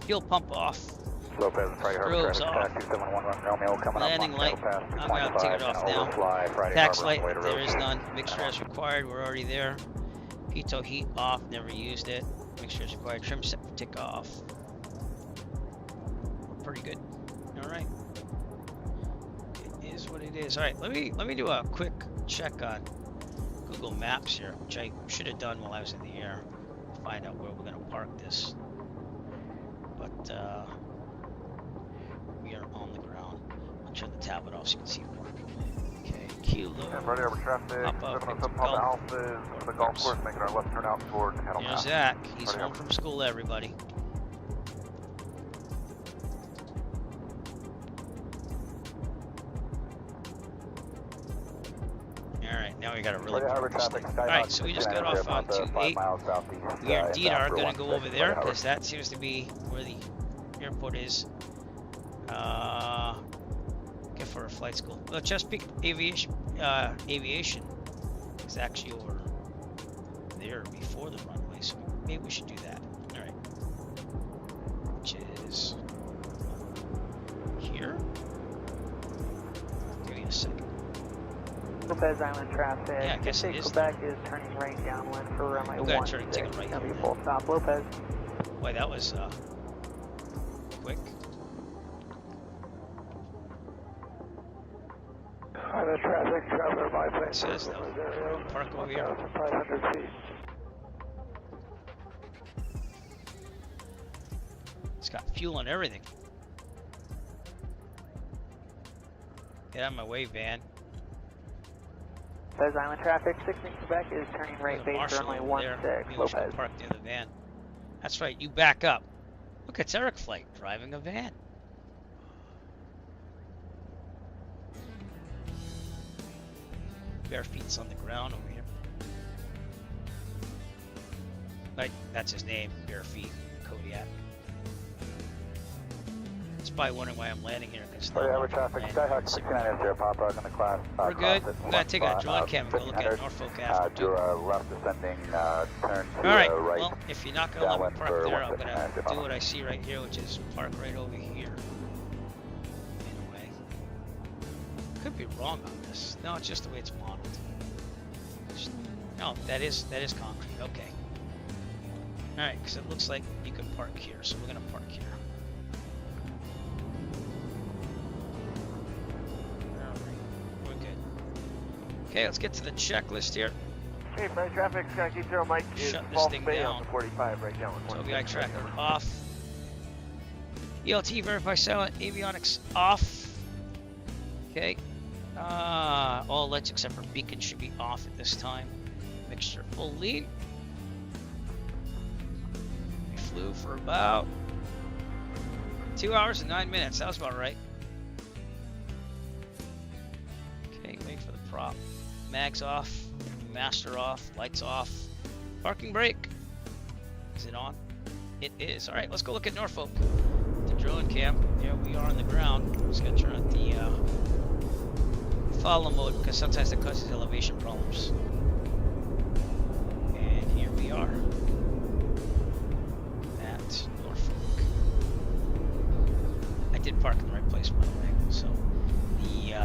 Speaker 1: Fuel pump off.
Speaker 11: Lopez, Friday Harbor
Speaker 1: Screws
Speaker 11: traffic,
Speaker 1: off.
Speaker 11: 271 Romeo coming
Speaker 1: Landing
Speaker 11: up on
Speaker 1: light.
Speaker 11: Pass
Speaker 1: I'm gonna take it off now.
Speaker 11: Friday
Speaker 1: Tax
Speaker 11: Harbor,
Speaker 1: light,
Speaker 11: runway to
Speaker 1: there is
Speaker 11: road.
Speaker 1: none. Mixture as required, we're already there. Pitot heat off, never used it. Mixture as required, trim set for tick off. Pretty good. Alright. It is what it is. Alright, let me do a quick check on Google Maps here, which I should have done while I was in the air. Find out where we're gonna park this. But we are on the ground. I'll turn the tablet off so you can see more. Okay, Kilo.
Speaker 11: Friday Harbor traffic, 707 Papa Alpha is the golf course, making our left turn out toward Cattle
Speaker 1: There's
Speaker 11: Pass.
Speaker 1: Zach. He's
Speaker 11: Friday
Speaker 1: home
Speaker 11: Harbor.
Speaker 1: from school, everybody. Alright, now we gotta really
Speaker 11: Friday Harbor
Speaker 1: park this
Speaker 11: traffic,
Speaker 1: thing.
Speaker 11: Skyhawk
Speaker 1: Alright, so we just got off on
Speaker 11: 5
Speaker 1: 28.
Speaker 11: miles southeast.
Speaker 1: We indeed are
Speaker 11: South
Speaker 1: going to go over
Speaker 11: 16,
Speaker 1: there
Speaker 11: Friday Harbor.
Speaker 1: because that seems to be where the airport is. Get for a flight school. Well, Chesapeake Aviation is actually over there before the runway, so maybe we should do that. All right, which is here. Give me a second.
Speaker 2: Lopez Island traffic.
Speaker 1: Yeah, I guess it is
Speaker 2: Quebec is turning right downwind for runway
Speaker 1: Okay,
Speaker 2: 16.
Speaker 1: take it right
Speaker 2: Gonna be
Speaker 1: here.
Speaker 2: full stop Lopez.
Speaker 1: Boy, that was quick.
Speaker 11: Highway traffic, traveler biplane.
Speaker 1: It says though, park over here.
Speaker 11: 1,500 feet.
Speaker 1: It's got fuel and everything. Get out of my way, van.
Speaker 2: Those island traffic, 16 Quebec is turning right base runway 16, Lopez.
Speaker 1: Park near the van. That's right, you back up. Look, it's Eric Flight driving a van. Bare feet's on the ground over here. Like, that's his name, Bare Feet, Kodiak. It's probably wondering why I'm landing here, because
Speaker 2: we're traffic, Skyhawk 69 0, Papa, on the class.
Speaker 1: We're good. I'm going to take a drone cam and go look at Norfolk after.
Speaker 2: Do a left descending, turn to
Speaker 1: right.
Speaker 2: right.
Speaker 1: Well, if you're not going to let me park there, I'm going to do what I see right here, which is park right over here. Anyway. Could be wrong on this. No, it's just the way it's modeled. No, that is concrete. Okay. Alright, because it looks like you can park here, so we're going to park here. We're good. Okay, let's get to the checklist here.
Speaker 11: Hey, flight traffic, Skyhawk 0 Mike is
Speaker 1: Shut this
Speaker 11: false
Speaker 1: thing
Speaker 11: fail
Speaker 1: down.
Speaker 11: on 45 right down with
Speaker 1: TOBI tracker off. ELT verify silent, avionics off. Okay. All lights except for beacon should be off at this time. Mixture full lead. We flew for about 2 hours and 9 minutes. That was about right. Okay, wait for the prop. Mags off. Master off. Lights off. Parking brake. Is it on? It is. Alright, let's go look at Norfolk. The drone cam. There we are on the ground. I'm just going to turn on the follow mode because sometimes that causes elevation problems. And here we are at Norfolk. I did park in the right place, by the way. So the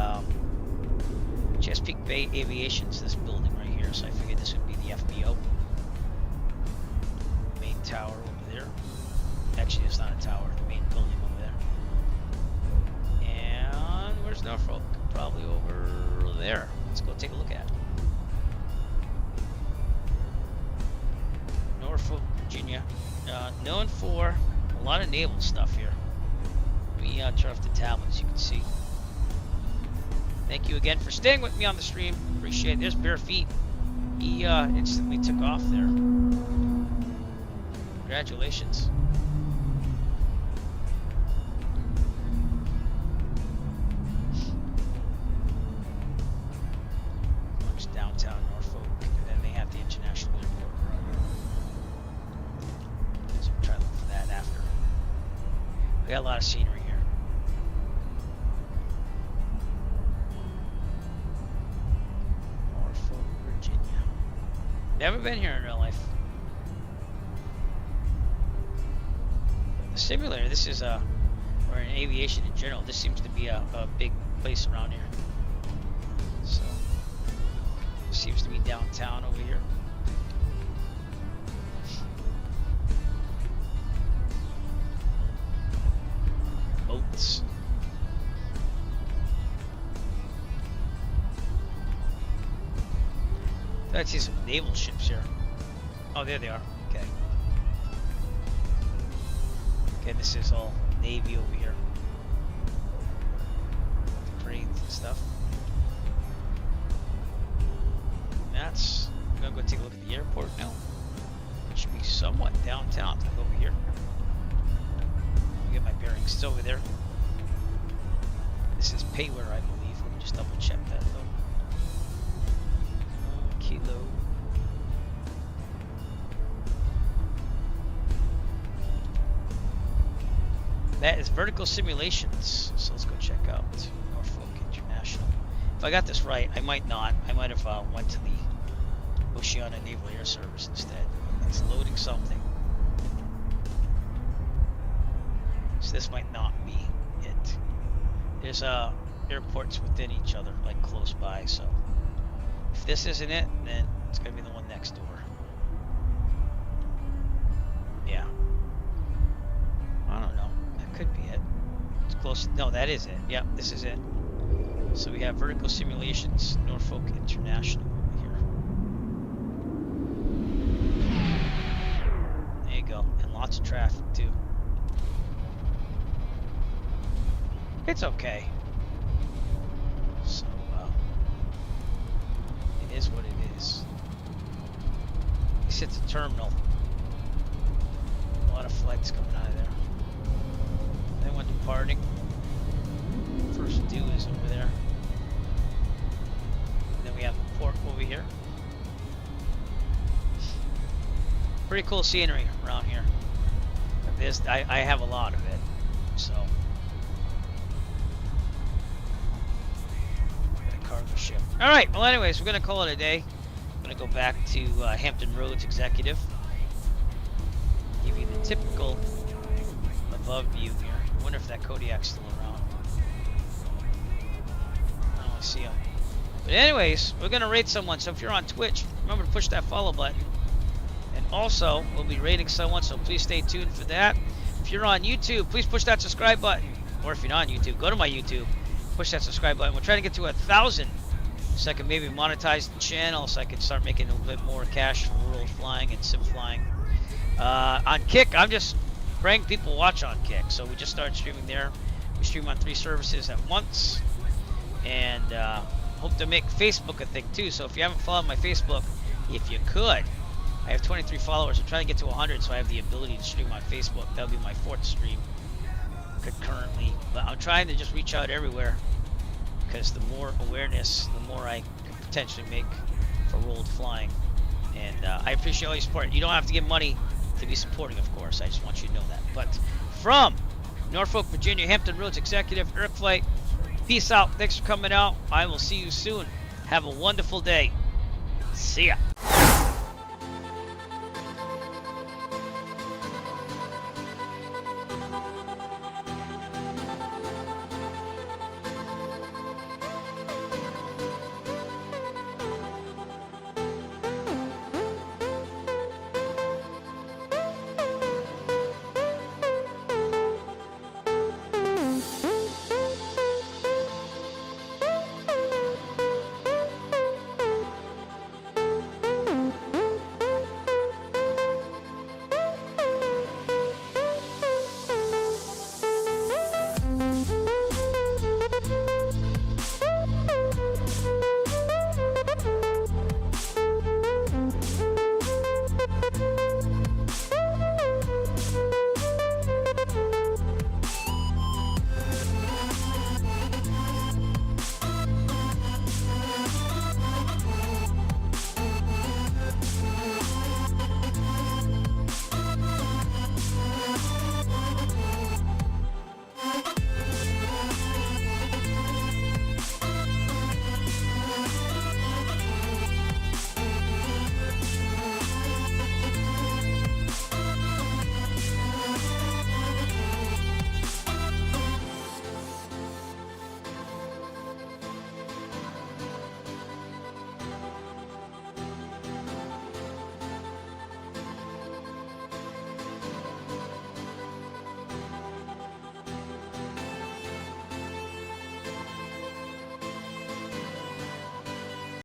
Speaker 1: Chesapeake Bay Aviation's this building right here, so I figured this would be the FBO. Main tower over there. Actually, it's not a tower, the main building over there. And where's Norfolk? Probably over there. Let's go take a look at it. Norfolk, Virginia. Known for a lot of naval stuff here. We turn off the tablet, as you can see. Thank you again for staying with me on the stream. Appreciate it. There's Bare Feet. He instantly took off there. Congratulations. Downtown Norfolk, and then they have the international airport around here. So we'll try to look for that after. We got a lot of scenery here. Norfolk, Virginia. Never been here in real life. The simulator, this is or in aviation in general, this seems to be a big place around here. So seems to be downtown over here. Boats. I see some naval ships here. Oh, there they are. Okay. Okay, this is all Navy over here. Cranes and stuff. That's, I'm gonna go take a look at the airport now. It should be somewhat downtown. I'll go over here. Let me get my bearings. It's over there. This is Payware, I believe. Let me just double check that though. Kilo. That is Vertical Simulations. So let's go check out Norfolk International. If I got this right, I might not. I might have went to the Oceana Naval Air Service instead. It's loading something. So this might not be it. There's airports within each other, like close by, so if this isn't it, then it's gonna be the one next door. Yeah. I don't know. That could be it. It's close. No, that is it. Yep, this is it. So we have Vertical Simulations, Norfolk International over here. There you go. And lots of traffic too. It's okay. So, it is what it is. It's at the terminal. A lot of flights coming out of there. Anyone departing? First due is over there. And then we have the port over here. Pretty cool scenery around here. I have a lot of it, so. A cargo ship. All right. Well, anyways, we're gonna call it a day. I'm gonna go back to Hampton Roads Executive. Give you the typical above view here. I wonder if that Kodiak's still around. I don't see him. But anyways, we're gonna rate someone. So if you're on Twitch, remember to push that follow button. And also, we'll be rating someone, so please stay tuned for that. If you're on YouTube, please push that subscribe button. Or if you're not on YouTube, go to my YouTube, push that subscribe button. We're trying to get to 1,000, so I can maybe monetize the channel, so I can start making a little bit more cash from rural flying and sim flying. On Kick, I'm just praying people watch on Kick. So we just started streaming there. We stream on 3 services at once. And hope to make Facebook a thing too. So if you haven't followed my Facebook, if you could. I have 23 followers. I'm trying to get to 100, so I have the ability to stream on Facebook. That'll be my 4th stream concurrently. But I'm trying to just reach out everywhere, because the more awareness, the more I can potentially make for rolled flying. And I appreciate all your support. You don't have to give money to be supporting, of course. I just want you to know that. But from Norfolk, Virginia, Hampton Roads Executive, Eric Flight, peace out. Thanks for coming out. I will see you soon. Have a wonderful day. See ya.